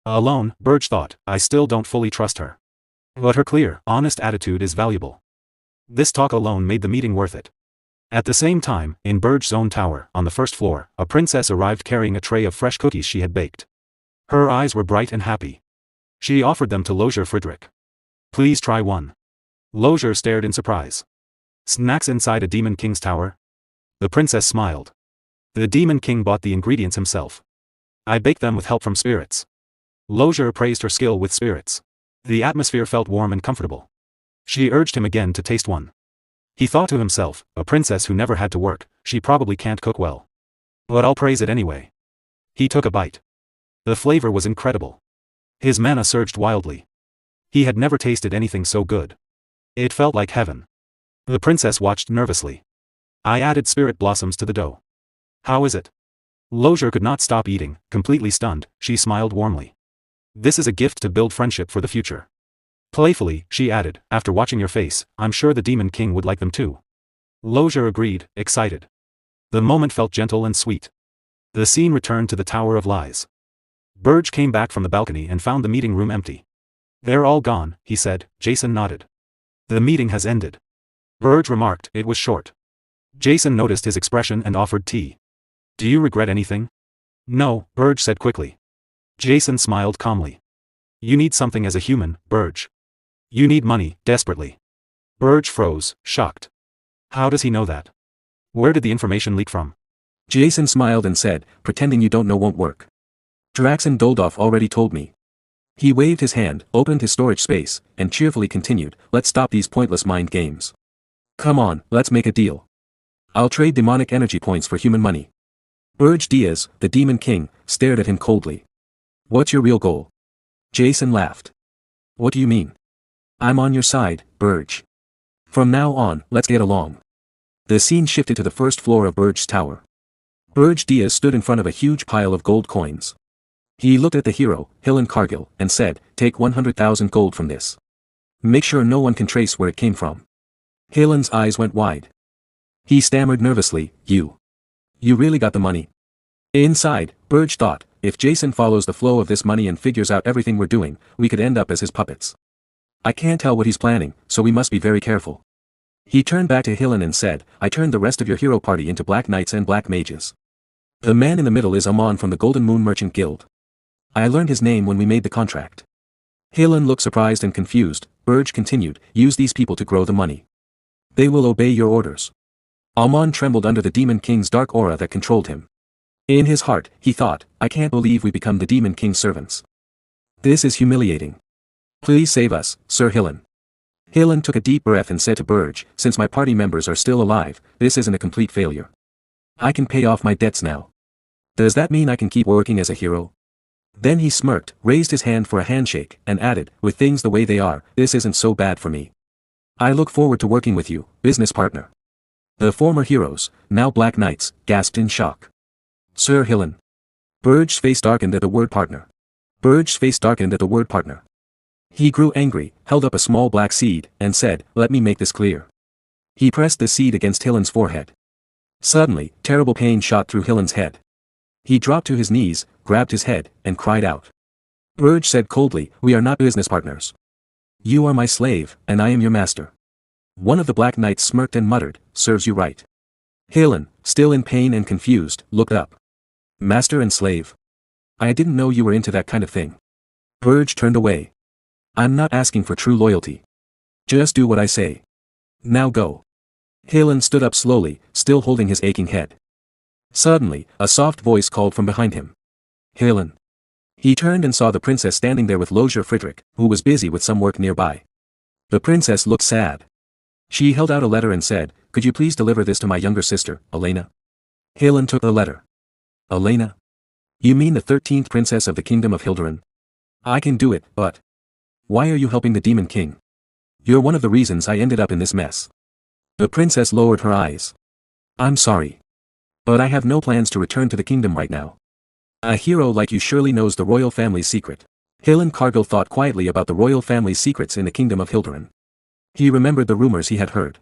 A: Alone, Berge thought, I still don't fully trust her. But her clear, honest attitude is valuable. This talk alone made the meeting worth it. At the same time, in Berge's own tower, on the first floor, a princess arrived carrying a tray of fresh cookies she had baked. Her eyes were bright and happy. She offered them to Lozier Friedrich. Please try one. Lozier stared in surprise. Snacks inside a Demon King's tower? The princess smiled. The Demon King bought the ingredients himself. I baked them with help from spirits. Lozier praised her skill with spirits. The atmosphere felt warm and comfortable. She urged him again to taste one. He thought to himself, a princess who never had to work, she probably can't cook well. But I'll praise it anyway. He took a bite. The flavor was incredible. His mana surged wildly. He had never tasted anything so good. It felt like heaven. The princess watched nervously. I added spirit blossoms to the dough. How is it? Lozier could not stop eating, completely stunned, she smiled warmly. This is a gift to build friendship for the future. Playfully, she added, after watching your face, I'm sure the Demon King would like them too. Lozier agreed, excited. The moment felt gentle and sweet. The scene returned to the Tower of Lies. Berge came back from the balcony and found the meeting room empty. They're all gone, he said. Jason nodded. The meeting has ended. Berge remarked, it was short. Jason noticed his expression and offered tea. Do you regret anything? No, Berge said quickly. Jason smiled calmly. You need something as a human, Berge. You need money, desperately. Berge froze, shocked. How does he know that? Where did the information leak from?
B: Jason smiled and said, pretending you don't know won't work. Draxen Doldorf already told me. He waved his hand, opened his storage space, and cheerfully continued, let's stop these pointless mind games. Come on, let's make a deal. I'll trade demonic energy points for human money. Berge Diaz, the Demon King, stared at him coldly. What's your real goal? Jason laughed. What do you mean? I'm on your side, Berge. From now on, let's get along. The scene shifted to the first floor of Berge's tower. Berge Diaz stood in front of a huge pile of gold coins. He looked at the hero, Hillen Cargill, and said, take 100,000 gold from this. Make sure no one can trace where it came from. Hillen's eyes went wide. He stammered nervously, You really got the money? Inside, Berge thought, if Jason follows the flow of this money and figures out everything we're doing, we could end up as his puppets. I can't tell what he's planning, so we must be very careful. He turned back to Hillen and said, I turned the rest of your hero party into black knights and black mages. The man in the middle is Amon from the Golden Moon Merchant Guild. I learned his name when we made the contract. Hillen looked surprised and confused. Berge continued, use these people to grow the money. They will obey your orders. Amon trembled under the Demon King's dark aura that controlled him. In his heart, he thought, I can't believe we become the Demon King's servants. This is humiliating. Please save us, Sir Hillen. Hillen took a deep breath and said to Berge, since my party members are still alive, this isn't a complete failure. I can pay off my debts now. Does that mean I can keep working as a hero? Then he smirked, raised his hand for a handshake, and added, with things the way they are, this isn't so bad for me. I look forward to working with you, business partner. The former heroes, now black knights, gasped in shock. Sir Hillen. Berge's face darkened at the word partner. Berge's face darkened at the word partner. He grew angry, held up a small black seed, and said, let me make this clear. He pressed the seed against Hillen's forehead. Suddenly, terrible pain shot through Hillen's head. He dropped to his knees, grabbed his head, and cried out. Berge said coldly, we are not business partners. You are my slave, and I am your master. One of the black knights smirked and muttered, serves you right. Hillen, still in pain and confused, looked up. Master and slave. I didn't know you were into that kind of thing. Berge turned away. I'm not asking for true loyalty. Just do what I say. Now go. Hillen stood up slowly, still holding his aching head. Suddenly, a soft voice called from behind him. Hillen. He turned and saw the princess standing there with Lozier Friedrich, who was busy with some work nearby. The princess looked sad. She held out a letter and said, could you please deliver this to my younger sister, Elena? Hillen took the letter. Elena? You mean the 13th princess of the kingdom of Hilderan? I can do it, but... Why are you helping the Demon King? You're one of the reasons I ended up in this mess. The princess lowered her eyes. I'm sorry. But I have no plans to return to the kingdom right now. A hero like you surely knows the royal family's secret. Hillen Cargill thought quietly about the royal family's secrets in the kingdom of Hilderan. He remembered the rumors he had heard.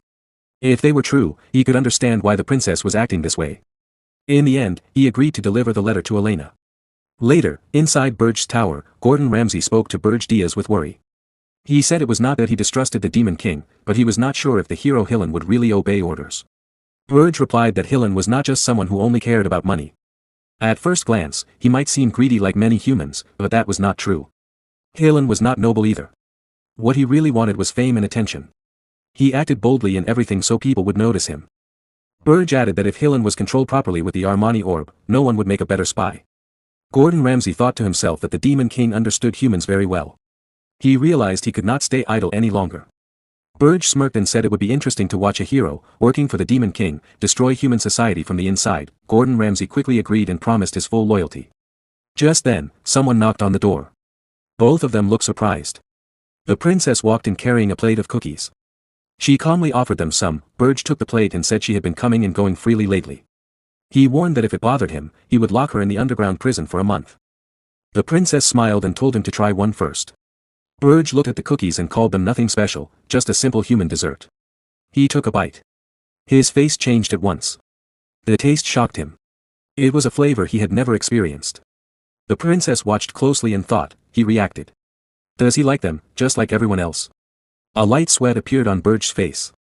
B: If they were true, he could understand why the princess was acting this way. In the end, he agreed to deliver the letter to Elena. Later, inside Berge's tower, Gordon Ramsay spoke to Berge Diaz with worry. He said it was not that he distrusted the Demon King, but he was not sure if the hero Hillen would really obey orders. Berge replied that Hillen was not just someone who only cared about money. At first glance, he might seem greedy like many humans, but that was not true. Hillen was not noble either. What he really wanted was fame and attention. He acted boldly in everything so people would notice him. Berge added that if Hillen was controlled properly with the Armani orb, no one would make a better spy. Gordon Ramsay thought to himself that the Demon King understood humans very well. He realized he could not stay idle any longer. Berge smirked and said it would be interesting to watch a hero, working for the Demon King, destroy human society from the inside. Gordon Ramsay quickly agreed and promised his full loyalty. Just then, someone knocked on the door. Both of them looked surprised. The princess walked in carrying a plate of cookies. She calmly offered them some. Berge took the plate and said she had been coming and going freely lately. He warned that if it bothered him, he would lock her in the underground prison for a month. The princess smiled and told him to try one first. Berge looked at the cookies and called them nothing special, just a simple human dessert. He took a bite. His face changed at once. The taste shocked him. It was a flavor he had never experienced. The princess watched closely and thought, he reacted. Does he like them, just like everyone else? A light sweat appeared on Berge's face.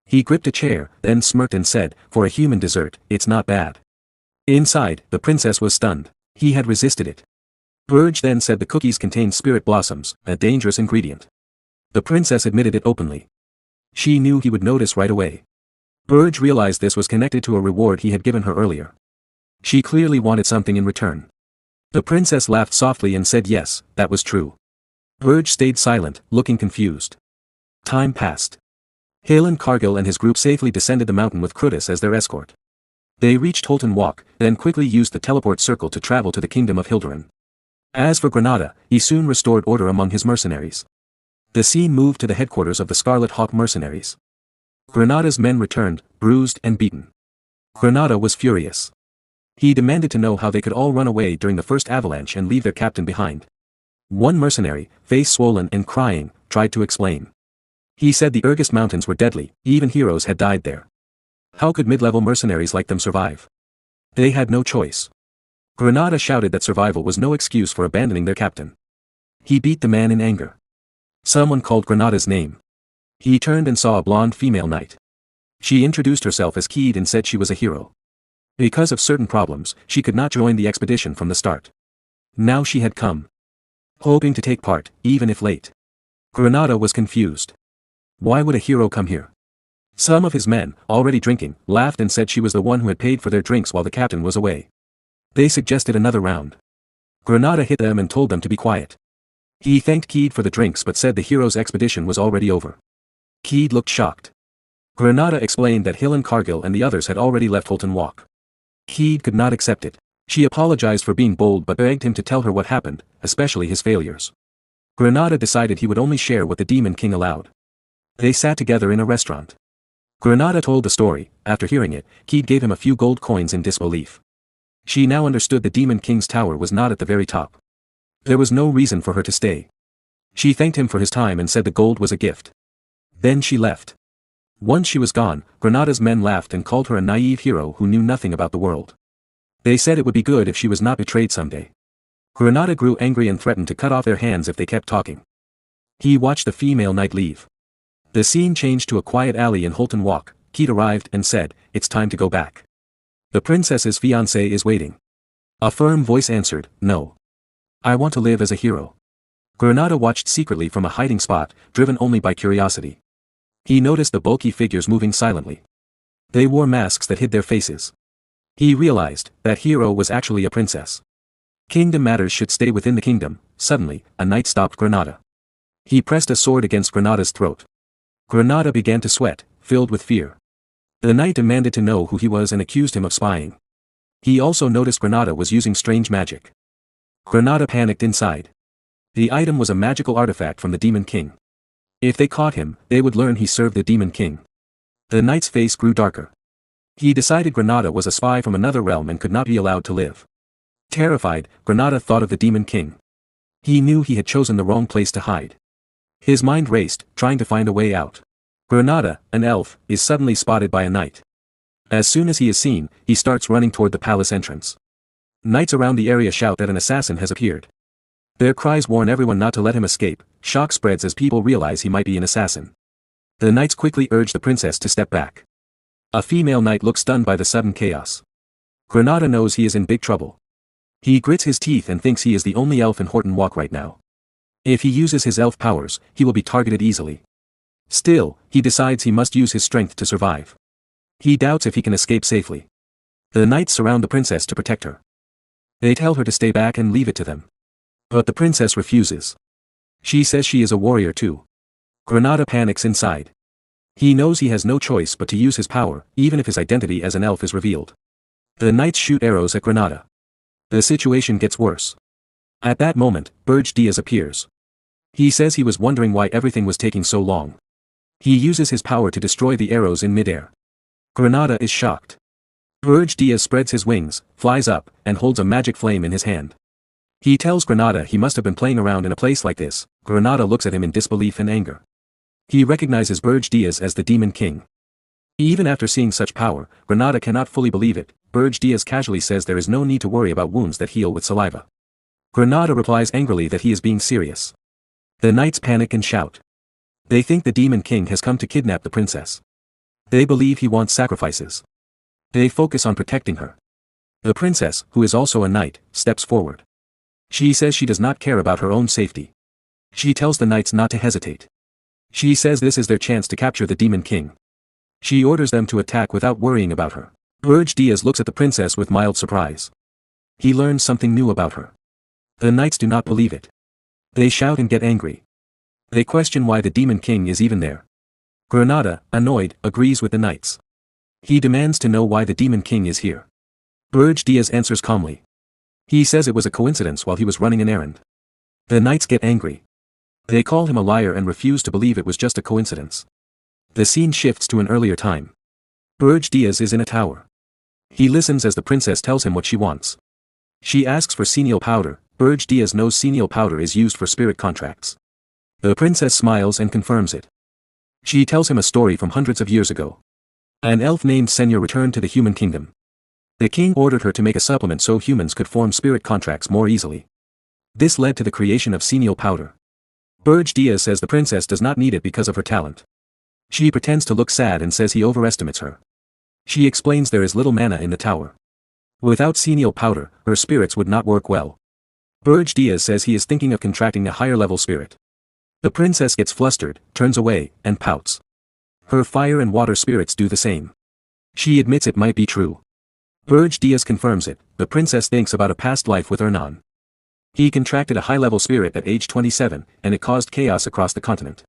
B: He gripped a chair, then smirked and said, for a human dessert, it's not bad. Inside, the princess was stunned. He had resisted it. Berge then said the cookies contained spirit blossoms, a dangerous ingredient. The princess admitted it openly. She knew he would notice right away. Berge realized this was connected to a reward he had given her earlier. She clearly wanted something in return. The princess laughed softly and said yes, that was true. Berge stayed silent, looking confused. Time passed. Halen Cargill and his group safely descended the mountain with Crutus as their escort. They reached Holton Walk, then quickly used the teleport circle to travel to the kingdom of Hilderan. As for Granada, he soon restored order among his mercenaries. The scene moved to the headquarters of the Scarlet Hawk mercenaries. Granada's men returned, bruised and beaten. Granada was furious. He demanded to know how they could all run away during the first avalanche and leave their captain behind. One mercenary, face swollen and crying, tried to explain. He said the Ergist Mountains were deadly, even heroes had died there. How could mid-level mercenaries like them survive? They had no choice. Granada shouted that survival was no excuse for abandoning their captain. He beat the man in anger. Someone called Granada's name. He turned and saw a blonde female knight. She introduced herself as Keed and said she was a hero. Because of certain problems, she could not join the expedition from the start. Now she had come, hoping to take part, even if late. Granada was confused. Why would a hero come here? Some of his men, already drinking, laughed and said she was the one who had paid for their drinks while the captain was away. They suggested another round. Granada hit them and told them to be quiet. He thanked Keed for the drinks but said the hero's expedition was already over. Keed looked shocked. Granada explained that Halen Cargill and the others had already left Holton Walk. Keed could not accept it. She apologized for being bold but begged him to tell her what happened, especially his failures. Granada decided he would only share what the Demon King allowed. They sat together in a restaurant. Granada told the story. After hearing it, Keed gave him a few gold coins in disbelief. She now understood the Demon King's tower was not at the very top. There was no reason for her to stay. She thanked him for his time and said the gold was a gift. Then she left. Once she was gone, Granada's men laughed and called her a naive hero who knew nothing about the world. They said it would be good if she was not betrayed someday. Granada grew angry and threatened to cut off their hands if they kept talking. He watched the female knight leave. The scene changed to a quiet alley in Holton Walk. Keed arrived and said, "It's time to go back. The princess's fiancé is waiting." A firm voice answered, "No. I want to live as a hero." Granada watched secretly from a hiding spot, driven only by curiosity. He noticed the bulky figures moving silently. They wore masks that hid their faces. He realized that hero was actually a princess. Kingdom matters should stay within the kingdom. Suddenly, a knight stopped Granada. He pressed a sword against Granada's throat. Granada began to sweat, filled with fear. The knight demanded to know who he was and accused him of spying. He also noticed Granada was using strange magic. Granada panicked inside. The item was a magical artifact from the Demon King. If they caught him, they would learn he served the Demon King. The knight's face grew darker. He decided Granada was a spy from another realm and could not be allowed to live. Terrified, Granada thought of the Demon King. He knew he had chosen the wrong place to hide. His mind raced, trying to find a way out. Granada, an elf, is suddenly spotted by a knight. As soon as he is seen, he starts running toward the palace entrance. Knights around the area shout that an assassin has appeared. Their cries warn everyone not to let him escape. Shock spreads as people realize he might be an assassin. The knights quickly urge the princess to step back. A female knight looks stunned by the sudden chaos. Granada knows he is in big trouble. He grits his teeth and thinks he is the only elf in Holton Walk right now. If he uses his elf powers, he will be targeted easily. Still, he decides he must use his strength to survive. He doubts if he can escape safely. The knights surround the princess to protect her. They tell her to stay back and leave it to them. But the princess refuses. She says she is a warrior too. Granada panics inside. He knows he has no choice but to use his power, even if his identity as an elf is revealed. The knights shoot arrows at Granada. The situation gets worse. At that moment, Berge appears. He says he was wondering why everything was taking so long. He uses his power to destroy the arrows in midair. Granada is shocked. Berge spreads his wings, flies up, and holds a magic flame in his hand. He tells Granada he must have been playing around in a place like this. Granada looks at him in disbelief and anger. He recognizes Berge as the Demon King. Even after seeing such power, Granada cannot fully believe it. Berge casually says there is no need to worry about wounds that heal with saliva. Granada replies angrily that he is being serious. The knights panic and shout. They think the Demon King has come to kidnap the princess. They believe he wants sacrifices. They focus on protecting her. The princess, who is also a knight, steps forward. She says she does not care about her own safety. She tells the knights not to hesitate. She says this is their chance to capture the Demon King. She orders them to attack without worrying about her. Berge Diaz looks at the princess with mild surprise. He learns something new about her. The knights do not believe it. They shout and get angry. They question why the Demon King is even there. Granada, annoyed, agrees with the knights. He demands to know why the Demon King is here. Berge Diaz answers calmly. He says it was a coincidence while he was running an errand. The knights get angry. They call him a liar and refuse to believe it was just a coincidence. The scene shifts to an earlier time. Berge Diaz is in a tower. He listens as the princess tells him what she wants. She asks for senile powder. Berge Diaz knows senile powder is used for spirit contracts. The princess smiles and confirms it. She tells him a story from hundreds of years ago. An elf named Senya returned to the human kingdom. The king ordered her to make a supplement so humans could form spirit contracts more easily. This led to the creation of senile powder. Berge Diaz says the princess does not need it because of her talent. She pretends to look sad and says he overestimates her. She explains there is little mana in the tower. Without senile powder, her spirits would not work well. Berge Diaz says he is thinking of contracting a higher level spirit. The princess gets flustered, turns away, and pouts. Her fire and water spirits do the same. She admits it might be true. Berge Diaz confirms it. The princess thinks about a past life with Hernan. He contracted a high-level spirit at age 27, and it caused chaos across the continent.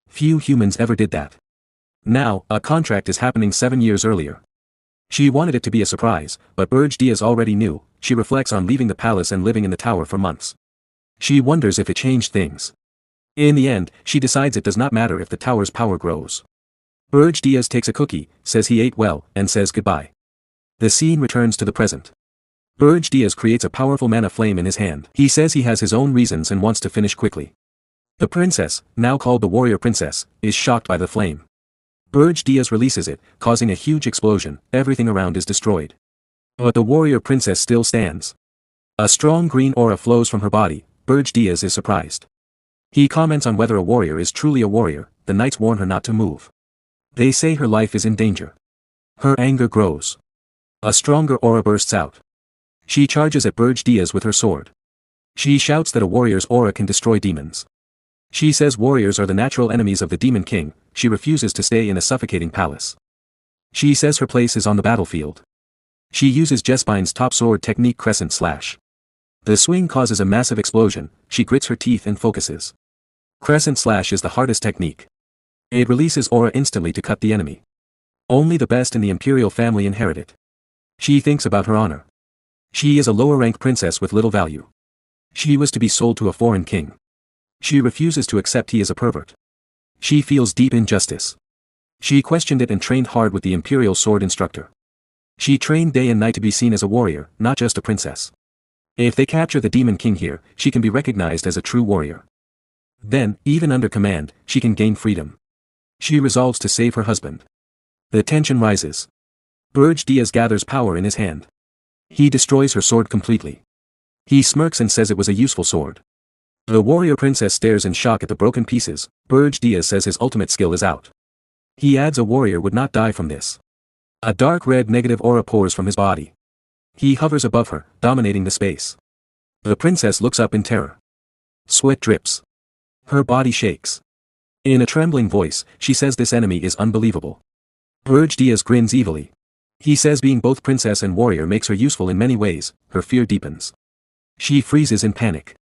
B: Few humans ever did that. Now, a contract is happening 7 years earlier. She wanted it to be a surprise, but Berge Diaz already knew. She reflects on leaving the palace and living in the tower for months. She wonders if it changed things. In the end, she decides it does not matter if the tower's power grows. Berge Diaz takes a cookie, says he ate well, and says goodbye. The scene returns to the present. Berge Diaz creates a powerful mana flame in his hand. He says he has his own reasons and wants to finish quickly. The princess, now called the warrior princess, is shocked by the flame. Berge Diaz releases it, causing a huge explosion. Everything around is destroyed. But the warrior princess still stands. A strong green aura flows from her body. Berge Diaz is surprised. He comments on whether a warrior is truly a warrior. The knights warn her not to move. They say her life is in danger. Her anger grows. A stronger aura bursts out. She charges at Berge Diaz with her sword. She shouts that a warrior's aura can destroy demons. She says warriors are the natural enemies of the Demon King. She refuses to stay in a suffocating palace. She says her place is on the battlefield. She uses Jespine's top sword technique Crescent Slash. The swing causes a massive explosion. She grits her teeth and focuses. Crescent Slash is the hardest technique. It releases aura instantly to cut the enemy. Only the best in the imperial family inherit it. She thinks about her honor. She is a lower-ranked princess with little value. She was to be sold to a foreign king. She refuses to accept he is a pervert. She feels deep injustice. She questioned it and trained hard with the imperial sword instructor. She trained day and night to be seen as a warrior, not just a princess. If they capture the Demon King here, she can be recognized as a true warrior. Then, even under command, she can gain freedom. She resolves to save her husband. The tension rises. Berge Diaz gathers power in his hand. He destroys her sword completely. He smirks and says it was a useful sword. The warrior princess stares in shock at the broken pieces. Berge Diaz says his ultimate skill is out. He adds a warrior would not die from this. A dark red negative aura pours from his body. He hovers above her, dominating the space. The princess looks up in terror. Sweat drips. Her body shakes. In a trembling voice, she says this enemy is unbelievable. Berge Diaz grins evilly. He says being both princess and warrior makes her useful in many ways. Her fear deepens. She freezes in panic.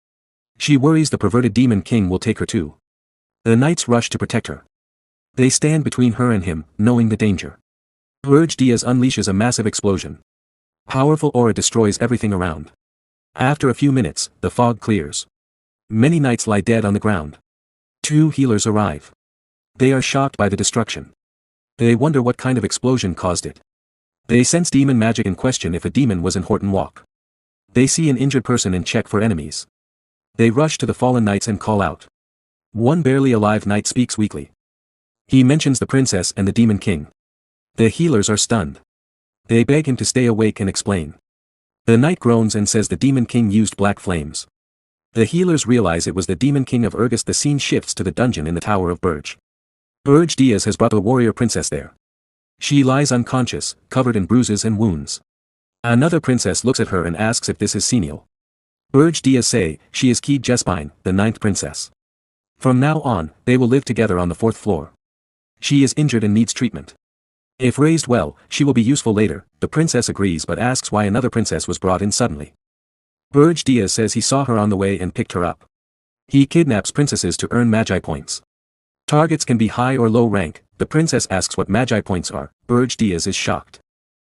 B: She worries the perverted Demon King will take her too. The knights rush to protect her. They stand between her and him, knowing the danger. Berge Diaz unleashes a massive explosion. Powerful aura destroys everything around. After a few minutes, the fog clears. Many knights lie dead on the ground. 2 healers arrive. They are shocked by the destruction. They wonder what kind of explosion caused it. They sense demon magic and question if a demon was in Horton Walk. They see an injured person and check for enemies. They rush to the fallen knights and call out. One barely alive knight speaks weakly. He mentions the princess and the Demon King. The healers are stunned. They beg him to stay awake and explain. The knight groans and says the Demon King used black flames. The healers realize it was the Demon King of Urgus. The scene shifts to the dungeon in the Tower of Berge. Berge Diaz has brought the warrior princess there. She lies unconscious, covered in bruises and wounds. Another princess looks at her and asks if this is senile. Berge Diaz say, she is Key Jespine, the 9th princess. From now on, they will live together on the 4th floor. She is injured and needs treatment. If raised well, she will be useful later. The princess agrees but asks why another princess was brought in suddenly. Berge Diaz says he saw her on the way and picked her up. He kidnaps princesses to earn magi points. Targets can be high or low rank. The princess asks what magi points are. Berge Diaz is shocked.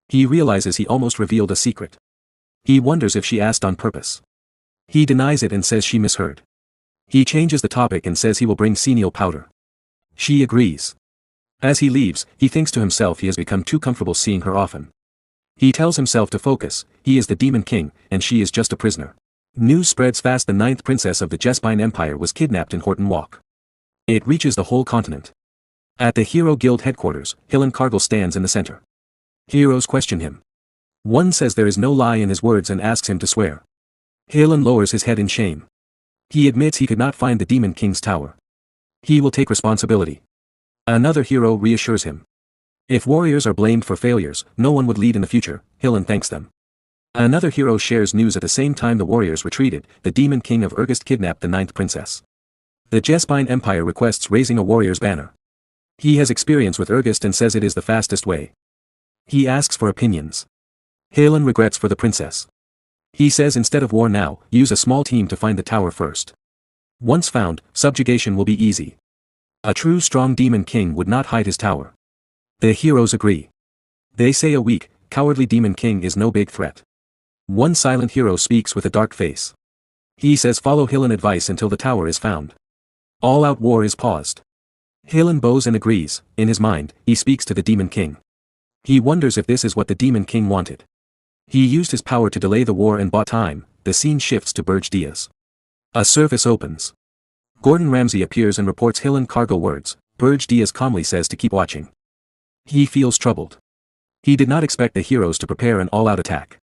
B: He realizes he almost revealed a secret. He wonders if she asked on purpose. He denies it and says she misheard. He changes the topic and says he will bring senile powder. She agrees. As he leaves, he thinks to himself he has become too comfortable seeing her often. He tells himself to focus. He is the Demon King, and she is just a prisoner. News spreads fast. The 9th princess of the Jespine Empire was kidnapped in Horton Walk. It reaches the whole continent. At the Hero Guild headquarters, Hillen Cargill stands in the center. Heroes question him. One says there is no lie in his words and asks him to swear. Hillen lowers his head in shame. He admits he could not find the Demon King's tower. He will take responsibility. Another hero reassures him. If warriors are blamed for failures, no one would lead in the future. Hillen thanks them. Another hero shares news. At the same time the warriors retreated, the Demon King of Regressed kidnapped the 9th princess. The Jespine Empire requests raising a warrior's banner. He has experience with Regressed and says it is the fastest way. He asks for opinions. Hillen regrets for the princess. He says instead of war now, use a small team to find the tower first. Once found, subjugation will be easy. A true strong Demon King would not hide his tower. The heroes agree. They say a weak, cowardly Demon King is no big threat. One silent hero speaks with a dark face. He says follow Hillen advice until the tower is found. All-out war is paused. Hillen bows and agrees. In his mind, he speaks to the Demon King. He wonders if this is what the Demon King wanted. He used his power to delay the war and bought time. The scene shifts to Berge Diaz. A service opens. Gordon Ramsay appears and reports Hillen Cargill words. Berge Diaz calmly says to keep watching. He feels troubled. He did not expect the heroes to prepare an all-out attack.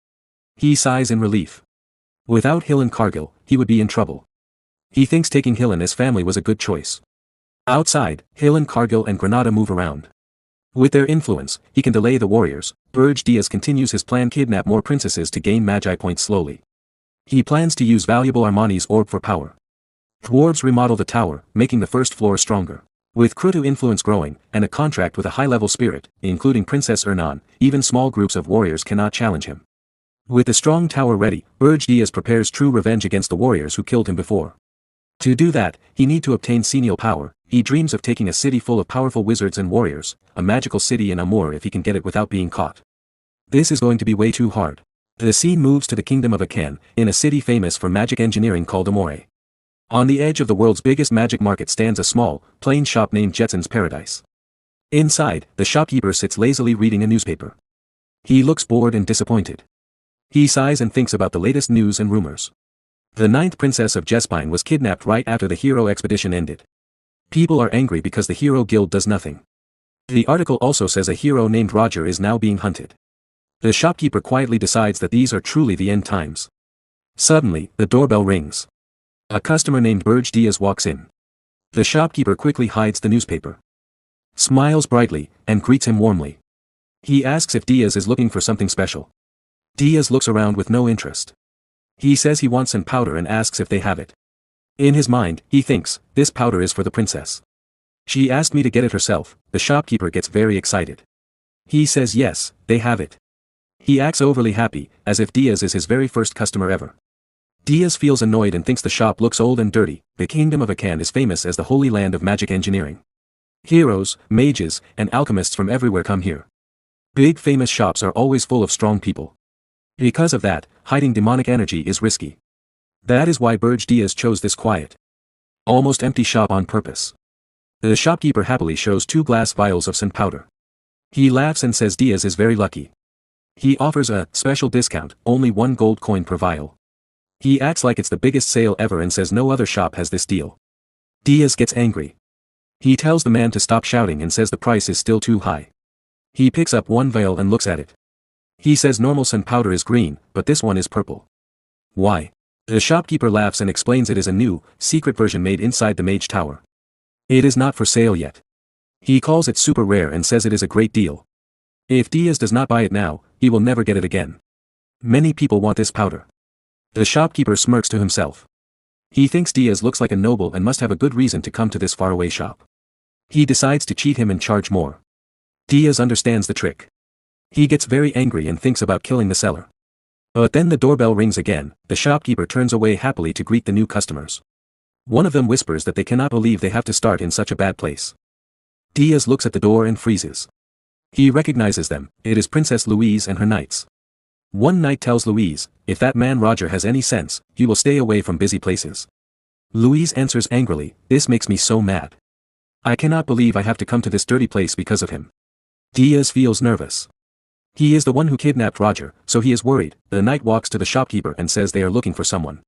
B: He sighs in relief. Without Hillen Cargill, he would be in trouble. He thinks taking Hillen as family was a good choice. Outside, Hillen Cargill and Granada move around. With their influence, he can delay the warriors. Berge Diaz continues his plan: kidnap more princesses to gain magi points slowly. He plans to use valuable Armani's orb for power. Dwarves remodel the tower, making the 1st floor stronger. With Krutu influence growing, and a contract with a high-level spirit, including Princess Ernan, even small groups of warriors cannot challenge him. With the strong tower ready, Berge Diaz prepares true revenge against the warriors who killed him before. To do that, he need to obtain senile power. He dreams of taking a city full of powerful wizards and warriors, a magical city in Amur if he can get it without being caught. This is going to be way too hard. The scene moves to the kingdom of Akan, in a city famous for magic engineering called Amore. On the edge of the world's biggest magic market stands a small, plain shop named Jetson's Paradise. Inside, the shopkeeper sits lazily reading a newspaper. He looks bored and disappointed. He sighs and thinks about the latest news and rumors. The 9th princess of Jespine was kidnapped right after the hero expedition ended. People are angry because the Hero Guild does nothing. The article also says a hero named Roger is now being hunted. The shopkeeper quietly decides that these are truly the end times. Suddenly, the doorbell rings. A customer named Berge Diaz walks in. The shopkeeper quickly hides the newspaper, smiles brightly, and greets him warmly. He asks if Diaz is looking for something special. Diaz looks around with no interest. He says he wants some powder and asks if they have it. In his mind, he thinks, this powder is for the princess. She asked me to get it herself. The shopkeeper gets very excited. He says yes, they have it. He acts overly happy, as if Diaz is his very first customer ever. Diaz feels annoyed and thinks the shop looks old and dirty. The kingdom of Akan is famous as the holy land of magic engineering. Heroes, mages, and alchemists from everywhere come here. Big famous shops are always full of strong people. Because of that, hiding demonic energy is risky. That is why Berge Diaz chose this quiet, almost empty shop on purpose. The shopkeeper happily shows 2 glass vials of sun powder. He laughs and says Diaz is very lucky. He offers a special discount, only 1 gold coin per vial. He acts like it's the biggest sale ever and says no other shop has this deal. Diaz gets angry. He tells the man to stop shouting and says the price is still too high. He picks up 1 vial and looks at it. He says normal sun powder is green, but this one is purple. Why? The shopkeeper laughs and explains it is a new, secret version made inside the mage tower. It is not for sale yet. He calls it super rare and says it is a great deal. If Diaz does not buy it now, he will never get it again. Many people want this powder. The shopkeeper smirks to himself. He thinks Diaz looks like a noble and must have a good reason to come to this faraway shop. He decides to cheat him and charge more. Diaz understands the trick. He gets very angry and thinks about killing the seller. But then the doorbell rings again. The shopkeeper turns away happily to greet the new customers. One of them whispers that they cannot believe they have to start in such a bad place. Diaz looks at the door and freezes. He recognizes them. It is Princess Louise and her knights. One knight tells Louise, "If that man Roger has any sense, he will stay away from busy places." Louise answers angrily, "This makes me so mad. I cannot believe I have to come to this dirty place because of him." Diaz feels nervous. He is the one who kidnapped Roger, so he is worried. The knight walks to the shopkeeper and says they are looking for someone.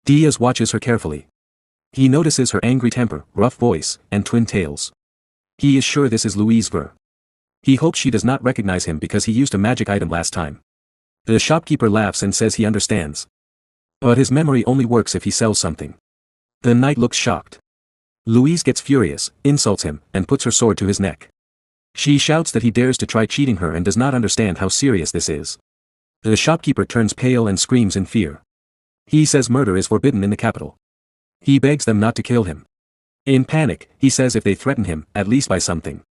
B: Diaz watches her carefully. He notices her angry temper, rough voice, and twin tails. He is sure this is Louise Ver. He hopes she does not recognize him because he used a magic item last time. The shopkeeper laughs and says he understands. But his memory only works if he sells something. The knight looks shocked. Louise gets furious, insults him, and puts her sword to his neck. She shouts that he dares to try cheating her and does not understand how serious this is. The shopkeeper turns pale and screams in fear. He says murder is forbidden in the capital. He begs them not to kill him. In panic, he says if they threaten him, at least by something.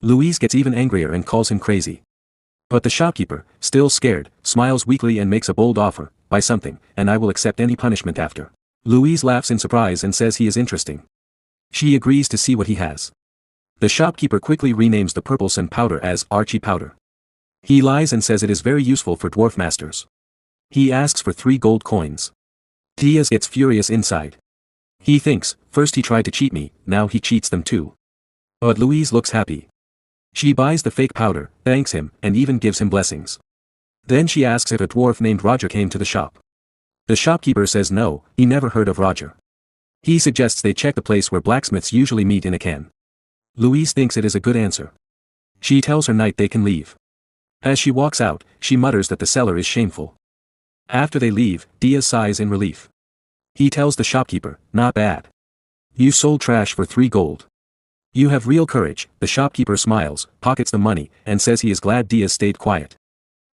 B: Louise gets even angrier and calls him crazy. But the shopkeeper, still scared, smiles weakly and makes a bold offer, "Buy something, and I will accept any punishment after." Louise laughs in surprise and says he is interesting. She agrees to see what he has. The shopkeeper quickly renames the purple sand powder as Archie powder. He lies and says it is very useful for dwarf masters. He asks for 3 gold coins. Diaz gets furious inside. He thinks, first he tried to cheat me, now he cheats them too. But Louise looks happy. She buys the fake powder, thanks him, and even gives him blessings. Then she asks if a dwarf named Roger came to the shop. The shopkeeper says no, he never heard of Roger. He suggests they check the place where blacksmiths usually meet in a can. Louise thinks it is a good answer. She tells her knight they can leave. As she walks out, she mutters that the seller is shameful. After they leave, Diaz sighs in relief. He tells the shopkeeper, "Not bad. You sold trash for 3 gold. You have real courage." The shopkeeper smiles, pockets the money, and says he is glad Diaz stayed quiet.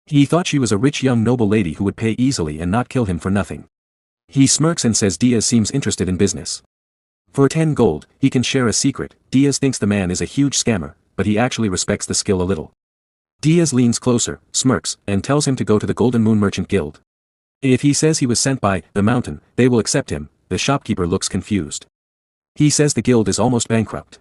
B: He thought she was a rich young noble lady who would pay easily and not kill him for nothing. He smirks and says Diaz seems interested in business. For 10 gold, he can share a secret. Diaz thinks the man is a huge scammer, but he actually respects the skill a little. Diaz leans closer, smirks, and tells him to go to the Golden Moon Merchant Guild. If he says he was sent by the mountain, they will accept him. The shopkeeper looks confused. He says the guild is almost bankrupt.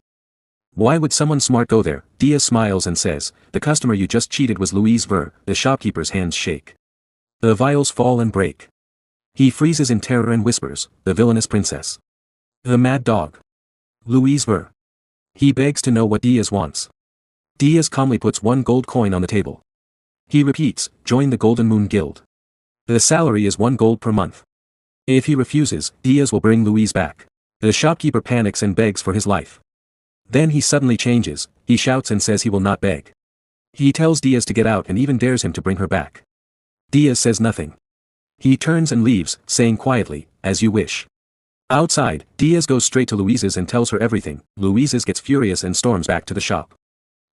B: Why would someone smart go there? Diaz smiles and says, "The customer you just cheated was Louise Ver." The shopkeeper's hands shake. The vials fall and break. He freezes in terror and whispers, "The villainous princess. The mad dog. Louise Ver." He begs to know what Diaz wants. Diaz calmly puts 1 gold coin on the table. He repeats, "Join the Golden Moon Guild. The salary is 1 gold per month." If he refuses, Diaz will bring Louise back. The shopkeeper panics and begs for his life. Then he suddenly changes, he shouts and says he will not beg. He tells Diaz to get out and even dares him to bring her back. Diaz says nothing. He turns and leaves, saying quietly, "As you wish." Outside, Diaz goes straight to Louise's and tells her everything. Louise's gets furious and storms back to the shop.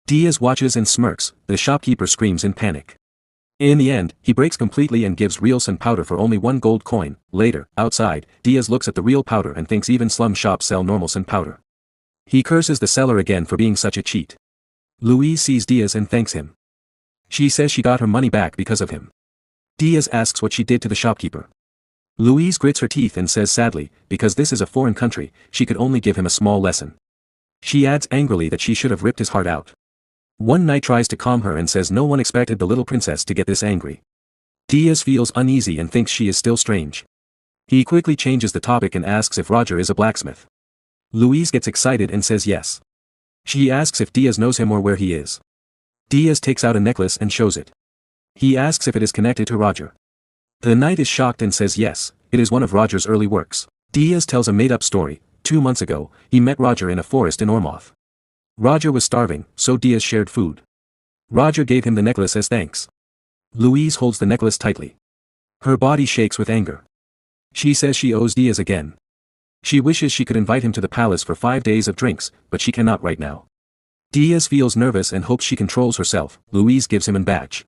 B: Diaz watches and smirks, the shopkeeper screams in panic. In the end, he breaks completely and gives real sand powder for only 1 gold coin. Later, outside, Diaz looks at the real powder and thinks even slum shops sell normal sand powder. He curses the seller again for being such a cheat. Louise sees Diaz and thanks him. She says she got her money back because of him. Diaz asks what she did to the shopkeeper. Louise grits her teeth and says sadly, because this is a foreign country, she could only give him a small lesson. She adds angrily that she should have ripped his heart out. One knight tries to calm her and says no one expected the little princess to get this angry. Diaz feels uneasy and thinks she is still strange. He quickly changes the topic and asks if Roger is a blacksmith. Louise gets excited and says yes. She asks if Diaz knows him or where he is. Diaz takes out a necklace and shows it. He asks if it is connected to Roger. The knight is shocked and says yes, it is one of Roger's early works. Diaz tells a made-up story. 2 months ago, he met Roger in a forest in Ormoth. Roger was starving, so Diaz shared food. Roger gave him the necklace as thanks. Louise holds the necklace tightly. Her body shakes with anger. She says she owes Diaz again. She wishes she could invite him to the palace for 5 days of drinks, but she cannot right now. Diaz feels nervous and hopes she controls herself. Louise gives him a badge.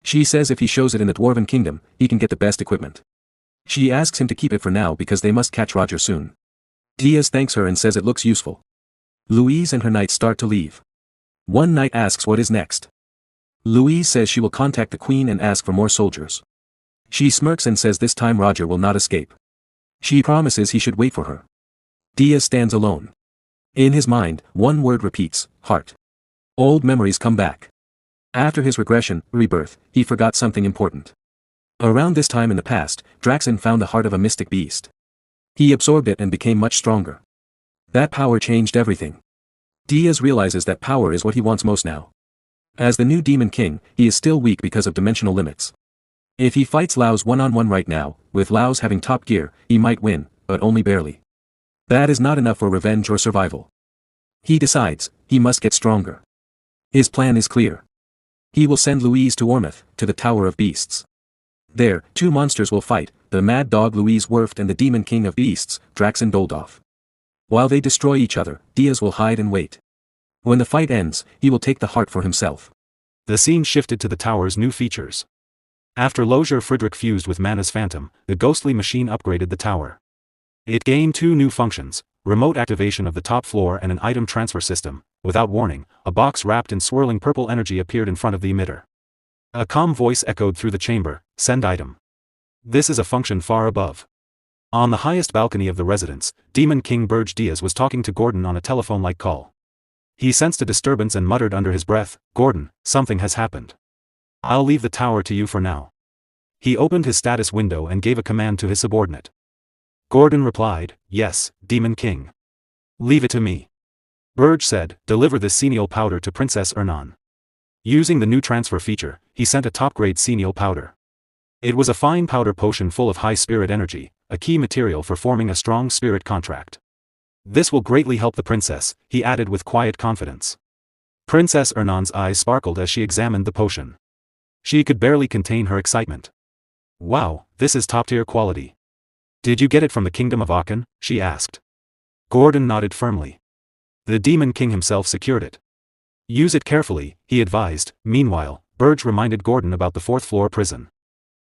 B: She says if he shows it in the Dwarven Kingdom, he can get the best equipment. She asks him to keep it for now because they must catch Roger soon. Diaz thanks her and says it looks useful. Louise and her knights start to leave. One knight asks what is next. Louise says she will contact the queen and ask for more soldiers. She smirks and says this time Roger will not escape. She promises he should wait for her. Diaz stands alone. In his mind, one word repeats, heart. Old memories come back. After his regression, rebirth, he forgot something important. Around this time in the past, Draxen found the heart of a mystic beast. He absorbed it and became much stronger. That power changed everything. Diaz realizes that power is what he wants most now. As the new Demon King, he is still weak because of dimensional limits. If he fights Laos one-on-one right now, with Laos having top gear, he might win, but only barely. That is not enough for revenge or survival. He decides, he must get stronger. His plan is clear. He will send Louise to Ormouth, to the Tower of Beasts. There, two monsters will fight, the mad dog Louise Werft and the Demon King of Beasts, Draxen Doldorf. While they destroy each other, Diaz will hide and wait. When the fight ends, he will take the heart for himself.
A: The scene shifted to the tower's new features. After Lozier Friedrich fused with Mana's Phantom, the ghostly machine upgraded the tower. It gained two new functions, remote activation of the top floor and an item transfer system. Without warning, a box wrapped in swirling purple energy appeared in front of the emitter. A calm voice echoed through the chamber, send item. This is a function far above. On the highest balcony of the residence, Demon King Berge Diaz was talking to Gordon on a telephone-like call. He sensed a disturbance and muttered under his breath, Gordon, something has happened. I'll leave the tower to you for now. He opened his status window and gave a command to his subordinate. Gordon replied, yes, Demon King. Leave it to me. Berge said, deliver this senile powder to Princess Ernan. Using the new transfer feature, he sent a top-grade senile powder. It was a fine powder potion full of high spirit energy, a key material for forming a strong spirit contract. This will greatly help the princess, he added with quiet confidence. Princess Ernan's eyes sparkled as she examined the potion. She could barely contain her excitement. Wow, this is top-tier quality. Did you get it from the Kingdom of Aachen? She asked. Gordon nodded firmly. The Demon King himself secured it. Use it carefully, he advised. Meanwhile, Berge reminded Gordon about the fourth-floor prison.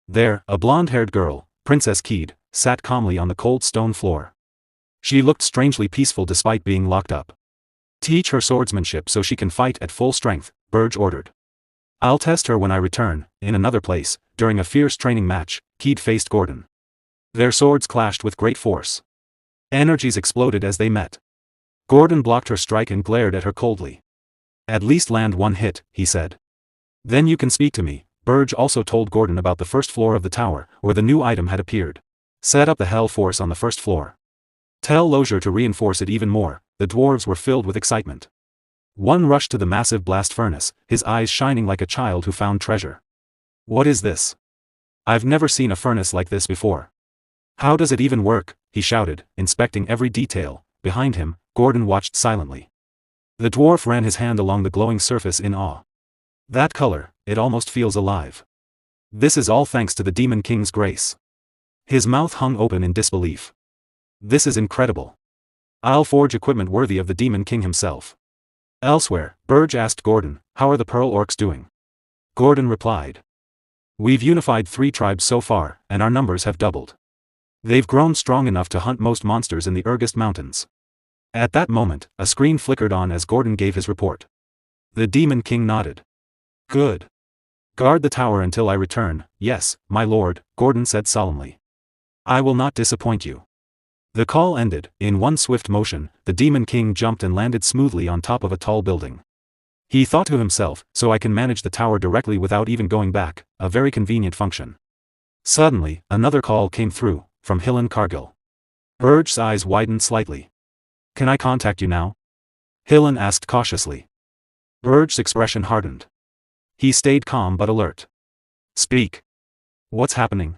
A: There, a blonde-haired girl, Princess Keed, sat calmly on the cold stone floor. She looked strangely peaceful despite being locked up. Teach her swordsmanship so she can fight at full strength, Berge ordered. I'll test her when I return. In another place, during a fierce training match, Keed faced Gordon. Their swords clashed with great force. Energies exploded as they met. Gordon blocked her strike and glared at her coldly. At least land one hit, he said. Then you can speak to me. Berge also told Gordon about the first floor of the tower, where the new item had appeared. Set up the Hell Force on the first floor. Tell Lozier to reinforce it even more. The dwarves were filled with excitement. One rushed to the massive blast furnace, his eyes shining like a child who found treasure. What is this? I've never seen a furnace like this before. How does it even work? He shouted, inspecting every detail. Behind him, Gordon watched silently. The dwarf ran his hand along the glowing surface in awe. That color, it almost feels alive. This is all thanks to the Demon King's grace. His mouth hung open in disbelief. This is incredible. I'll forge equipment worthy of the Demon King himself. Elsewhere, Berge asked Gordon, how are the Pearl Orcs doing? Gordon replied. We've unified 3 tribes so far, and our numbers have doubled. They've grown strong enough to hunt most monsters in the Ergest Mountains. At that moment, a screen flickered on as Gordon gave his report. The Demon King nodded. Good. Guard the tower until I return. Yes, my lord, Gordon said solemnly. I will not disappoint you. The call ended. In one swift motion, the Demon King jumped and landed smoothly on top of a tall building. He thought to himself, so I can manage the tower directly without even going back, a very convenient function. Suddenly, another call came through, from Hillen Cargill. Berge's eyes widened slightly. Can I contact you now? Hillen asked cautiously. Berge's expression hardened. He stayed calm but alert. Speak. What's happening?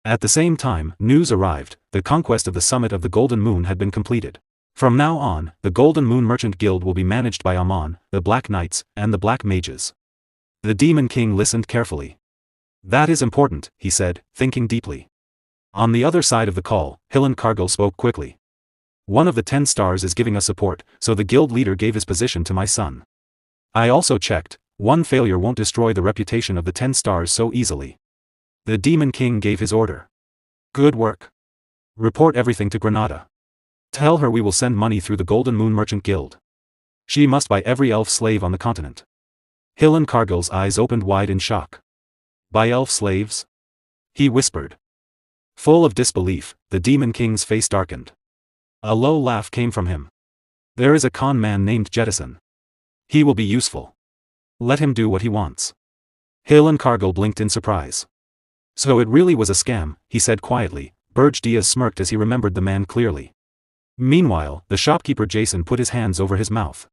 A: At the same time, news arrived. The conquest of the summit of the Golden Moon had been completed. From now on, the Golden Moon Merchant Guild will be managed by Amon, the Black Knights, and the Black Mages. The Demon King listened carefully. That is important, he said, thinking deeply. On the other side of the call, Hillen Cargill spoke quickly. One of the 10 stars is giving us support, so the guild leader gave his position to my son. I also checked. One failure won't destroy the reputation of the 10 stars so easily. The Demon King gave his order. Good work. Report everything to Granada. Tell her we will send money through the Golden Moon Merchant Guild. She must buy every elf slave on the continent. Hillen Cargill's eyes opened wide in shock. Buy elf slaves? He whispered. Full of disbelief, the Demon King's face darkened. A low laugh came from him. There is a con man named Jettison. He will be useful. Let him do what he wants. Hillen Cargill blinked in surprise. So it really was a scam, he said quietly. Berge Diaz smirked as he remembered the man clearly. Meanwhile, the shopkeeper Jason put his hands over his mouth.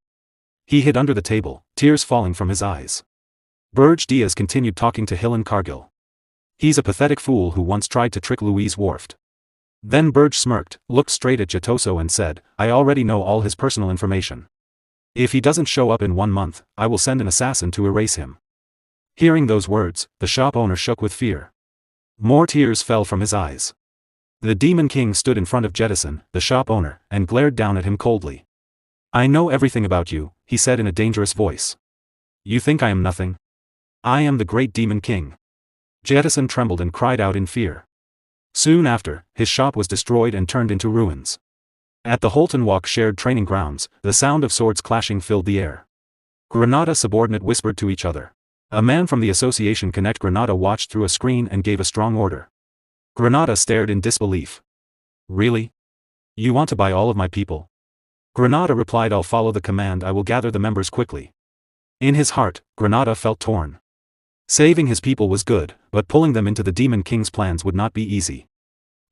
A: He hid under the table, tears falling from his eyes. Berge Diaz continued talking to Hillen Cargill. He's a pathetic fool who once tried to trick Louise Worft. Then Berge smirked, looked straight at Jatoso and said, I already know all his personal information. If he doesn't show up in 1 month, I will send an assassin to erase him. Hearing those words, the shop owner shook with fear. More tears fell from his eyes. The Demon King stood in front of Jettison, the shop owner, and glared down at him coldly. I know everything about you, he said in a dangerous voice. You think I am nothing? I am the great Demon King. Jettison trembled and cried out in fear. Soon after, his shop was destroyed and turned into ruins. At the Holton Walk shared training grounds, the sound of swords clashing filled the air. Granada subordinate whispered to each other. A man from the Association Connect Granada watched through a screen and gave a strong order. Granada stared in disbelief. Really? You want to buy all of my people? Granada replied, I'll follow the command. I will gather the members quickly. In his heart, Granada felt torn. Saving his people was good, but pulling them into the Demon King's plans would not be easy.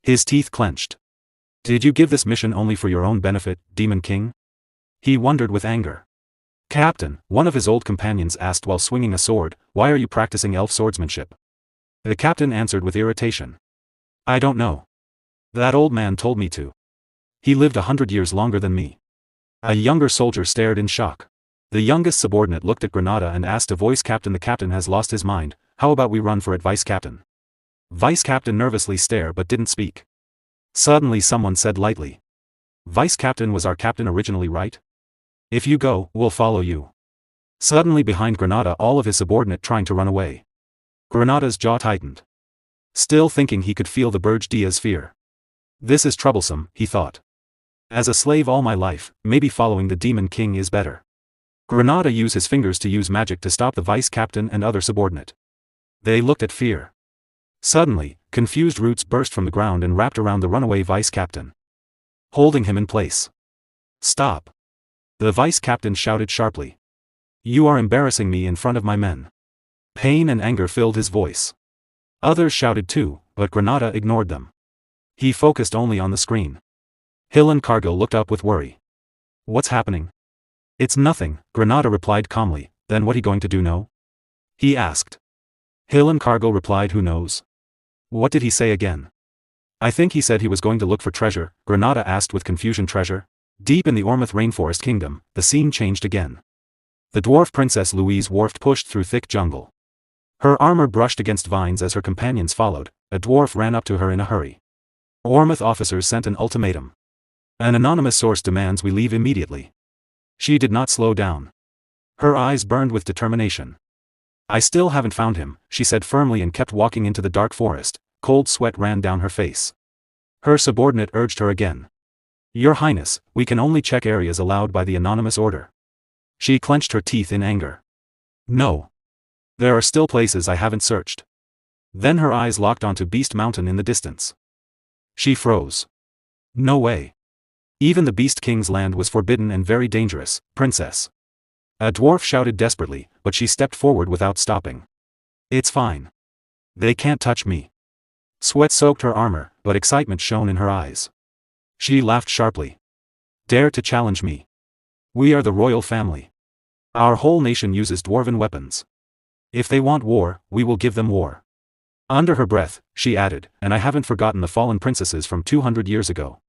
A: His teeth clenched. Did you give this mission only for your own benefit, Demon King? He wondered with anger. Captain, one of his old companions asked while swinging a sword, why are you practicing elf swordsmanship? The captain answered with irritation. I don't know. That old man told me to. He lived 100 years longer than me. A younger soldier stared in shock. The youngest subordinate looked at Granada and asked a voice, Captain, the captain has lost his mind, how about we run for it, Vice Captain? Vice Captain nervously stared but didn't speak. Suddenly someone said lightly. Vice Captain was our captain originally, right? If you go, we'll follow you. Suddenly behind Granada all of his subordinate trying to run away. Granada's jaw tightened. Still thinking, he could feel the Berge Diaz fear. This is troublesome, he thought. As a slave all my life, maybe following the Demon King is better. Granada used his fingers to use magic to stop the vice captain and other subordinate. They looked at fear. Suddenly, confused roots burst from the ground and wrapped around the runaway vice captain, holding him in place. Stop! The vice captain shouted sharply. You are embarrassing me in front of my men. Pain and anger filled his voice. Others shouted too, but Granada ignored them. He focused only on the screen. Hillen Cargill looked up with worry. What's happening? It's nothing, Granada replied calmly. Then what he going to do, no? He asked. Hillen Cargill replied, who knows? What did he say again? I think he said he was going to look for treasure, Granada asked with confusion. Treasure? Deep in the Ormouth Rainforest Kingdom, the scene changed again. The dwarf princess Louise Worft pushed through thick jungle. Her armor brushed against vines as her companions followed. A dwarf ran up to her in a hurry. Ormouth officers sent an ultimatum. An anonymous source demands we leave immediately. She did not slow down. Her eyes burned with determination. I still haven't found him, she said firmly and kept walking into the dark forest. Cold sweat ran down her face. Her subordinate urged her again. Your Highness, we can only check areas allowed by the anonymous order. She clenched her teeth in anger. No. There are still places I haven't searched. Then her eyes locked onto Beast Mountain in the distance. She froze. No way. Even the Beast King's land was forbidden and very dangerous, Princess. A dwarf shouted desperately, but she stepped forward without stopping. It's fine. They can't touch me. Sweat soaked her armor, but excitement shone in her eyes. She laughed sharply. Dare to challenge me? We are the royal family. Our whole nation uses dwarven weapons. If they want war, we will give them war. Under her breath, she added, and I haven't forgotten the fallen princesses from 200 years ago.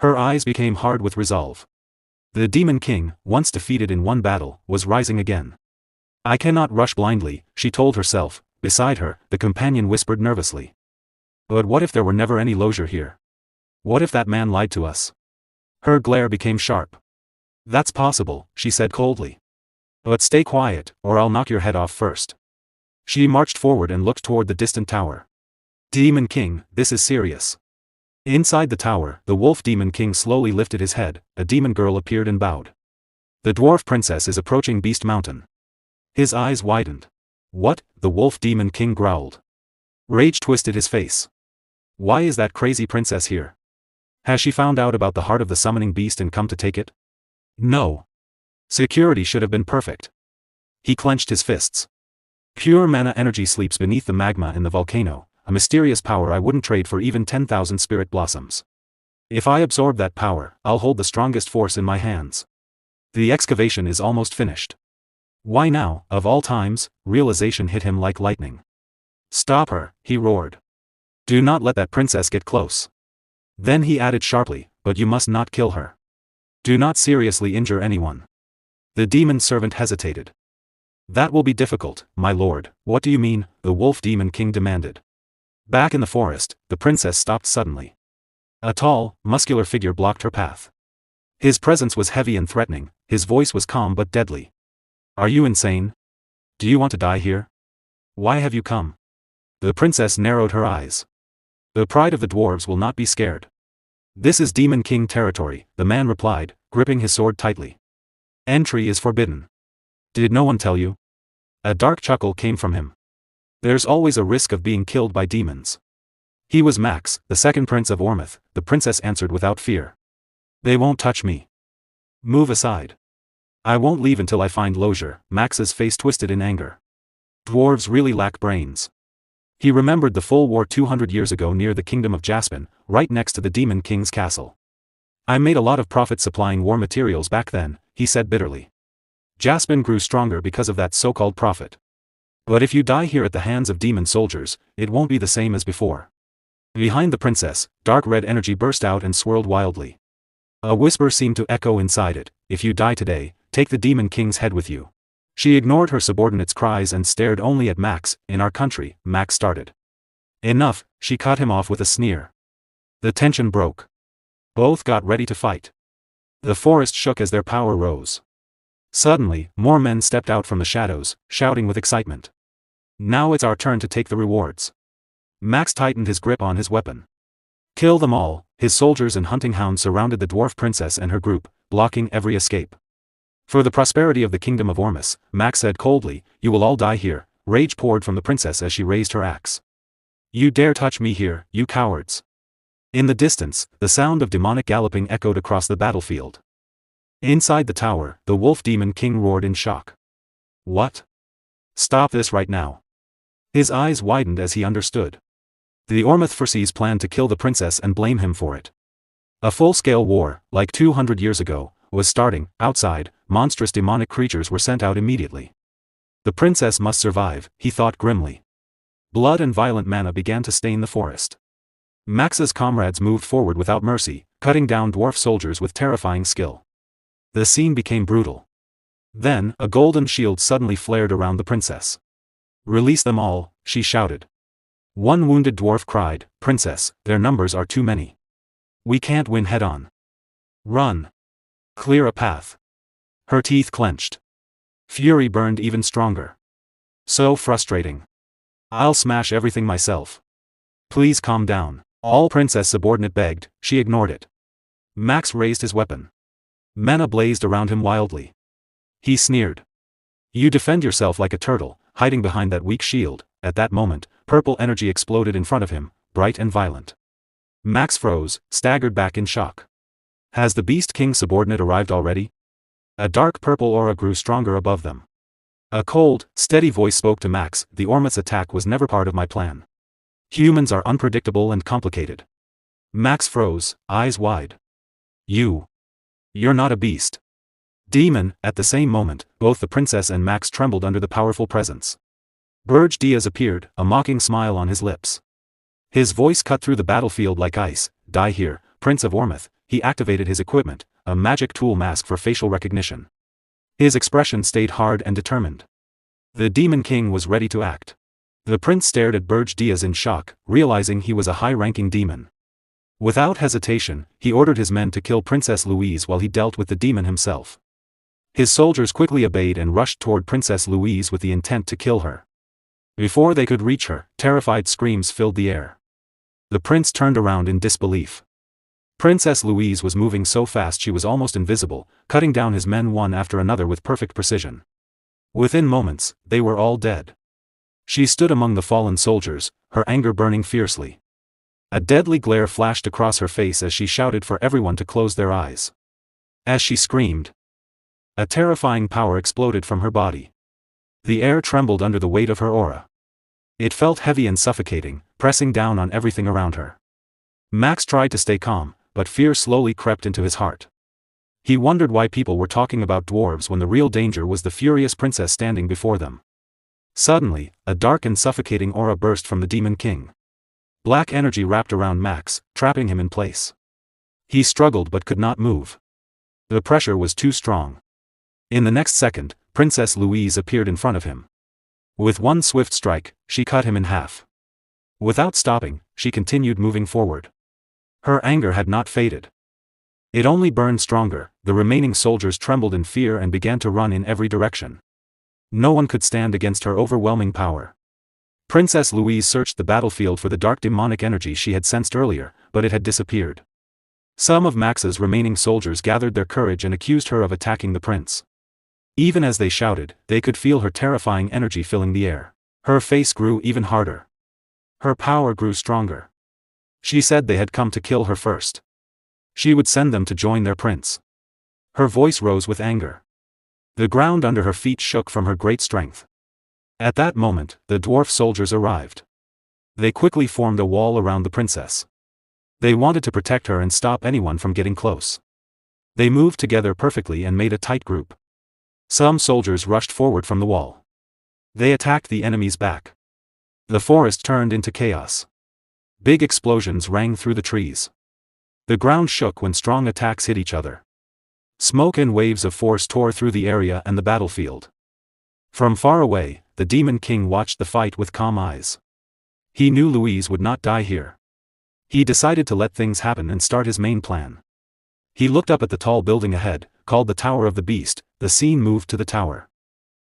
A: Her eyes became hard with resolve. The Demon King, once defeated in one battle, was rising again. I cannot rush blindly, she told herself. Beside her, the companion whispered nervously. But what if there were never any Lozier here? What if that man lied to us? Her glare became sharp. That's possible, she said coldly. But stay quiet, or I'll knock your head off first. She marched forward and looked toward the distant tower. Demon King, this is serious. Inside the tower, the wolf Demon King slowly lifted his head, a demon girl appeared and bowed. The dwarf princess is approaching Beast Mountain. His eyes widened. What? The wolf Demon King growled. Rage twisted his face. Why is that crazy princess here? Has she found out about the heart of the summoning beast and come to take it? No. Security should have been perfect. He clenched his fists. Pure mana energy sleeps beneath the magma in the volcano, a mysterious power I wouldn't trade for even 10,000 spirit blossoms. If I absorb that power, I'll hold the strongest force in my hands. The excavation is almost finished. Why now, of all times? Realization hit him like lightning. Stop her, he roared. Do not let that princess get close. Then he added sharply, but you must not kill her. Do not seriously injure anyone. The demon servant hesitated. That will be difficult, my lord. What do you mean? The wolf Demon King demanded. Back in the forest, the princess stopped suddenly. A tall, muscular figure blocked her path. His presence was heavy and threatening, his voice was calm but deadly. Are you insane? Do you want to die here? Why have you come? The princess narrowed her eyes. The pride of the dwarves will not be scared. This is Demon King territory, the man replied, gripping his sword tightly. Entry is forbidden. Did no one tell you? A dark chuckle came from him. There's always a risk of being killed by demons. He was Max, the second prince of Ormith, the princess answered without fear. They won't touch me. Move aside. I won't leave until I find Lozier. Max's face twisted in anger. Dwarves really lack brains. He remembered the full war 200 years ago near the kingdom of Jaspin, right next to the Demon King's castle. I made a lot of profit supplying war materials back then, he said bitterly. Jaspin grew stronger because of that so-called profit. But if you die here at the hands of demon soldiers, it won't be the same as before. Behind the princess, dark red energy burst out and swirled wildly. A whisper seemed to echo inside it, if you die today, take the Demon King's head with you. She ignored her subordinates' cries and stared only at Max. In our country, Max started. Enough, she cut him off with a sneer. The tension broke. Both got ready to fight. The forest shook as their power rose. Suddenly, more men stepped out from the shadows, shouting with excitement. Now it's our turn to take the rewards. Max tightened his grip on his weapon. Kill them all. His soldiers and hunting hounds surrounded the dwarf princess and her group, blocking every escape. For the prosperity of the kingdom of Ormus, Max said coldly, you will all die here. Rage poured from the princess as she raised her axe. You dare touch me here, you cowards. In the distance, the sound of demonic galloping echoed across the battlefield. Inside the tower, the wolf Demon King roared in shock. What? Stop this right now. His eyes widened as he understood. The Ormith Forces planned to kill the princess and blame him for it. A full-scale war, like 200 years ago, was starting. Outside, monstrous demonic creatures were sent out immediately. The princess must survive, he thought grimly. Blood and violent mana began to stain the forest. Max's comrades moved forward without mercy, cutting down dwarf soldiers with terrifying skill. The scene became brutal. Then, a golden shield suddenly flared around the princess. Release them all, she shouted. One wounded dwarf cried, Princess, their numbers are too many. We can't win head-on. Run. Clear a path. Her teeth clenched. Fury burned even stronger. So frustrating. I'll smash everything myself. Please calm down. All princess subordinate begged, she ignored it. Max raised his weapon. Mana blazed around him wildly. He sneered. You defend yourself like a turtle, hiding behind that weak shield. At that moment, purple energy exploded in front of him, bright and violent. Max froze, staggered back in shock. Has the Beast King subordinate arrived already? A dark purple aura grew stronger above them. A cold, steady voice spoke to Max, the Ormith's attack was never part of my plan. Humans are unpredictable and complicated. Max froze, eyes wide. You're not a beast. Demon. At the same moment, both the princess and Max trembled under the powerful presence. Berge appeared, a mocking smile on his lips. His voice cut through the battlefield like ice. Die here, Prince of Ormith. He activated his equipment, a magic tool mask for facial recognition. His expression stayed hard and determined. The Demon King was ready to act. The prince stared at Berge in shock, realizing he was a high-ranking demon. Without hesitation, he ordered his men to kill Princess Louise while he dealt with the demon himself. His soldiers quickly obeyed and rushed toward Princess Louise with the intent to kill her. Before they could reach her, terrified screams filled the air. The prince turned around in disbelief. Princess Louise was moving so fast she was almost invisible, cutting down his men one after another with perfect precision. Within moments, they were all dead. She stood among the fallen soldiers, her anger burning fiercely. A deadly glare flashed across her face as she shouted for everyone to close their eyes. As she screamed, a terrifying power exploded from her body. The air trembled under the weight of her aura. It felt heavy and suffocating, pressing down on everything around her. Max tried to stay calm, but fear slowly crept into his heart. He wondered why people were talking about dwarves when the real danger was the furious princess standing before them. Suddenly, a dark and suffocating aura burst from the Demon King. Black energy wrapped around Max, trapping him in place. He struggled but could not move. The pressure was too strong. In the next second, Princess Louise appeared in front of him. With one swift strike, she cut him in half. Without stopping, she continued moving forward. Her anger had not faded. It only burned stronger. The remaining soldiers trembled in fear and began to run in every direction. No one could stand against her overwhelming power. Princess Louise searched the battlefield for the dark demonic energy she had sensed earlier, but it had disappeared. Some of Max's remaining soldiers gathered their courage and accused her of attacking the prince. Even as they shouted, they could feel her terrifying energy filling the air. Her face grew even harder. Her power grew stronger. She said they had come to kill her first. She would send them to join their prince. Her voice rose with anger. The ground under her feet shook from her great strength. At that moment, the dwarf soldiers arrived. They quickly formed a wall around the princess. They wanted to protect her and stop anyone from getting close. They moved together perfectly and made a tight group. Some soldiers rushed forward from the wall. They attacked the enemy's back. The forest turned into chaos. Big explosions rang through the trees. The ground shook when strong attacks hit each other. Smoke and waves of force tore through the area and the battlefield. From far away, the Demon King watched the fight with calm eyes. He knew Louise would not die here. He decided to let things happen and start his main plan. He looked up at the tall building ahead, called the Tower of the Beast. The scene moved to the tower.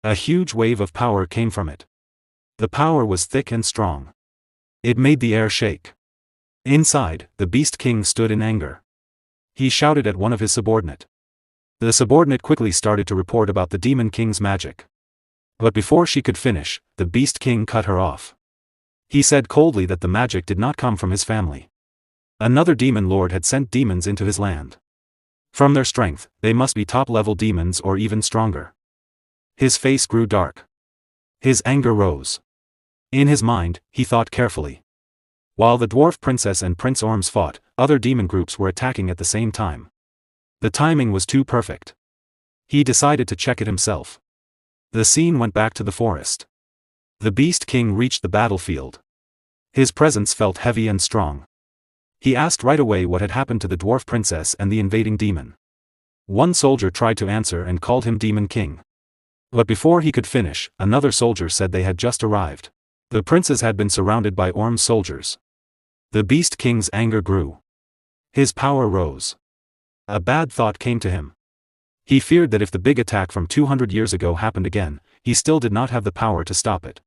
A: A huge wave of power came from it. The power was thick and strong. It made the air shake. Inside, the Beast King stood in anger. He shouted at one of his subordinate. The subordinate quickly started to report about the Demon King's magic. But before she could finish, the Beast King cut her off. He said coldly that the magic did not come from his family. Another demon lord had sent demons into his land. From their strength, they must be top-level demons or even stronger. His face grew dark. His anger rose. In his mind, he thought carefully. While the dwarf princess and Prince Orms fought, other demon groups were attacking at the same time. The timing was too perfect. He decided to check it himself. The scene went back to the forest. The Beast King reached the battlefield. His presence felt heavy and strong. He asked right away what had happened to the dwarf princess and the invading demon. One soldier tried to answer and called him Demon King. But before he could finish, another soldier said they had just arrived. The princes had been surrounded by Orm's soldiers. The Beast King's anger grew. His power rose. A bad thought came to him. He feared that if the big attack from 200 years ago happened again, he still did not have the power to stop it.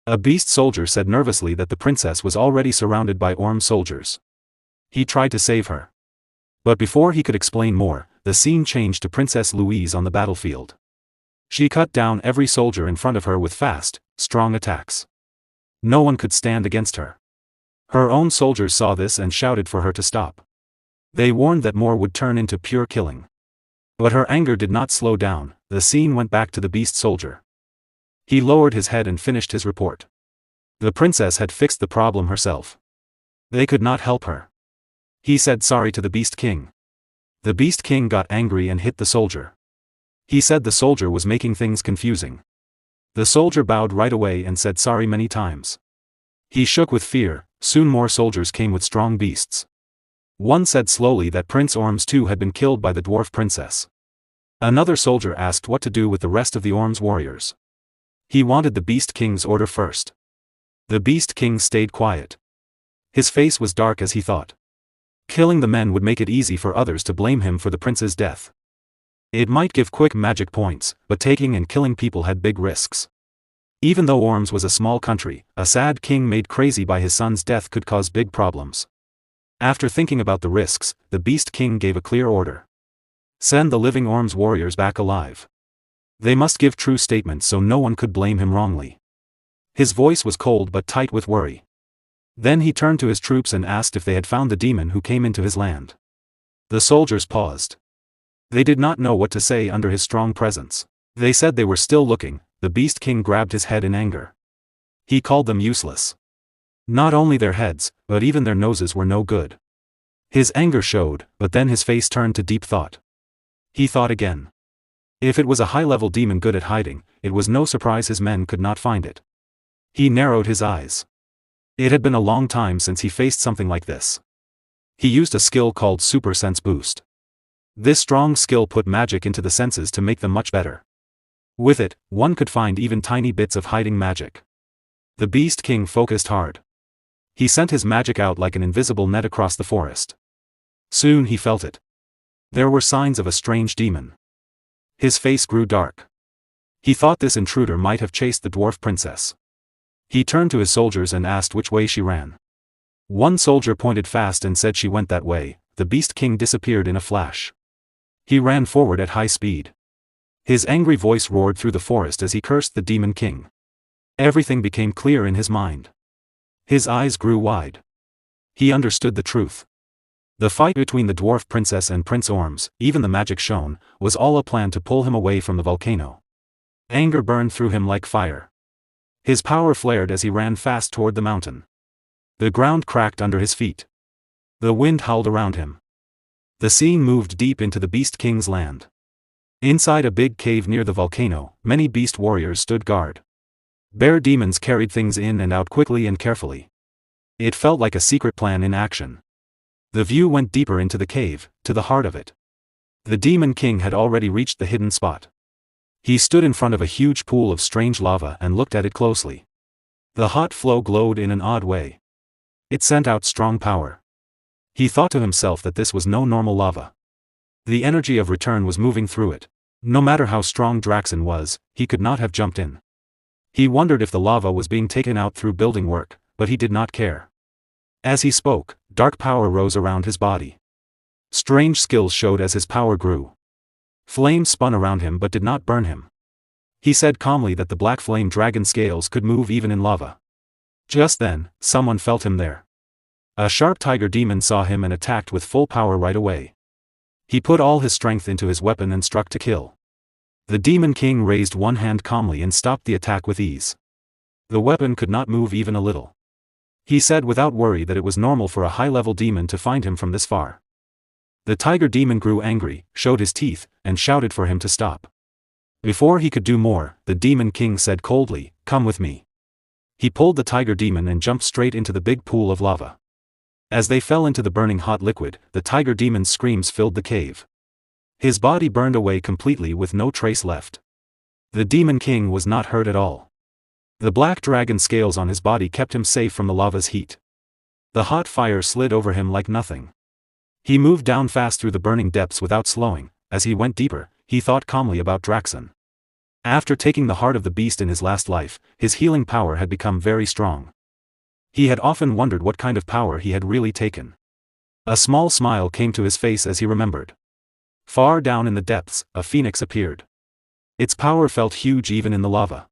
A: A beast soldier said nervously that the princess was already surrounded by Orm soldiers. He tried to save her. But before he could explain more, the scene changed to Princess Louise on the battlefield. She cut down every soldier in front of her with fast, strong attacks. No one could stand against her. Her own soldiers saw this and shouted for her to stop. They warned that more would turn into pure killing. But her anger did not slow down. The scene went back to the beast soldier. He lowered his head and finished his report. The princess had fixed the problem herself. They could not help her. He said sorry to the Beast King. The Beast King got angry and hit the soldier. He said the soldier was making things confusing. The soldier bowed right away and said sorry many times. He shook with fear. Soon more soldiers came with strong beasts. One said slowly that Prince Orms too had been killed by the dwarf princess. Another soldier asked what to do with the rest of the Orms warriors. He wanted the Beast King's order first. The Beast King stayed quiet. His face was dark as he thought. Killing the men would make it easy for others to blame him for the prince's death. It might give quick magic points, but taking and killing people had big risks. Even though Orms was a small country, a sad king made crazy by his son's death could cause big problems. After thinking about the risks, the Beast King gave a clear order. Send the living Orms warriors back alive. They must give true statements so no one could blame him wrongly. His voice was cold but tight with worry. Then he turned to his troops and asked if they had found the demon who came into his land. The soldiers paused. They did not know what to say under his strong presence. They said they were still looking. The Beast King grabbed his head in anger. He called them useless. Not only their heads, but even their noses were no good. His anger showed, but then his face turned to deep thought. He thought again. If it was a high-level demon good at hiding, it was no surprise his men could not find it. He narrowed his eyes. It had been a long time since he faced something like this. He used a skill called Super Sense Boost. This strong skill put magic into the senses to make them much better. With it, one could find even tiny bits of hiding magic. The Beast King focused hard. He sent his magic out like an invisible net across the forest. Soon he felt it. There were signs of a strange demon. His face grew dark. He thought this intruder might have chased the dwarf princess. He turned to his soldiers and asked which way she ran. One soldier pointed fast and said she went that way. The Beast King disappeared in a flash. He ran forward at high speed. His angry voice roared through the forest as he cursed the Demon King. Everything became clear in his mind. His eyes grew wide. He understood the truth. The fight between the dwarf princess and Prince Orms, even the magic shown, was all a plan to pull him away from the volcano. Anger burned through him like fire. His power flared as he ran fast toward the mountain. The ground cracked under his feet. The wind howled around him. The scene moved deep into the Beast King's land. Inside a big cave near the volcano, many beast warriors stood guard. Bear demons carried things in and out quickly and carefully. It felt like a secret plan in action. The view went deeper into the cave, to the heart of it. The Demon King had already reached the hidden spot. He stood in front of a huge pool of strange lava and looked at it closely. The hot flow glowed in an odd way. It sent out strong power. He thought to himself that this was no normal lava. The energy of return was moving through it. No matter how strong Draxen was, he could not have jumped in. He wondered if the lava was being taken out through building work, but he did not care. As he spoke, dark power rose around his body. Strange skills showed as his power grew. Flames spun around him but did not burn him. He said calmly that the black flame dragon scales could move even in lava. Just then, someone felt him there. A sharp tiger demon saw him and attacked with full power right away. He put all his strength into his weapon and struck to kill. The Demon King raised one hand calmly and stopped the attack with ease. The weapon could not move even a little. He said without worry that it was normal for a high-level demon to find him from this far. The tiger demon grew angry, showed his teeth, and shouted for him to stop. Before he could do more, the Demon King said coldly, "Come with me." He pulled the tiger demon and jumped straight into the big pool of lava. As they fell into the burning hot liquid, the tiger demon's screams filled the cave. His body burned away completely with no trace left. The Demon King was not hurt at all. The black dragon scales on his body kept him safe from the lava's heat. The hot fire slid over him like nothing. He moved down fast through the burning depths without slowing. As he went deeper, he thought calmly about Draxen. After taking the heart of the beast in his last life, his healing power had become very strong. He had often wondered what kind of power he had really taken. A small smile came to his face as he remembered. Far down in the depths, a phoenix appeared. Its power felt huge even in the lava.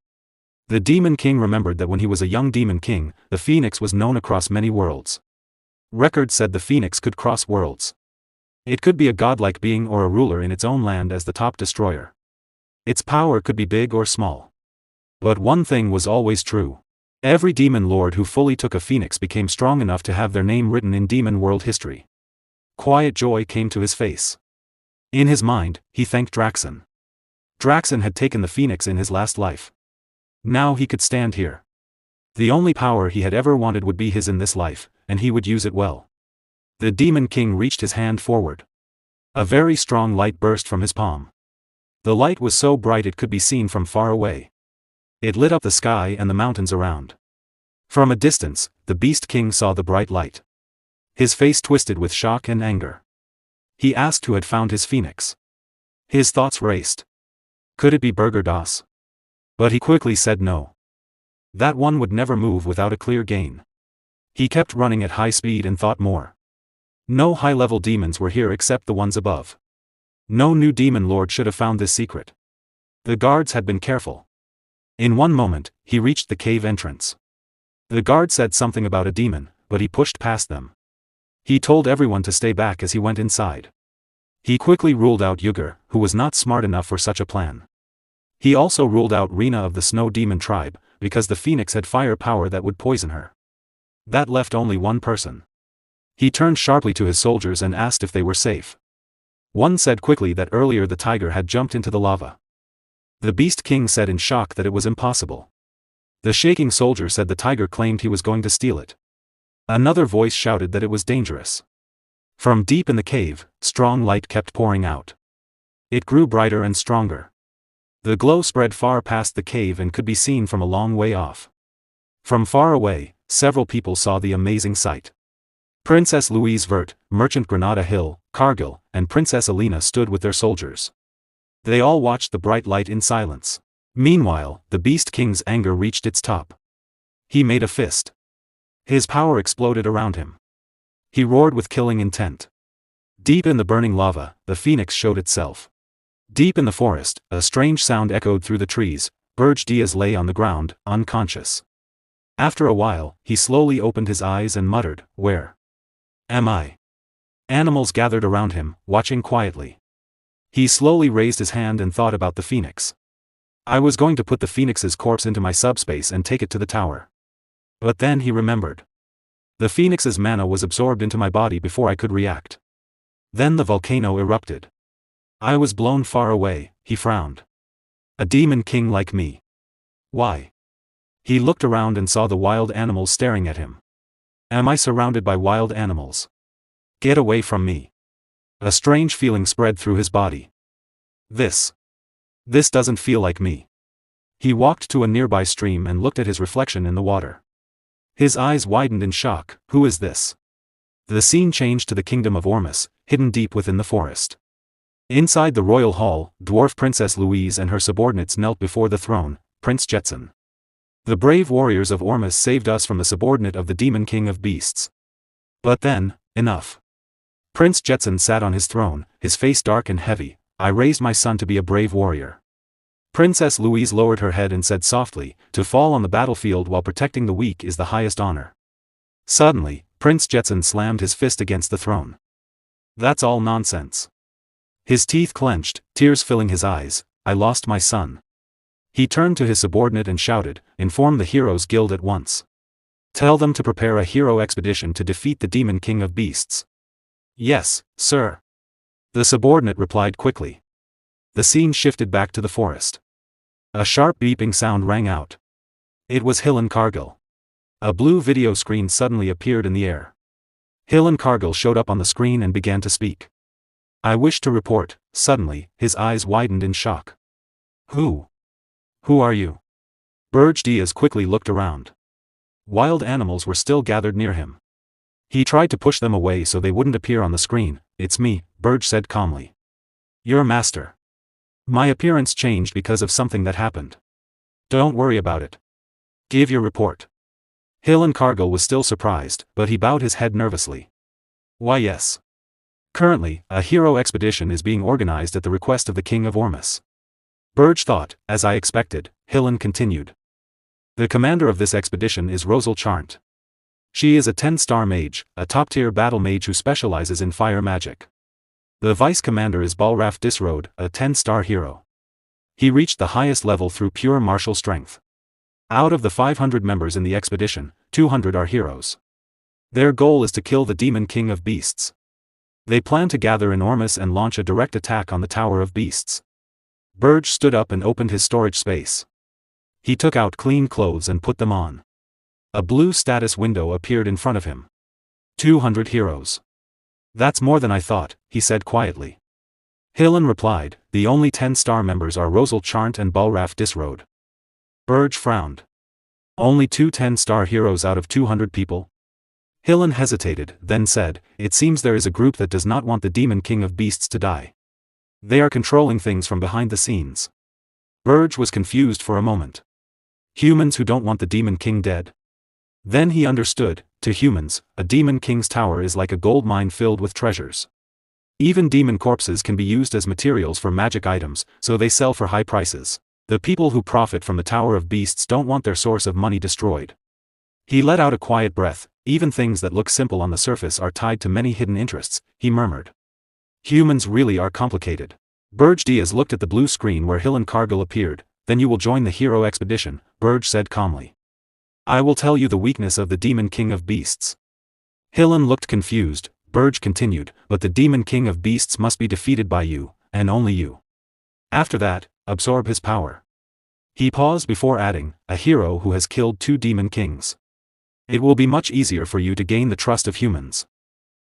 A: The Demon King remembered that when he was a young Demon King, the phoenix was known across many worlds. Records said the phoenix could cross worlds. It could be a godlike being or a ruler in its own land as the top destroyer. Its power could be big or small. But one thing was always true. Every demon lord who fully took a phoenix became strong enough to have their name written in demon world history. Quiet joy came to his face. In his mind, he thanked Draxen. Draxen had taken the phoenix in his last life. Now he could stand here. The only power he had ever wanted would be his in this life, and he would use it well. The Demon King reached his hand forward. A very strong light burst from his palm. The light was so bright it could be seen from far away. It lit up the sky and the mountains around. From a distance, the Beast King saw the bright light. His face twisted with shock and anger. He asked who had found his phoenix. His thoughts raced. Could it be Berge? But he quickly said no. That one would never move without a clear gain. He kept running at high speed and thought more. No high-level demons were here except the ones above. No new demon lord should have found this secret. The guards had been careful. In one moment, he reached the cave entrance. The guard said something about a demon, but he pushed past them. He told everyone to stay back as he went inside. He quickly ruled out Yugur, who was not smart enough for such a plan. He also ruled out Rina of the Snow Demon tribe, because the phoenix had fire power that would poison her. That left only one person. He turned sharply to his soldiers and asked if they were safe. One said quickly that earlier the tiger had jumped into the lava. The Beast King said in shock that it was impossible. The shaking soldier said the tiger claimed he was going to steal it. Another voice shouted that it was dangerous. From deep in the cave, strong light kept pouring out. It grew brighter and stronger. The glow spread far past the cave and could be seen from a long way off. From far away, several people saw the amazing sight. Princess Louise Vert, Merchant Granada Hill, Cargill, and Princess Alina stood with their soldiers. They all watched the bright light in silence. Meanwhile, the Beast King's anger reached its top. He made a fist. His power exploded around him. He roared with killing intent. Deep in the burning lava, the phoenix showed itself. Deep in the forest, a strange sound echoed through the trees. Berge Diaz lay on the ground, unconscious. After a while, he slowly opened his eyes and muttered, "Where am I?" Animals gathered around him, watching quietly. He slowly raised his hand and thought about the phoenix. I was going to put the phoenix's corpse into my subspace and take it to the tower. But then he remembered. The phoenix's mana was absorbed into my body before I could react. Then the volcano erupted. I was blown far away, he frowned. A demon king like me. Why? He looked around and saw the wild animals staring at him. Am I surrounded by wild animals? Get away from me. A strange feeling spread through his body. This doesn't feel like me. He walked to a nearby stream and looked at his reflection in the water. His eyes widened in shock. Who is this? The scene changed to the kingdom of Ormus, hidden deep within the forest. Inside the royal hall, dwarf Princess Louise and her subordinates knelt before the throne, Prince Jetson. The brave warriors of Ormus saved us from the subordinate of the Demon King of Beasts. But then, enough. Prince Jetson sat on his throne, his face dark and heavy. I raised my son to be a brave warrior. Princess Louise lowered her head and said softly, to fall on the battlefield while protecting the weak is the highest honor. Suddenly, Prince Jetson slammed his fist against the throne. That's all nonsense. His teeth clenched, tears filling his eyes. I lost my son. He turned to his subordinate and shouted, inform the Heroes Guild at once. Tell them to prepare a hero expedition to defeat the Demon King of Beasts. Yes, sir. The subordinate replied quickly. The scene shifted back to the forest. A sharp beeping sound rang out. It was Hill and Cargill. A blue video screen suddenly appeared in the air. Hill and Cargill showed up on the screen and began to speak. I wish to report. Suddenly, his eyes widened in shock. Who are you? Berge Diaz quickly looked around. Wild animals were still gathered near him. He tried to push them away so they wouldn't appear on the screen. It's me, Berge said calmly. Your master. My appearance changed because of something that happened. Don't worry about it. Give your report. Hill and Cargill was still surprised, but he bowed his head nervously. Why yes. Currently, a hero expedition is being organized at the request of the King of Ormus. Berge thought, as I expected. Hillen continued. The commander of this expedition is Rosal Charnt. She is a 10-star mage, a top-tier battle mage who specializes in fire magic. The vice commander is Balraf Disroad, a 10-star hero. He reached the highest level through pure martial strength. Out of the 500 members in the expedition, 200 are heroes. Their goal is to kill the Demon King of Beasts. They plan to gather in Ormus and launch a direct attack on the Tower of Beasts. Berge stood up and opened his storage space. He took out clean clothes and put them on. A blue status window appeared in front of him. 200 heroes. That's more than I thought, he said quietly. Hillen replied, the only 10-star members are Rosal Charnt and Balraf Disroad. Berge frowned. Only 2 10-star heroes out of 200 people? Hillen hesitated, then said, it seems there is a group that does not want the Demon King of Beasts to die. They are controlling things from behind the scenes. Berge was confused for a moment. Humans who don't want the Demon King dead? Then he understood, to humans, a Demon King's tower is like a gold mine filled with treasures. Even demon corpses can be used as materials for magic items, so they sell for high prices. The people who profit from the Tower of Beasts don't want their source of money destroyed. He let out a quiet breath. Even things that look simple on the surface are tied to many hidden interests, he murmured. Humans really are complicated. Berge Diaz looked at the blue screen where Hill and Cargill appeared. Then you will join the hero expedition, Berge said calmly. I will tell you the weakness of the Demon King of Beasts. Hillen looked confused. Berge continued, but the Demon King of Beasts must be defeated by you, and only you. After that, absorb his power. He paused before adding, a hero who has killed 2 Demon Kings. It will be much easier for you to gain the trust of humans.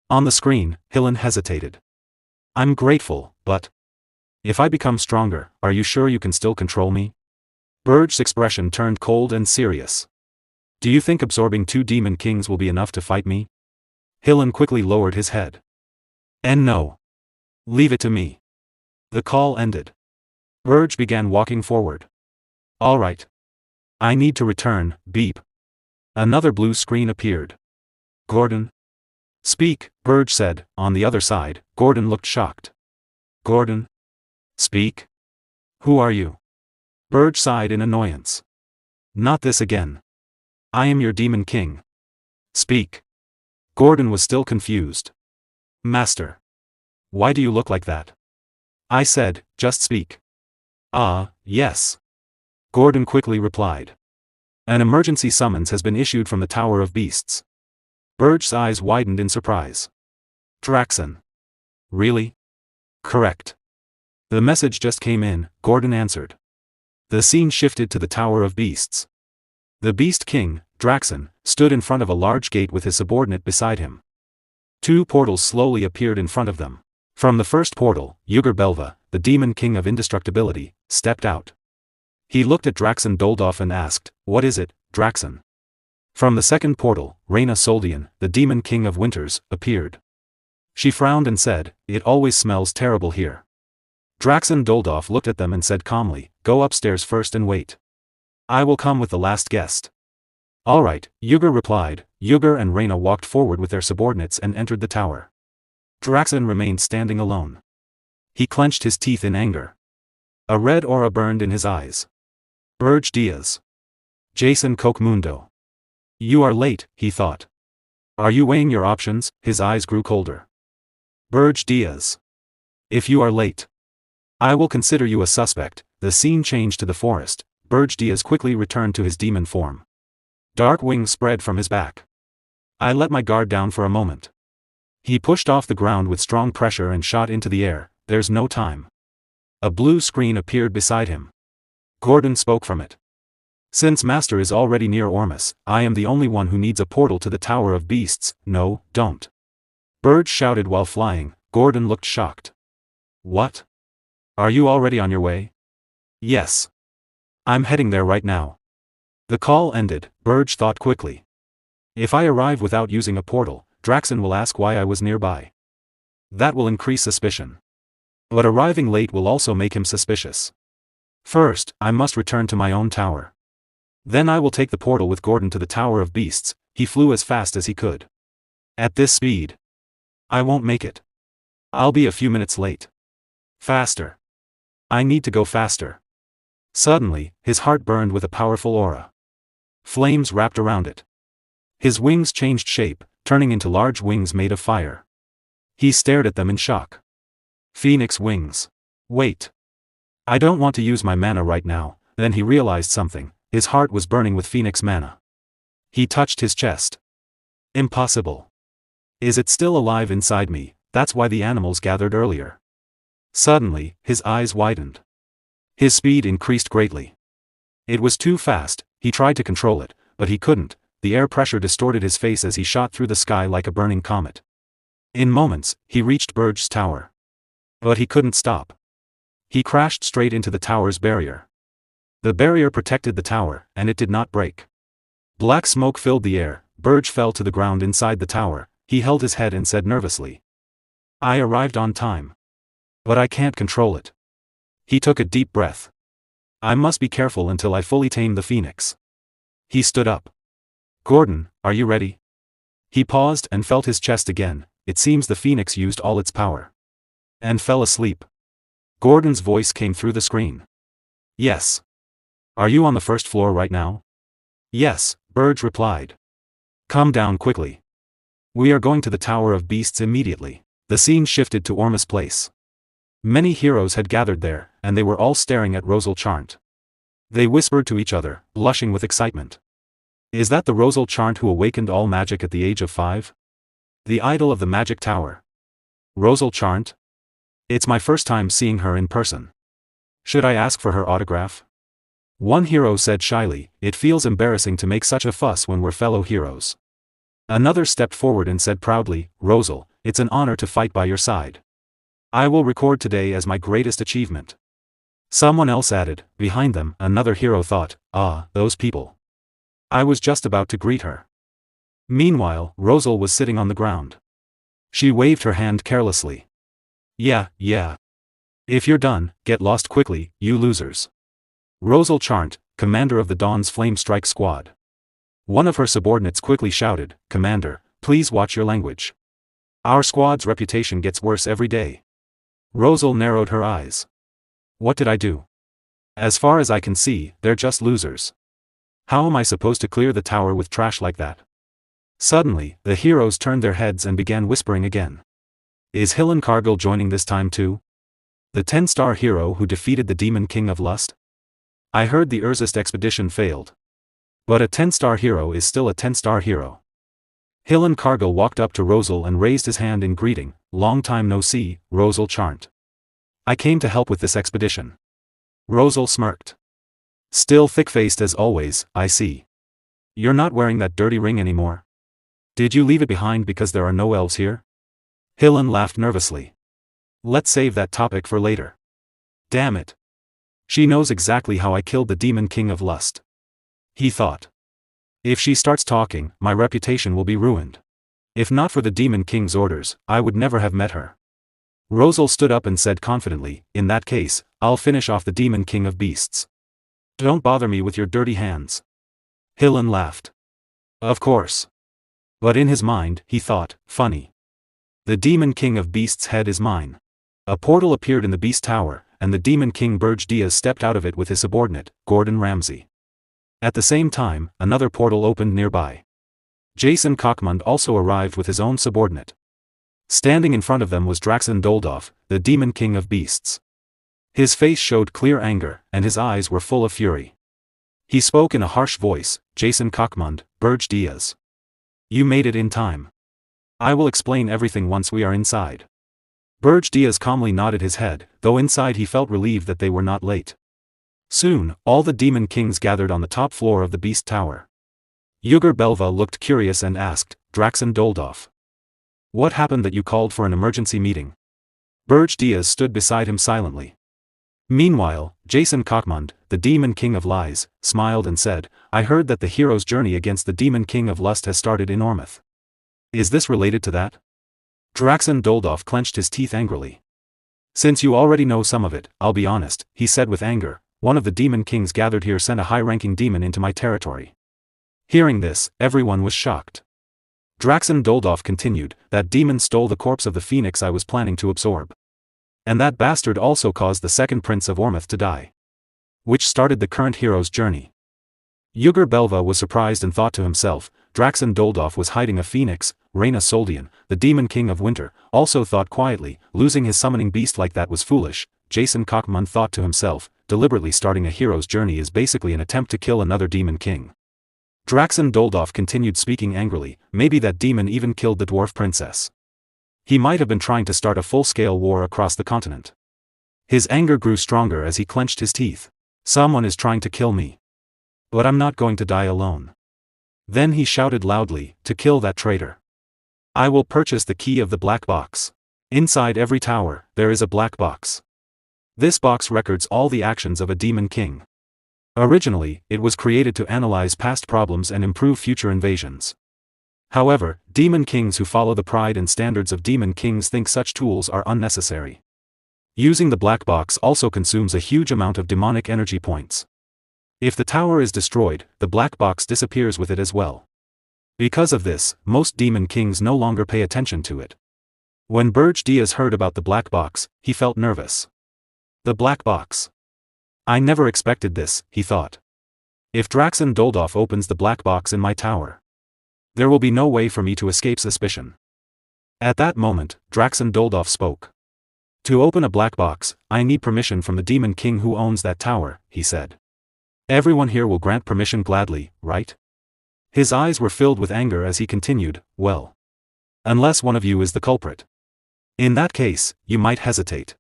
A: On the screen, Hillen hesitated. I'm grateful, but if I become stronger, are you sure you can still control me? Berge's expression turned cold and serious. Do you think absorbing 2 Demon Kings will be enough to fight me? Hillen quickly lowered his head. And no. Leave it to me. The call ended. Berge began walking forward. All right. I need to return, beep. Another blue screen appeared. Gordon? Speak, Berge said. On the other side, Gordon looked shocked. Gordon? Speak? Who are you? Berge sighed in annoyance. Not this again. I am your Demon King. Speak. Gordon was still confused. Master. Why do you look like that? I said, just speak. Yes. Gordon quickly replied. An emergency summons has been issued from the Tower of Beasts. Berge's eyes widened in surprise. Draxon. Really? Correct. The message just came in, Gordon answered. The scene shifted to the Tower of Beasts. The Beast King, Draxon, stood in front of a large gate with his subordinate beside him. 2 portals slowly appeared in front of them. From the first portal, Yugur Belva, the Demon King of Indestructibility, stepped out. He looked at Draxon Doldov and asked, What is it, Draxon? From the second portal, Reyna Soldian, the Demon King of Winters, appeared. She frowned and said, It always smells terrible here. Draxon Doldov looked at them and said calmly, Go upstairs first and wait. I will come with the last guest. All right, Yugur replied. Yugur and Reyna walked forward with their subordinates and entered the tower. Draxon remained standing alone. He clenched his teeth in anger. A red aura burned in his eyes. Berge Diaz. Jason Kokmundo. You are late, he thought. Are you weighing your options? His eyes grew colder. Berge Diaz. If you are late, I will consider you a suspect. The scene changed to the forest. Berge Diaz quickly returned to his demon form. Dark wings spread from his back. I let my guard down for a moment. He pushed off the ground with strong pressure and shot into the air. There's no time. A blue screen appeared beside him. Gordon spoke from it. Since Master is already near Ormus, I am the only one who needs a portal to the Tower of Beasts. No, don't. Berge shouted while flying. Gordon looked shocked. What? Are you already on your way? Yes. I'm heading there right now. The call ended. Berge thought quickly. If I arrive without using a portal, Draxon will ask why I was nearby. That will increase suspicion. But arriving late will also make him suspicious. First, I must return to my own tower. Then I will take the portal with Gordon to the Tower of Beasts. He flew as fast as he could. At this speed, I won't make it. I'll be a few minutes late. Faster. I need to go faster. Suddenly, his heart burned with a powerful aura. Flames wrapped around it. His wings changed shape, turning into large wings made of fire. He stared at them in shock. Phoenix wings. Wait. I don't want to use my mana right now. Then he realized something. His heart was burning with Phoenix mana. He touched his chest. Impossible. Is it still alive inside me? That's why the animals gathered earlier. Suddenly, his eyes widened. His speed increased greatly. It was too fast. He tried to control it, but he couldn't. The air pressure distorted his face as he shot through the sky like a burning comet. In moments, he reached Berge's tower. But he couldn't stop. He crashed straight into the tower's barrier. The barrier protected the tower, and it did not break. Black smoke filled the air. Berge fell to the ground inside the tower. He held his head and said nervously, I arrived on time. But I can't control it. He took a deep breath. I must be careful until I fully tame the phoenix. He stood up. Gordon, are you ready? He paused and felt his chest again. It seems the phoenix used all its power. And fell asleep. Gordon's voice came through the screen. Yes. Are you on the first floor right now? Yes, Berge replied. Come down quickly. We are going to the Tower of Beasts immediately. The scene shifted to Ormus Place. Many heroes had gathered there, and they were all staring at Rosal Charnt. They whispered to each other, blushing with excitement. Is that the Rosal Charnt who awakened all magic at the age of 5? The idol of the magic tower. Rosal Charnt? It's my first time seeing her in person. Should I ask for her autograph? One hero said shyly, it feels embarrassing to make such a fuss when we're fellow heroes. Another stepped forward and said proudly, Rosal, it's an honor to fight by your side. I will record today as my greatest achievement. Someone else added, behind them, another hero thought, ah, those people. I was just about to greet her. Meanwhile, Rosal was sitting on the ground. She waved her hand carelessly. Yeah. If you're done, get lost quickly, you losers. Rosal Charnt, commander of the Dawn's Flame Strike Squad. One of her subordinates quickly shouted, Commander, please watch your language. Our squad's reputation gets worse every day. Rosal narrowed her eyes. What did I do? As far as I can see, they're just losers. How am I supposed to clear the tower with trash like that? Suddenly, the heroes turned their heads and began whispering again. Is Hillen Cargill joining this time too? The 10-star hero who defeated the Demon King of Lust? I heard the Erzist expedition failed. But a 10-star hero is still a 10-star hero. Hillen Cargill walked up to Rosal and raised his hand in greeting, long time no see, Rosal Charnt. I came to help with this expedition. Rosal smirked. Still thick-faced as always, I see. You're not wearing that dirty ring anymore. Did you leave it behind because there are no elves here? Hillen laughed nervously. Let's save that topic for later. Damn it. She knows exactly how I killed the Demon King of Lust. He thought. If she starts talking, my reputation will be ruined. If not for the Demon King's orders, I would never have met her. Rosal stood up and said confidently, in that case, I'll finish off the Demon King of Beasts. Don't bother me with your dirty hands. Hillen laughed. Of course. But in his mind, he thought, funny. The Demon King of Beasts' head is mine. A portal appeared in the Beast Tower, and the Demon King Berge stepped out of it with his subordinate, Gordon Ramsay. At the same time, another portal opened nearby. Jason Cockmund also arrived with his own subordinate. Standing in front of them was Draxen Doldorf, the Demon King of Beasts. His face showed clear anger, and his eyes were full of fury. He spoke in a harsh voice, Jason Cockmund, Berge. You made it in time. I will explain everything once we are inside. Berge calmly nodded his head, though inside he felt relieved that they were not late. Soon, all the Demon Kings gathered on the top floor of the Beast Tower. Yugur Belva looked curious and asked, Draxen Doldorf. What happened that you called for an emergency meeting? Berge stood beside him silently. Meanwhile, Jason Cockmund, the Demon King of Lies, smiled and said, I heard that the hero's journey against the Demon King of Lust has started in Ormouth. Is this related to that? Draxen Doldorf clenched his teeth angrily. Since you already know some of it, I'll be honest, he said with anger, one of the Demon Kings gathered here sent a high-ranking demon into my territory. Hearing this, everyone was shocked. Draxen Doldorf continued, that demon stole the corpse of the phoenix I was planning to absorb. And that bastard also caused the second prince of Ormouth to die. Which started the current hero's journey. Yugur Belva was surprised and thought to himself, Draxen Doldorf was hiding a phoenix. Reyna Soldian, the Demon King of Winter, also thought quietly, losing his summoning beast like that was foolish. Jason Cockmund thought to himself, deliberately starting a hero's journey is basically an attempt to kill another Demon King. Draxen Doldorf continued speaking angrily, maybe that demon even killed the dwarf princess. He might have been trying to start a full-scale war across the continent. His anger grew stronger as he clenched his teeth. Someone is trying to kill me. But I'm not going to die alone. Then he shouted loudly, to kill that traitor. I will purchase the key of the black box. Inside every tower, there is a black box. This box records all the actions of a Demon King. Originally, it was created to analyze past problems and improve future invasions. However, Demon Kings who follow the pride and standards of Demon Kings think such tools are unnecessary. Using the black box also consumes a huge amount of demonic energy points. If the tower is destroyed, the black box disappears with it as well. Because of this, most demon kings no longer pay attention to it. When Berge Diaz heard about the black box, he felt nervous. The black box. I never expected this, he thought. If Draxen Doldov opens the black box in my tower, there will be no way for me to escape suspicion. At that moment, Draxen Doldov spoke. To open a black box, I need permission from the Demon King who owns that tower, he said. Everyone here will grant permission gladly, right? His eyes were filled with anger as he continued, well. Unless one of you is the culprit. In that case, you might hesitate.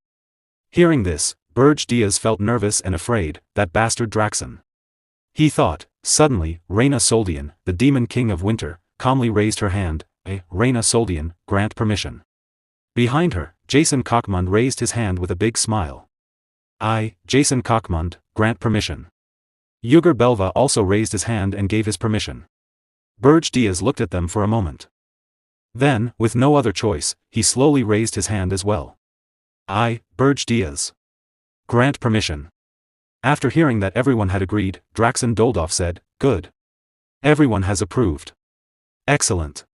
A: Hearing this, Berge Diaz felt nervous and afraid, that bastard Draxen. He thought, suddenly, Reyna Soldian, the Demon King of Winter, calmly raised her hand, Reyna Soldian, grant permission. Behind her, Jason Cockmund raised his hand with a big smile. I, Jason Cockmund, grant permission. Yugur Belva also raised his hand and gave his permission. Berge Diaz looked at them for a moment. Then, with no other choice, he slowly raised his hand as well. I, Berge Diaz, grant permission. After hearing that everyone had agreed, Draxen Doldov said, good. Everyone has approved. Excellent.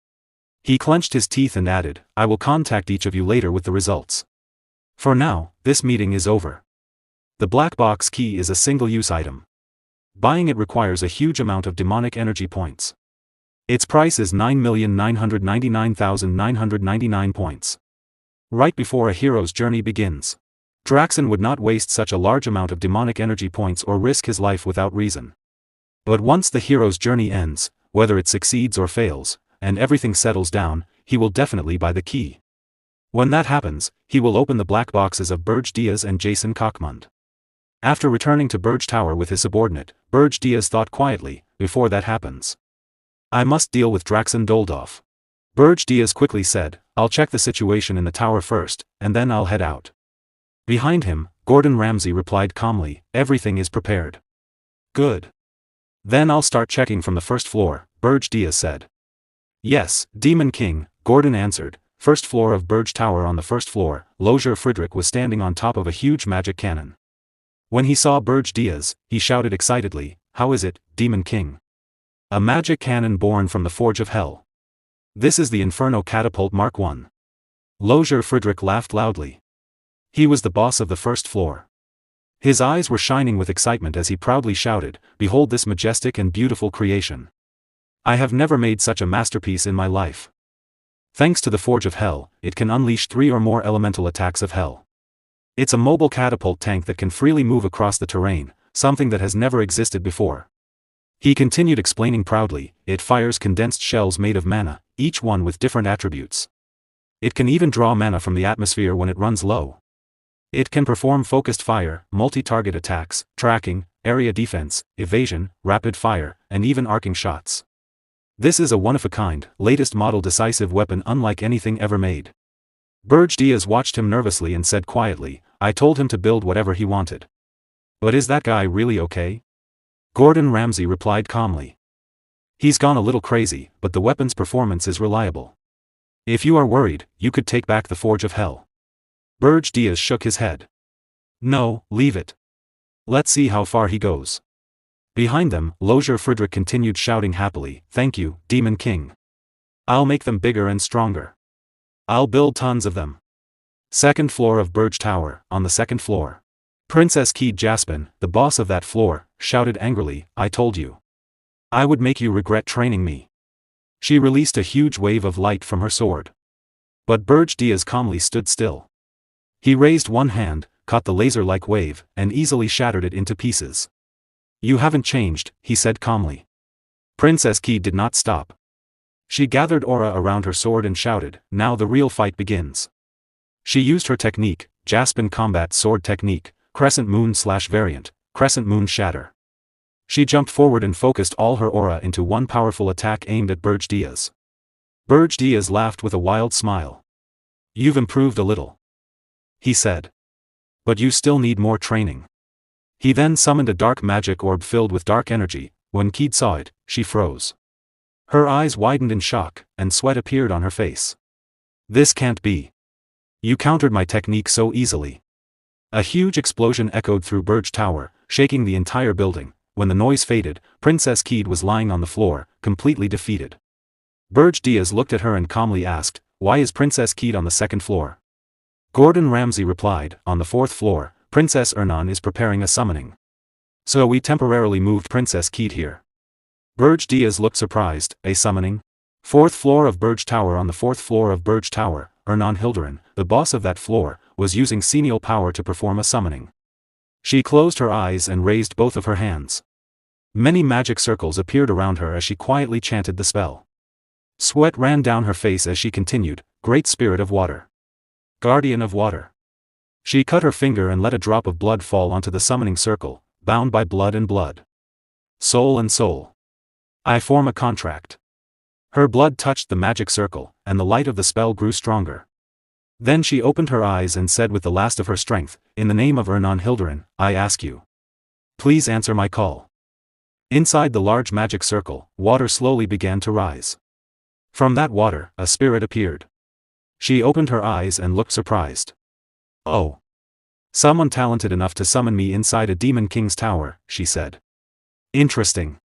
A: He clenched his teeth and added, I will contact each of you later with the results. For now, this meeting is over. The black box key is a single-use item. Buying it requires a huge amount of demonic energy points. Its price is 9,999,999 points. Right before a hero's journey begins, Draxen would not waste such a large amount of demonic energy points or risk his life without reason. But once the hero's journey ends, whether it succeeds or fails, and everything settles down, he will definitely buy the key. When that happens, he will open the black boxes of Berge Diaz and Jason Cockmund. After returning to Berge Tower with his subordinate, Berge Diaz thought quietly, before that happens, I must deal with Draxen Doldov. Berge Diaz quickly said, I'll check the situation in the tower first, and then I'll head out. Behind him, Gordon Ramsay replied calmly, everything is prepared. Good. Then I'll start checking from the first floor, Berge Diaz said. Yes, Demon King, Gordon answered. First floor of Berge Tower. On the first floor, Lozier Friedrich was standing on top of a huge magic cannon. When he saw Berge Diaz, he shouted excitedly, how is it, Demon King? A magic cannon born from the Forge of Hell. This is the Inferno Catapult Mark I. Lozier Friedrich laughed loudly. He was the boss of the first floor. His eyes were shining with excitement as he proudly shouted, behold this majestic and beautiful creation. I have never made such a masterpiece in my life. Thanks to the Forge of Hell, it can unleash 3 or more elemental attacks of hell. It's a mobile catapult tank that can freely move across the terrain, something that has never existed before. He continued explaining proudly, it fires condensed shells made of mana, each one with different attributes. It can even draw mana from the atmosphere when it runs low. It can perform focused fire, multi-target attacks, tracking, area defense, evasion, rapid fire, and even arcing shots. This is a one-of-a-kind, latest model decisive weapon unlike anything ever made. Berge Diaz watched him nervously and said quietly, I told him to build whatever he wanted. But is that guy really okay? Gordon Ramsay replied calmly. He's gone a little crazy, but the weapon's performance is reliable. If you are worried, you could take back the Forge of Hell. Berge Diaz shook his head. No, leave it. Let's see how far he goes. Behind them, Lozier Friedrich continued shouting happily, thank you, Demon King. I'll make them bigger and stronger. I'll build tons of them. Second floor of Berge Tower, on the second floor. Princess Keed Jaspin, the boss of that floor, shouted angrily, I told you. I would make you regret training me. She released a huge wave of light from her sword. But Berge Diaz calmly stood still. He raised one hand, caught the laser-like wave, and easily shattered it into pieces. You haven't changed, he said calmly. Princess Keed did not stop. She gathered aura around her sword and shouted, now the real fight begins. She used her technique, Jaspin Combat Sword Technique, Crescent Moon / variant, Crescent Moon Shatter. She jumped forward and focused all her aura into one powerful attack aimed at Berge Diaz. Berge Diaz laughed with a wild smile. You've improved a little, he said. But you still need more training. He then summoned a dark magic orb filled with dark energy. When Keed saw it, she froze. Her eyes widened in shock, and sweat appeared on her face. This can't be. You countered my technique so easily. A huge explosion echoed through Berge Tower, shaking the entire building. When the noise faded, Princess Keed was lying on the floor, completely defeated. Berge Diaz looked at her and calmly asked, "Why is Princess Keed on the second floor?" Gordon Ramsay replied, "On the fourth floor, Princess Ernan is preparing a summoning. So we temporarily moved Princess Keed here." Berge Diaz looked surprised. "A summoning? Fourth floor of Berge Tower." On the fourth floor of Berge Tower, Ernan Hilderin, the boss of that floor, was using Senial power to perform a summoning. She closed her eyes and raised both of her hands. Many magic circles appeared around her as she quietly chanted the spell. Sweat ran down her face as she continued, "Great Spirit of Water. Guardian of Water." She cut her finger and let a drop of blood fall onto the summoning circle, bound by blood and blood. "Soul and soul. I form a contract." Her blood touched the magic circle, and the light of the spell grew stronger. Then she opened her eyes and said with the last of her strength, "In the name of Ernan Hilderin, I ask you. Please answer my call." Inside the large magic circle, water slowly began to rise. From that water, a spirit appeared. She opened her eyes and looked surprised. "Oh. Someone talented enough to summon me inside a Demon King's tower," she said. "Interesting."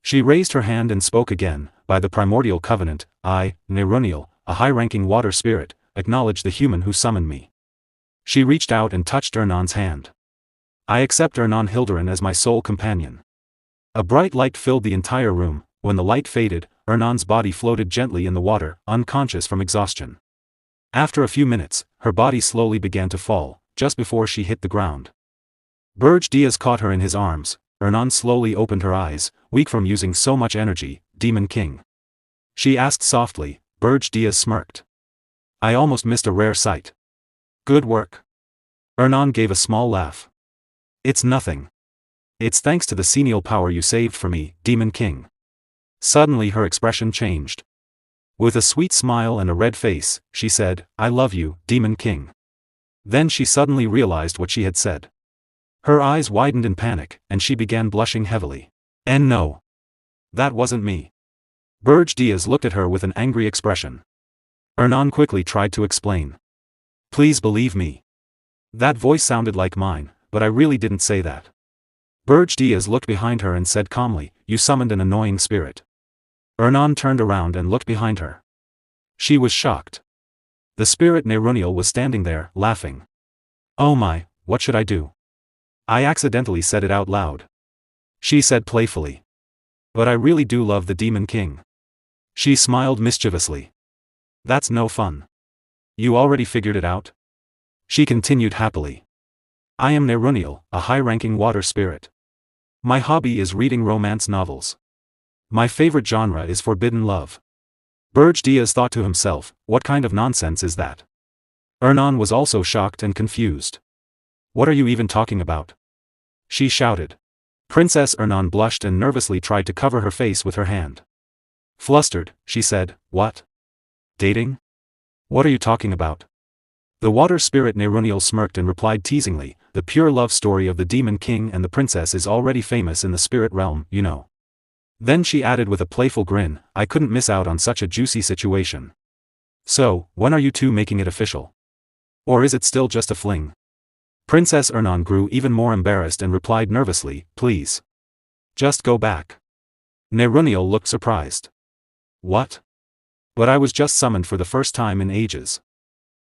A: She raised her hand and spoke again, "By the primordial covenant, I, Neruniel, a high-ranking water spirit, acknowledge the human who summoned me." She reached out and touched Ernan's hand. "I accept Ernan Hilderin as my sole companion." A bright light filled the entire room. When the light faded, Ernan's body floated gently in the water, unconscious from exhaustion. After a few minutes, her body slowly began to fall, just before she hit the ground. Berge Diaz caught her in his arms. Ernan slowly opened her eyes, weak from using so much energy. "Demon King?" she asked softly. Berge Diaz smirked. "I almost missed a rare sight." "Good work." Ernan gave a small laugh. "It's nothing. It's thanks to the Senial power you saved for me, Demon King." Suddenly her expression changed. With a sweet smile and a red face, she said, "I love you, Demon King." Then she suddenly realized what she had said. Her eyes widened in panic, and she began blushing heavily. "And no. That wasn't me." Berge Diaz looked at her with an angry expression. Ernan quickly tried to explain. "Please believe me. That voice sounded like mine, but I really didn't say that." Berge Diaz looked behind her and said calmly, "You summoned an annoying spirit." Ernan turned around and looked behind her. She was shocked. The spirit Neruniel was standing there, laughing. "Oh my, what should I do? I accidentally said it out loud," she said playfully. "But I really do love the Demon King." She smiled mischievously. "That's no fun. You already figured it out?" she continued happily. "I am Neruniel, a high-ranking water spirit. My hobby is reading romance novels. My favorite genre is forbidden love." Berge Diaz thought to himself, what kind of nonsense is that? Ernan was also shocked and confused. "What are you even talking about?" she shouted. Princess Ernan blushed and nervously tried to cover her face with her hand. Flustered, she said, "What? Dating? What are you talking about?" The water spirit Neruniel smirked and replied teasingly, "The pure love story of the Demon King and the princess is already famous in the spirit realm, you know." Then she added with a playful grin, "I couldn't miss out on such a juicy situation. So, when are you two making it official? Or is it still just a fling?" Princess Ernan grew even more embarrassed and replied nervously, "Please. Just go back." Neruniel looked surprised. "What? But I was just summoned for the first time in ages."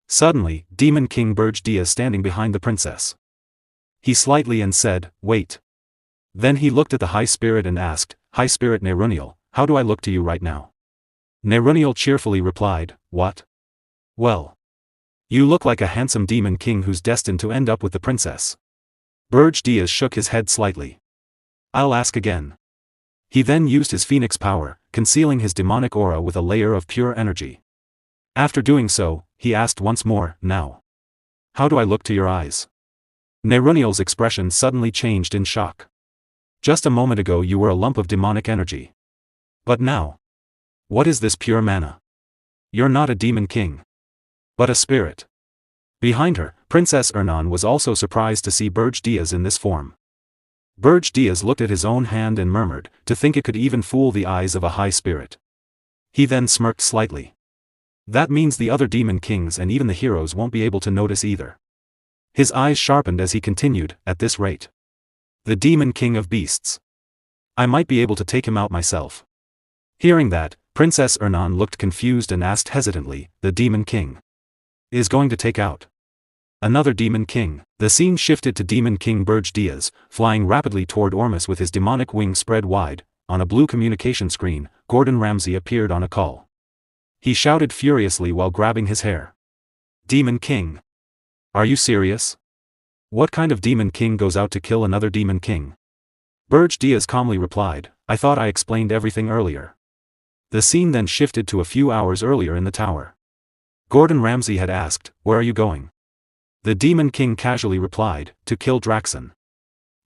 A: Suddenly, Demon King Berge Diaz standing behind the princess. He slightly and said, "Wait." Then he looked at the High Spirit and asked, "High Spirit Neruniel, how do I look to you right now?" Neruniel cheerfully replied, "What? Well. You look like a handsome Demon King who's destined to end up with the princess." Berge Diaz shook his head slightly. "I'll ask again." He then used his phoenix power, concealing his demonic aura with a layer of pure energy. After doing so, he asked once more, "Now. How do I look to your eyes?" Neruniel's expression suddenly changed in shock. "Just a moment ago you were a lump of demonic energy. But now? What is this pure mana? You're not a Demon King. But a spirit." Behind her, Princess Ernan was also surprised to see Berge Diaz in this form. Berge Diaz looked at his own hand and murmured, "To think it could even fool the eyes of a high spirit." He then smirked slightly. "That means the other Demon Kings and even the heroes won't be able to notice either." His eyes sharpened as he continued, at this rate. The Demon King of Beasts. I might be able to take him out myself. Hearing that, Princess Ernan looked confused and asked hesitantly, the Demon King is going to take out another Demon King. The scene shifted to Demon King Berge, flying rapidly toward Ormus with his demonic wings spread wide. On a blue communication screen, Gordon Ramsay appeared on a call. He shouted furiously while grabbing his hair. Demon King. Are you serious? What kind of Demon King goes out to kill another Demon King? Berge calmly replied, I thought I explained everything earlier. The scene then shifted to a few hours earlier in the tower. Gordon Ramsay had asked, where are you going? The Demon King casually replied, to kill Draxon.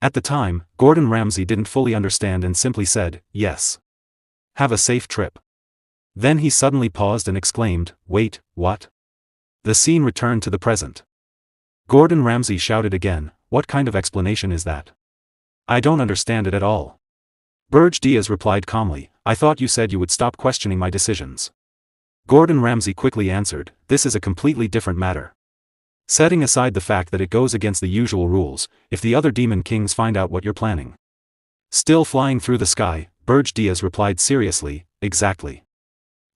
A: At the time, Gordon Ramsay didn't fully understand and simply said, yes. Have a safe trip. Then he suddenly paused and exclaimed, wait, what? The scene returned to the present. Gordon Ramsay shouted again, what kind of explanation is that? I don't understand it at all. Berge replied calmly, I thought you said you would stop questioning my decisions. Gordon Ramsay quickly answered, this is a completely different matter. Setting aside the fact that it goes against the usual rules, if the other Demon Kings find out what you're planning. Still flying through the sky, Berge replied seriously, exactly.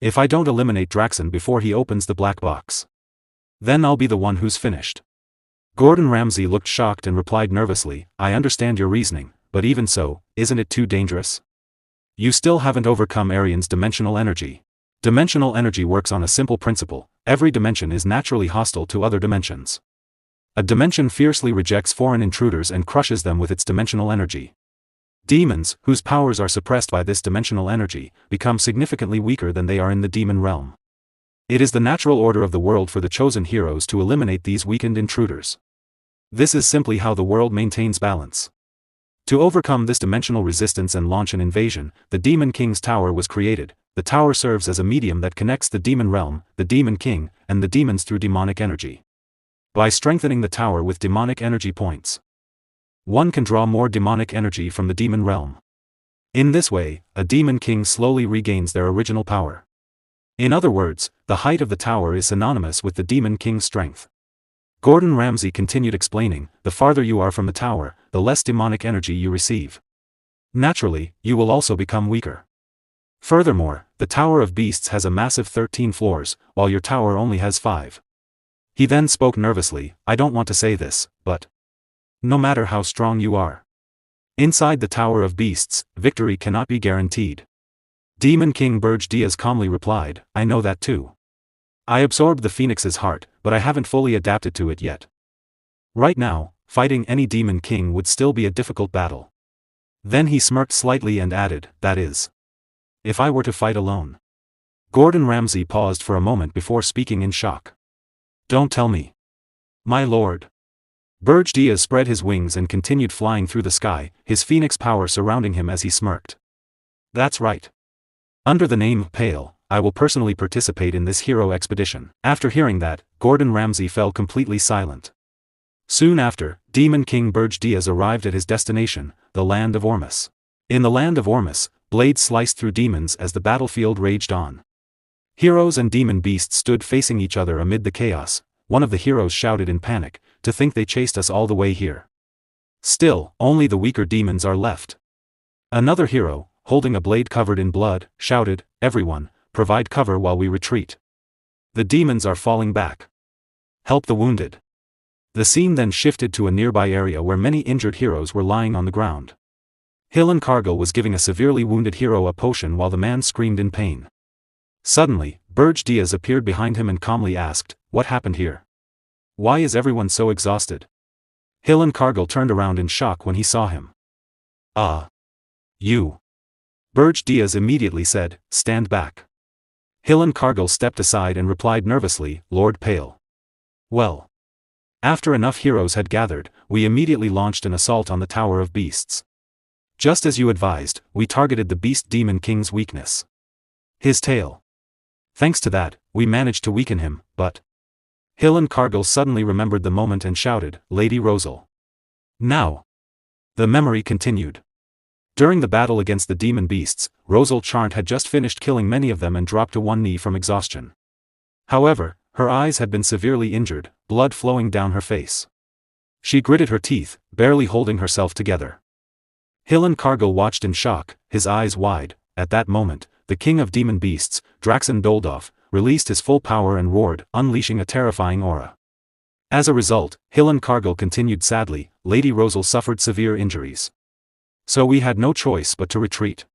A: If I don't eliminate Draxon before he opens the black box, then I'll be the one who's finished. Gordon Ramsay looked shocked and replied nervously, I understand your reasoning, but even so, isn't it too dangerous? You still haven't overcome Arian's dimensional energy. Dimensional energy works on a simple principle, every dimension is naturally hostile to other dimensions. A dimension fiercely rejects foreign intruders and crushes them with its dimensional energy. Demons, whose powers are suppressed by this dimensional energy, become significantly weaker than they are in the demon realm. It is the natural order of the world for the chosen heroes to eliminate these weakened intruders. This is simply how the world maintains balance. To overcome this dimensional resistance and launch an invasion, the Demon King's Tower was created. The tower serves as a medium that connects the demon realm, the Demon King, and the demons through demonic energy. By strengthening the tower with demonic energy points, one can draw more demonic energy from the demon realm. In this way, a Demon King slowly regains their original power. In other words, the height of the tower is synonymous with the Demon King's strength. Gordon Ramsay continued explaining, the farther you are from the tower, the less demonic energy you receive. Naturally, you will also become weaker. Furthermore, the Tower of Beasts has a massive 13 floors, while your tower only has 5. He then spoke nervously, I don't want to say this, but no matter how strong you are, inside the Tower of Beasts, victory cannot be guaranteed. Demon King Berge calmly replied, I know that too. I absorbed the Phoenix's heart, but I haven't fully adapted to it yet. Right now, fighting any Demon King would still be a difficult battle. Then he smirked slightly and added, that is, if I were to fight alone. Gordon Ramsay paused for a moment before speaking in shock. Don't tell me. My lord. Berge spread his wings and continued flying through the sky, his phoenix power surrounding him as he smirked. That's right. Under the name of Pale, I will personally participate in this hero expedition. After hearing that, Gordon Ramsay fell completely silent. Soon after, Demon King Berge arrived at his destination, the land of Ormus. In the land of Ormus, blades sliced through demons as the battlefield raged on. Heroes and demon beasts stood facing each other amid the chaos. One of the heroes shouted in panic, to think they chased us all the way here. Still, only the weaker demons are left. Another hero, holding a blade covered in blood, shouted, everyone, provide cover while we retreat. The demons are falling back. Help the wounded. The scene then shifted to a nearby area where many injured heroes were lying on the ground. Helen Cargill was giving a severely wounded hero a potion while the man screamed in pain. Suddenly, Berge appeared behind him and calmly asked, what happened here? Why is everyone so exhausted? Helen Cargill turned around in shock when he saw him. You. Berge immediately said, stand back. Helen Cargill stepped aside and replied nervously, Lord Pale. Well. After enough heroes had gathered, we immediately launched an assault on the Tower of Beasts. Just as you advised, we targeted the Beast Demon King's weakness. His tail. Thanks to that, we managed to weaken him, but Helen Cargill suddenly remembered the moment and shouted, Lady Rosal. Now. The memory continued. During the battle against the demon beasts, Rosal Charnt had just finished killing many of them and dropped to one knee from exhaustion. However, her eyes had been severely injured, blood flowing down her face. She gritted her teeth, barely holding herself together. Hillen Cargill watched in shock, his eyes wide. At that moment, the king of demon beasts, Draxen Doldov, released his full power and roared, unleashing a terrifying aura. As a result, Hillen Cargill continued sadly, Lady Rosal suffered severe injuries. So we had no choice but to retreat.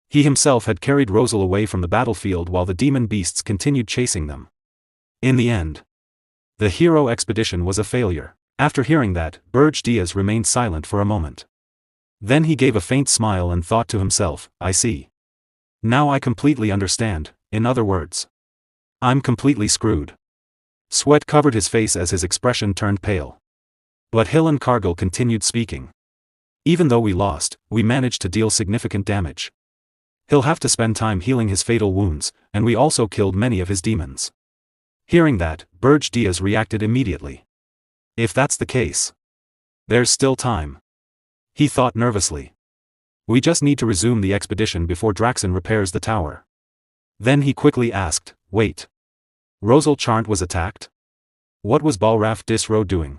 A: He himself had carried Rosal away from the battlefield while the demon beasts continued chasing them. In the end, the hero expedition was a failure. After hearing that, Berge Diaz remained silent for a moment. Then he gave a faint smile and thought to himself, I see. Now I completely understand, in other words. I'm completely screwed. Sweat covered his face as his expression turned pale. But Hillen Cargill continued speaking. Even though we lost, we managed to deal significant damage. He'll have to spend time healing his fatal wounds, and we also killed many of his demons. Hearing that, Berge Diaz reacted immediately. If that's the case, there's still time. He thought nervously. We just need to resume the expedition before Draxen repairs the tower. Then he quickly asked, wait. Rosal Charnt was attacked? What was Balraf Disro doing?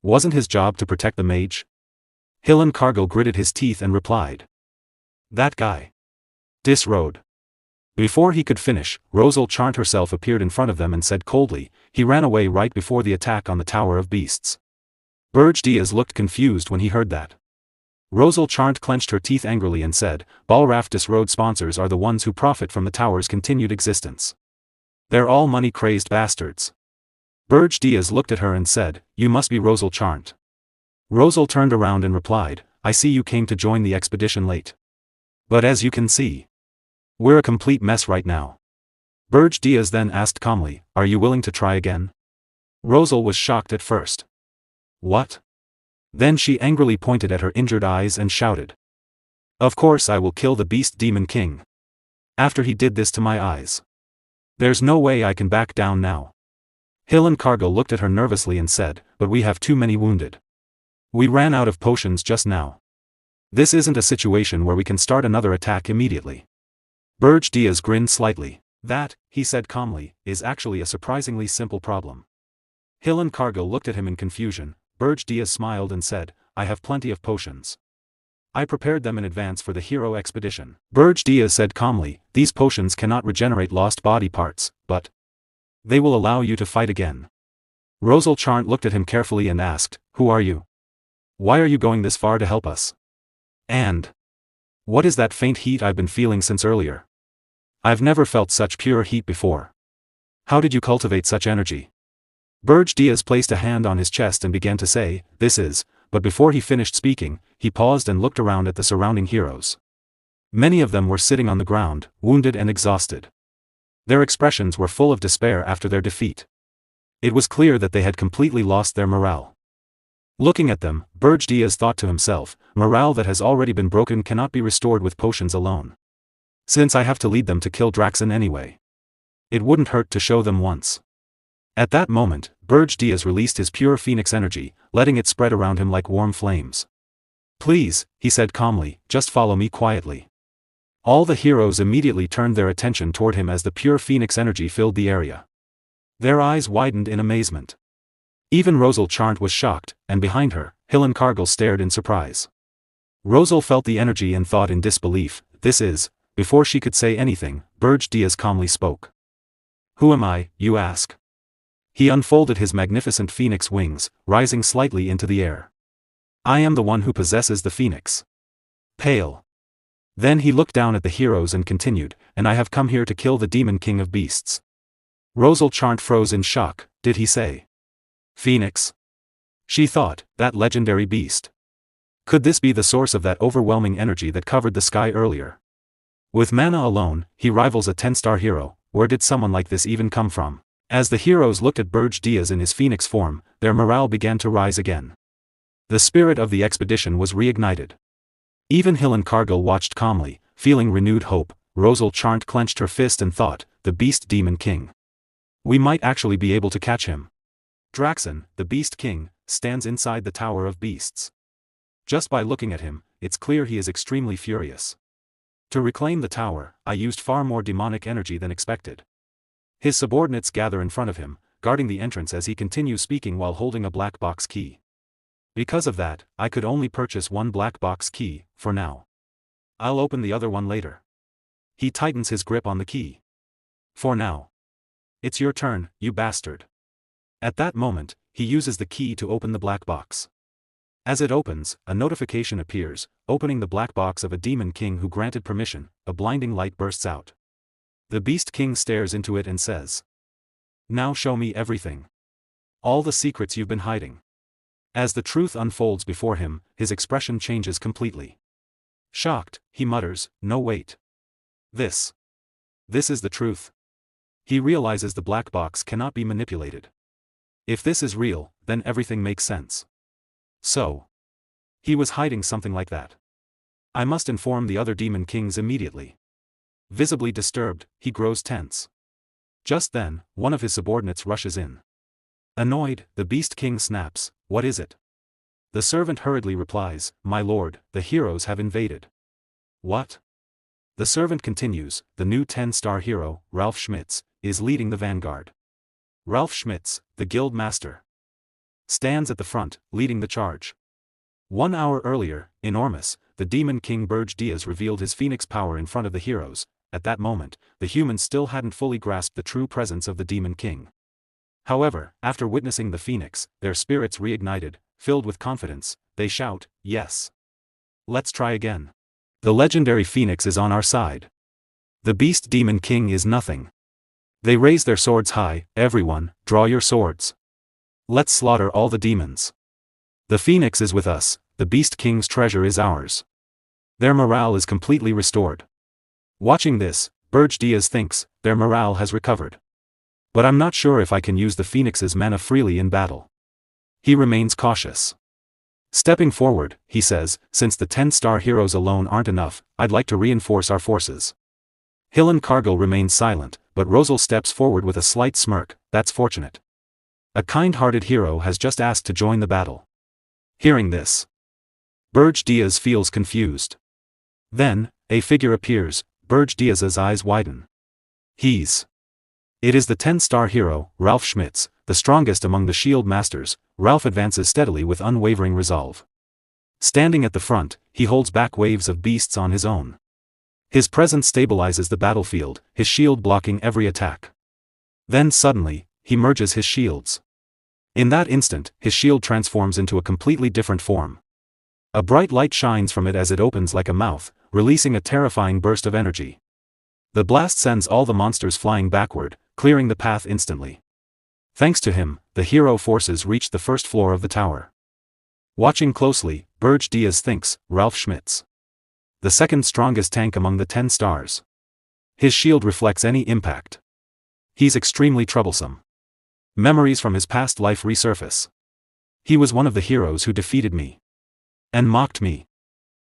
A: Wasn't his job to protect the mage? Hillen Cargill gritted his teeth and replied. That guy. Disrode. Before he could finish, Rosal Charnt herself appeared in front of them and said coldly, he ran away right before the attack on the Tower of Beasts. Berge Diaz looked confused when he heard that. Rosal Charnt clenched her teeth angrily and said, Balraf Disrode sponsors are the ones who profit from the tower's continued existence. They're all money-crazed bastards. Berge Diaz looked at her and said, you must be Rosal Charnt. Rosal turned around and replied, I see you came to join the expedition late. But as you can see, we're a complete mess right now. Berge Diaz then asked calmly, are you willing to try again? Rosal was shocked at first. What? Then she angrily pointed at her injured eyes and shouted. Of course I will kill the beast Demon King. After he did this to my eyes. There's no way I can back down now. Hillen Cargill looked at her nervously and said, but we have too many wounded. We ran out of potions just now. This isn't a situation where we can start another attack immediately. Berge Diaz grinned slightly. That, he said calmly, is actually a surprisingly simple problem. Hillen Cargill looked at him in confusion. Berge Diaz smiled and said, I have plenty of potions. I prepared them in advance for the hero expedition. Berge Diaz said calmly, these potions cannot regenerate lost body parts, but they will allow you to fight again. Rosal Charnt looked at him carefully and asked, who are you? Why are you going this far to help us? And what is that faint heat I've been feeling since earlier? I've never felt such pure heat before. How did you cultivate such energy? Berge Diaz placed a hand on his chest and began to say, this is, but before he finished speaking, he paused and looked around at the surrounding heroes. Many of them were sitting on the ground, wounded and exhausted. Their expressions were full of despair after their defeat. It was clear that they had completely lost their morale. Looking at them, Berge Diaz thought to himself, morale that has already been broken cannot be restored with potions alone. Since I have to lead them to kill Draxen anyway, it wouldn't hurt to show them once. At that moment, Berge Diaz released his pure phoenix energy, letting it spread around him like warm flames. Please, he said calmly, just follow me quietly. All the heroes immediately turned their attention toward him as the pure phoenix energy filled the area. Their eyes widened in amazement. Even Rosal Charnt was shocked, and behind her, Hillen Cargill stared in surprise. Rosal felt the energy and thought in disbelief, this is. Before she could say anything, Berge Diaz calmly spoke. Who am I, you ask? He unfolded his magnificent phoenix wings, rising slightly into the air. I am the one who possesses the phoenix. Pale. Then he looked down at the heroes and continued, and I have come here to kill the Demon King of Beasts. Rosal Charnt froze in shock. Did he say Phoenix? She thought, that legendary beast. Could this be the source of that overwhelming energy that covered the sky earlier? With mana alone, he rivals a 10-star hero. Where did someone like this even come from? As the heroes looked at Berge Diaz in his phoenix form, their morale began to rise again. The spirit of the expedition was reignited. Even Hillen Cargill watched calmly, feeling renewed hope. Rosal Charnt clenched her fist and thought, the beast Demon King. We might actually be able to catch him. Draxen, the Beast King, stands inside the Tower of Beasts. Just by looking at him, it's clear he is extremely furious. To reclaim the tower, I used far more demonic energy than expected. His subordinates gather in front of him, guarding the entrance as he continues speaking while holding a black box key. Because of that, I could only purchase one black box key, for now. I'll open the other one later. He tightens his grip on the key. For now. It's your turn, you bastard. At that moment, he uses the key to open the black box. As it opens, a notification appears, opening the black box of a Demon King who granted permission. A blinding light bursts out. The Beast King stares into it and says, "Now show me everything. All the secrets you've been hiding." As the truth unfolds before him, his expression changes completely. Shocked, he mutters, "No wait. This is the truth." He realizes the black box cannot be manipulated. If this is real, then everything makes sense. So, he was hiding something like that. I must inform the other Demon Kings immediately. Visibly disturbed, he grows tense. Just then, one of his subordinates rushes in. Annoyed, the Beast King snaps, "What is it?" The servant hurriedly replies, "My lord, the heroes have invaded." What? The servant continues, "The new 10-star hero, Ralph Schmitz, is leading the vanguard. Ralph Schmitz, the guild master, stands at the front, leading the charge." 1 hour earlier, enormous, the Demon King Berge revealed his phoenix power in front of the heroes. At that moment, the humans still hadn't fully grasped the true presence of the Demon King. However, after witnessing the phoenix, their spirits reignited, filled with confidence. They shout, "Yes! Let's try again. The legendary phoenix is on our side. The Beast Demon King is nothing." They raise their swords high. "Everyone, draw your swords. Let's slaughter all the demons. The phoenix is with us, the Beast King's treasure is ours." Their morale is completely restored. Watching this, Berge thinks, their morale has recovered. But I'm not sure if I can use the phoenix's mana freely in battle. He remains cautious. Stepping forward, he says, "Since the 10-star heroes alone aren't enough, I'd like to reinforce our forces." Hillen Cargill remains silent, but Rosal steps forward with a slight smirk. "That's fortunate. A kind-hearted hero has just asked to join the battle." Hearing this, Berge feels confused. Then, a figure appears. Berge eyes widen. It is the 10-star hero, Ralph Schmitz, the strongest among the shield masters. Ralph advances steadily with unwavering resolve. Standing at the front, he holds back waves of beasts on his own. His presence stabilizes the battlefield, his shield blocking every attack. Then suddenly, he merges his shields. In that instant, his shield transforms into a completely different form. A bright light shines from it as it opens like a mouth, releasing a terrifying burst of energy. The blast sends all the monsters flying backward, clearing the path instantly. Thanks to him, the hero forces reached the first floor of the tower. Watching closely, Berge thinks, Ralph Schmitz, the second strongest tank among the 10 stars. His shield reflects any impact. He's extremely troublesome. Memories from his past life resurface. He was one of the heroes who defeated me. And mocked me.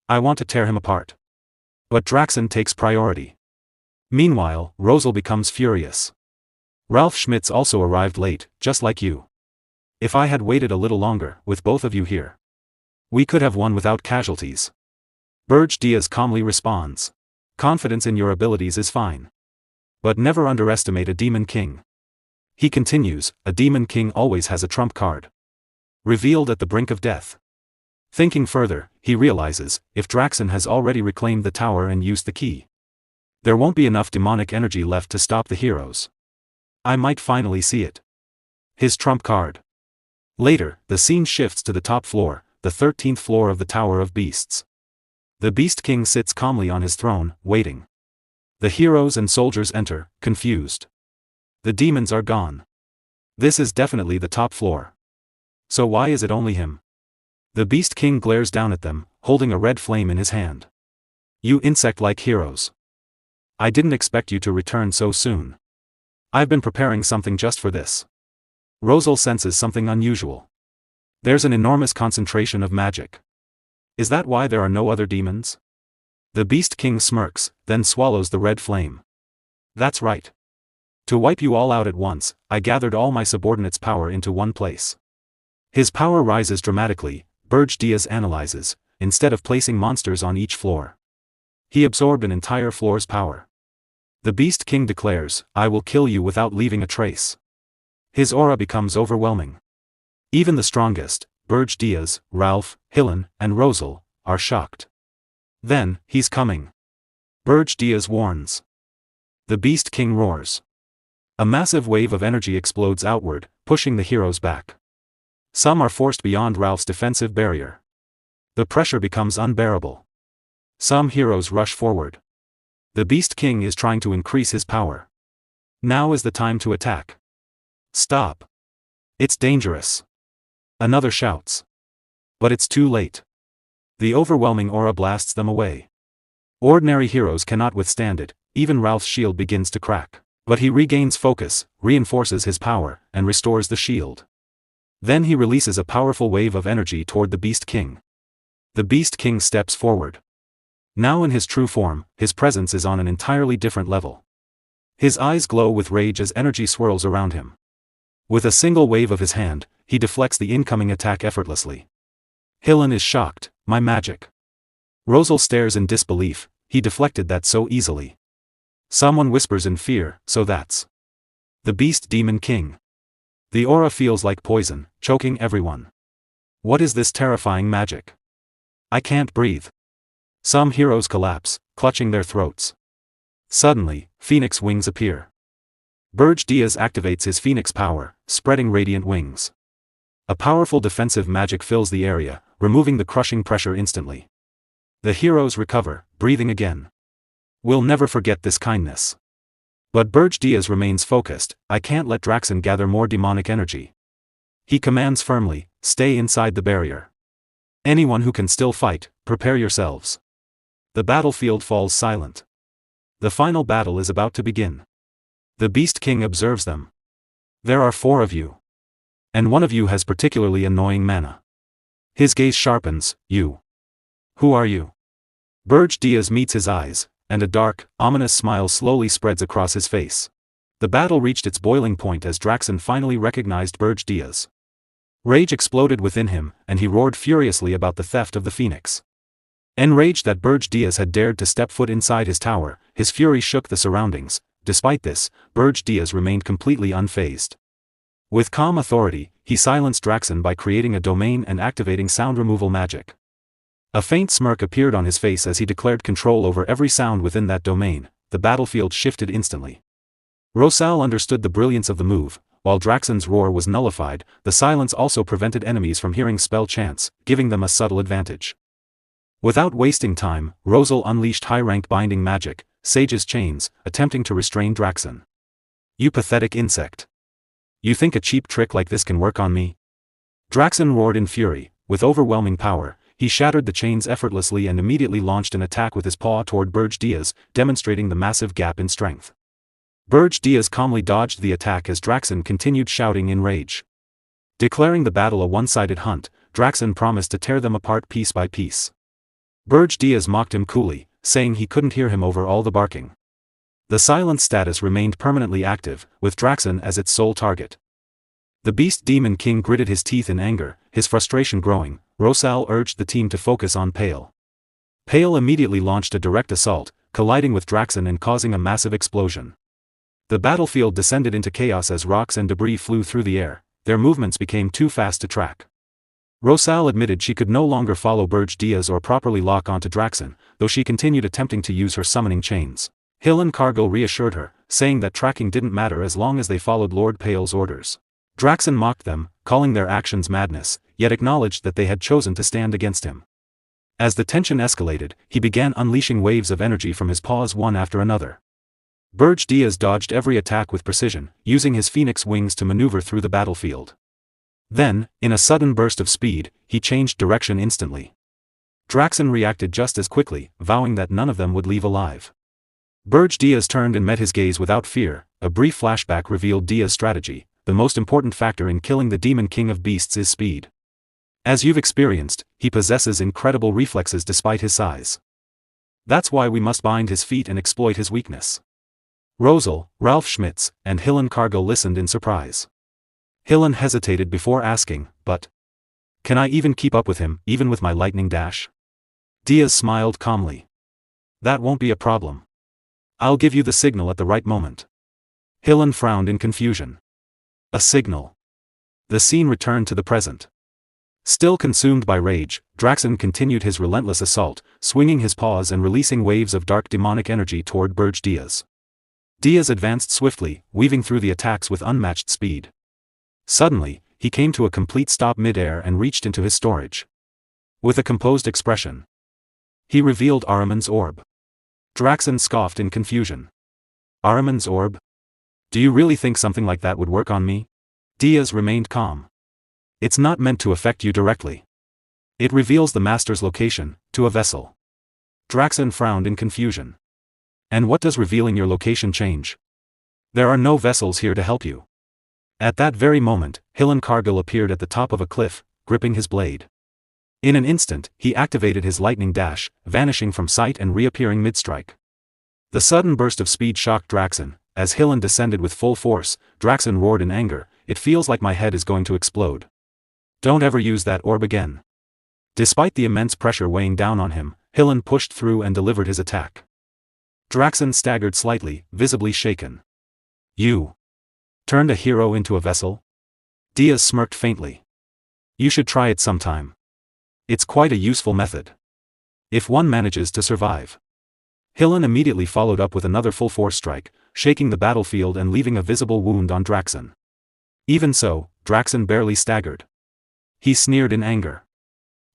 A: I want to tear him apart. But Draxon takes priority. Meanwhile, Rosal becomes furious. Ralph Schmitz also arrived late, just like you. If I had waited a little longer, with both of you here, we could have won without casualties. Berge calmly responds. Confidence in your abilities is fine. But never underestimate a Demon King. He continues, a Demon King always has a trump card. Revealed at the brink of death. Thinking further, he realizes, if Draxon has already reclaimed the tower and used the key, there won't be enough demonic energy left to stop the heroes. I might finally see it. His trump card. Later, the scene shifts to the top floor, the 13th floor of the Tower of Beasts. The Beast King sits calmly on his throne, waiting. The heroes and soldiers enter, confused. The demons are gone. This is definitely the top floor. So why is it only him? The Beast King glares down at them, holding a red flame in his hand. You insect-like heroes. I didn't expect you to return so soon. I've been preparing something just for this. Rosal senses something unusual. There's an enormous concentration of magic. Is that why there are no other demons? The Beast King smirks, then swallows the red flame. That's right. To wipe you all out at once, I gathered all my subordinates' power into one place. His power rises dramatically, Berge analyzes, instead of placing monsters on each floor. He absorbed an entire floor's power. The Beast King declares, I will kill you without leaving a trace. His aura becomes overwhelming. Even the strongest, Berge Diaz, Ralph, Hillen, and Rosal, are shocked. Then, he's coming. Berge Diaz warns. The Beast King roars. A massive wave of energy explodes outward, pushing the heroes back. Some are forced beyond Ralph's defensive barrier. The pressure becomes unbearable. Some heroes rush forward. The Beast King is trying to increase his power. Now is the time to attack. Stop. It's dangerous. Another shouts. But it's too late. The overwhelming aura blasts them away. Ordinary heroes cannot withstand it, even Ralph's shield begins to crack. But he regains focus, reinforces his power, and restores the shield. Then he releases a powerful wave of energy toward the Beast King. The Beast King steps forward. Now in his true form, his presence is on an entirely different level. His eyes glow with rage as energy swirls around him. With a single wave of his hand, he deflects the incoming attack effortlessly. Hillen is shocked. My magic. Rosal stares in disbelief. He deflected that so easily. Someone whispers in fear, so that's the Beast Demon King. The aura feels like poison, choking everyone. What is this terrifying magic? I can't breathe. Some heroes collapse, clutching their throats. Suddenly, Phoenix wings appear. Berge Diaz activates his Phoenix power, spreading radiant wings. A powerful defensive magic fills the area, removing the crushing pressure instantly. The heroes recover, breathing again. We'll never forget this kindness. But Berge Diaz remains focused. I can't let Draxen gather more demonic energy. He commands firmly, stay inside the barrier. Anyone who can still fight, prepare yourselves. The battlefield falls silent. The final battle is about to begin. The Beast King observes them. There are 4 of you. And one of you has particularly annoying mana. His gaze sharpens. You. Who are you? Berge Diaz meets his eyes, and a dark, ominous smile slowly spreads across his face. The battle reached its boiling point as Draxen finally recognized Berge Diaz. Rage exploded within him, and he roared furiously about the theft of the Phoenix. Enraged that Berge Diaz had dared to step foot inside his tower, his fury shook the surroundings. Despite this, Berge Diaz remained completely unfazed. With calm authority, he silenced Draxen by creating a domain and activating sound removal magic. A faint smirk appeared on his face as he declared control over every sound within that domain. The battlefield shifted instantly. Rosal understood the brilliance of the move. While Draxen's roar was nullified, the silence also prevented enemies from hearing spell chants, giving them a subtle advantage. Without wasting time, Rosal unleashed high-rank binding magic, Sage's chains, attempting to restrain Draxen. You pathetic insect. You think a cheap trick like this can work on me? Draxen roared in fury. With overwhelming power, he shattered the chains effortlessly and immediately launched an attack with his paw toward Berge Diaz, demonstrating the massive gap in strength. Berge Diaz calmly dodged the attack as Draxen continued shouting in rage. Declaring the battle a one-sided hunt, Draxen promised to tear them apart piece by piece. Berge Diaz mocked him coolly, saying he couldn't hear him over all the barking. The silence status remained permanently active, with Draxen as its sole target. The Beast Demon King gritted his teeth in anger, his frustration growing. Rosal urged the team to focus on Pale. Pale immediately launched a direct assault, colliding with Draxen and causing a massive explosion. The battlefield descended into chaos as rocks and debris flew through the air. Their movements became too fast to track. Rosal admitted she could no longer follow Berge Diaz or properly lock onto Draxen, though she continued attempting to use her summoning chains. Hillen Cargill reassured her, saying that tracking didn't matter as long as they followed Lord Pale's orders. Draxen mocked them, calling their actions madness, yet acknowledged that they had chosen to stand against him. As the tension escalated, he began unleashing waves of energy from his paws one after another. Berge Diaz dodged every attack with precision, using his phoenix wings to maneuver through the battlefield. Then, in a sudden burst of speed, he changed direction instantly. Draxen reacted just as quickly, vowing that none of them would leave alive. Berge Diaz turned and met his gaze without fear. A brief flashback revealed Diaz's strategy. The most important factor in killing the Demon King of Beasts is speed. As you've experienced, he possesses incredible reflexes despite his size. That's why we must bind his feet and exploit his weakness. Rosal, Ralph Schmitz, and Hillen Cargill listened in surprise. Hillen hesitated before asking, but can I even keep up with him, even with my lightning dash? Diaz smiled calmly. That won't be a problem. I'll give you the signal at the right moment. Hillen frowned in confusion. A signal. The scene returned to the present. Still consumed by rage, Draxen continued his relentless assault, swinging his paws and releasing waves of dark demonic energy toward Berge Diaz. Diaz advanced swiftly, weaving through the attacks with unmatched speed. Suddenly, he came to a complete stop mid-air and reached into his storage. With a composed expression, he revealed Ahriman's orb. Draxen scoffed in confusion. Ahriman's orb? Do you really think something like that would work on me? Diaz remained calm. It's not meant to affect you directly. It reveals the master's location, to a vessel. Draxen frowned in confusion. And what does revealing your location change? There are no vessels here to help you. At that very moment, Hillen Cargill appeared at the top of a cliff, gripping his blade. In an instant, he activated his lightning dash, vanishing from sight and reappearing mid-strike. The sudden burst of speed shocked Draxen. As Hillen descended with full force, Draxen roared in anger, "It feels like my head is going to explode. Don't ever use that orb again." Despite the immense pressure weighing down on him, Hillen pushed through and delivered his attack. Draxen staggered slightly, visibly shaken. "You turned a hero into a vessel?" Diaz smirked faintly. "You should try it sometime. It's quite a useful method. If one manages to survive." Hillen immediately followed up with another full-force strike, shaking the battlefield and leaving a visible wound on Draxen. Even so, Draxen barely staggered. He sneered in anger.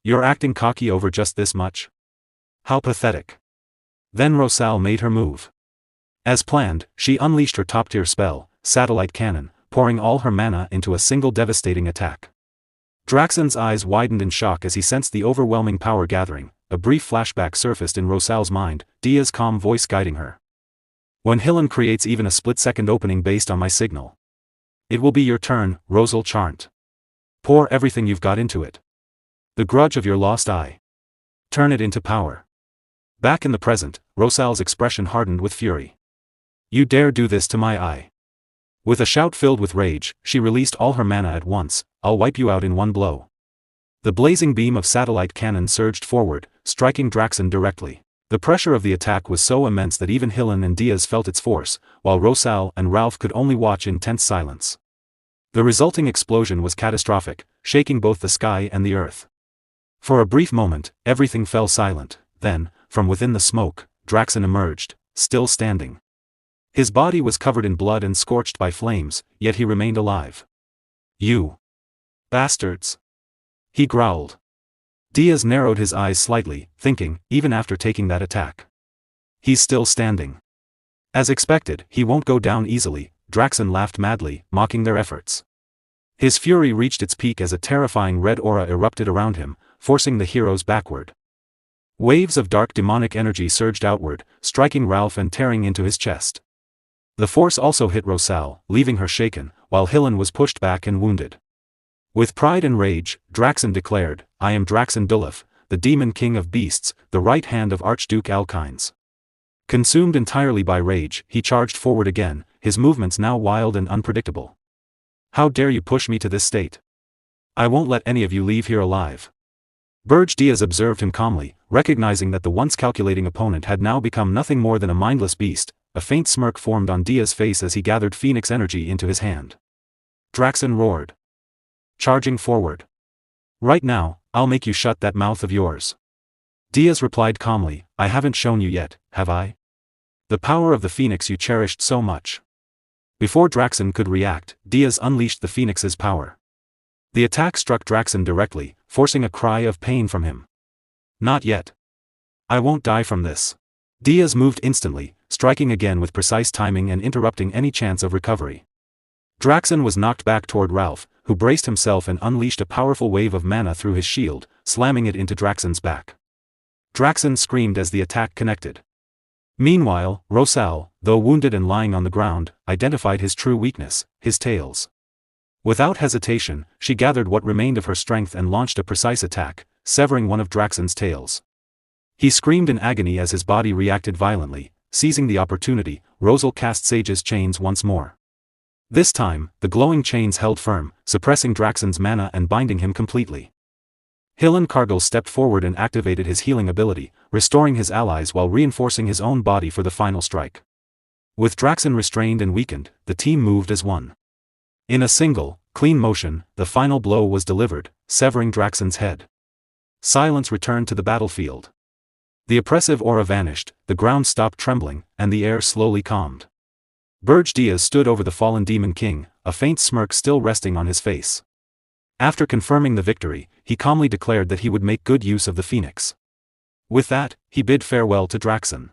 A: "You're acting cocky over just this much? How pathetic." Then Rosal made her move. As planned, she unleashed her top-tier spell, Satellite Cannon, pouring all her mana into a single devastating attack. Draxen's eyes widened in shock as he sensed the overwhelming power gathering. A brief flashback surfaced in Rosal's mind, Diaz's calm voice guiding her. "When Hillen creates even a split-second opening based on my signal, it will be your turn, Rosal Charnt. Pour everything you've got into it. The grudge of your lost eye. Turn it into power." Back in the present, Rosal's expression hardened with fury. "You dare do this to my eye?" With a shout filled with rage, she released all her mana at once. "I'll wipe you out in one blow." The blazing beam of Satellite Cannon surged forward, striking Draxen directly. The pressure of the attack was so immense that even Hillen and Diaz felt its force, while Rosal and Ralph could only watch in tense silence. The resulting explosion was catastrophic, shaking both the sky and the earth. For a brief moment, everything fell silent. Then, from within the smoke, Draxen emerged, still standing. His body was covered in blood and scorched by flames, yet he remained alive. "You bastards!" he growled. Diaz narrowed his eyes slightly, thinking, even after taking that attack, he's still standing. As expected, he won't go down easily. Draxen laughed madly, mocking their efforts. His fury reached its peak as a terrifying red aura erupted around him, forcing the heroes backward. Waves of dark demonic energy surged outward, striking Ralph and tearing into his chest. The force also hit Rosal, leaving her shaken, while Hillen was pushed back and wounded. With pride and rage, Draxen declared, "I am Draxen Dulef, the Demon King of Beasts, the right hand of Archduke Alkynes." Consumed entirely by rage, he charged forward again, his movements now wild and unpredictable. "How dare you push me to this state? I won't let any of you leave here alive." Berge Diaz observed him calmly, recognizing that the once calculating opponent had now become nothing more than a mindless beast. A faint smirk formed on Diaz's face as he gathered Phoenix energy into his hand. Draxen roared, charging forward. "Right now, I'll make you shut that mouth of yours." Diaz replied calmly, "I haven't shown you yet, have I? The power of the Phoenix you cherished so much." Before Draxen could react, Diaz unleashed the Phoenix's power. The attack struck Draxen directly, forcing a cry of pain from him. "Not yet. I won't die from this." Diaz moved instantly, striking again with precise timing and interrupting any chance of recovery. Draxen was knocked back toward Ralph, who braced himself and unleashed a powerful wave of mana through his shield, slamming it into Draxen's back. Draxen screamed as the attack connected. Meanwhile, Rosal, though wounded and lying on the ground, identified his true weakness, his tails. Without hesitation, she gathered what remained of her strength and launched a precise attack, severing one of Draxen's tails. He screamed in agony as his body reacted violently. Seizing the opportunity, Rosal cast Sage's chains once more. This time, the glowing chains held firm, suppressing Draxen's mana and binding him completely. Hillen Cargill stepped forward and activated his healing ability, restoring his allies while reinforcing his own body for the final strike. With Draxen restrained and weakened, the team moved as one. In a single, clean motion, the final blow was delivered, severing Draxon's head. Silence returned to the battlefield. The oppressive aura vanished, the ground stopped trembling, and the air slowly calmed. Berge Diaz stood over the fallen Demon King, a faint smirk still resting on his face. After confirming the victory, he calmly declared that he would make good use of the Phoenix. With that, he bid farewell to Draxon.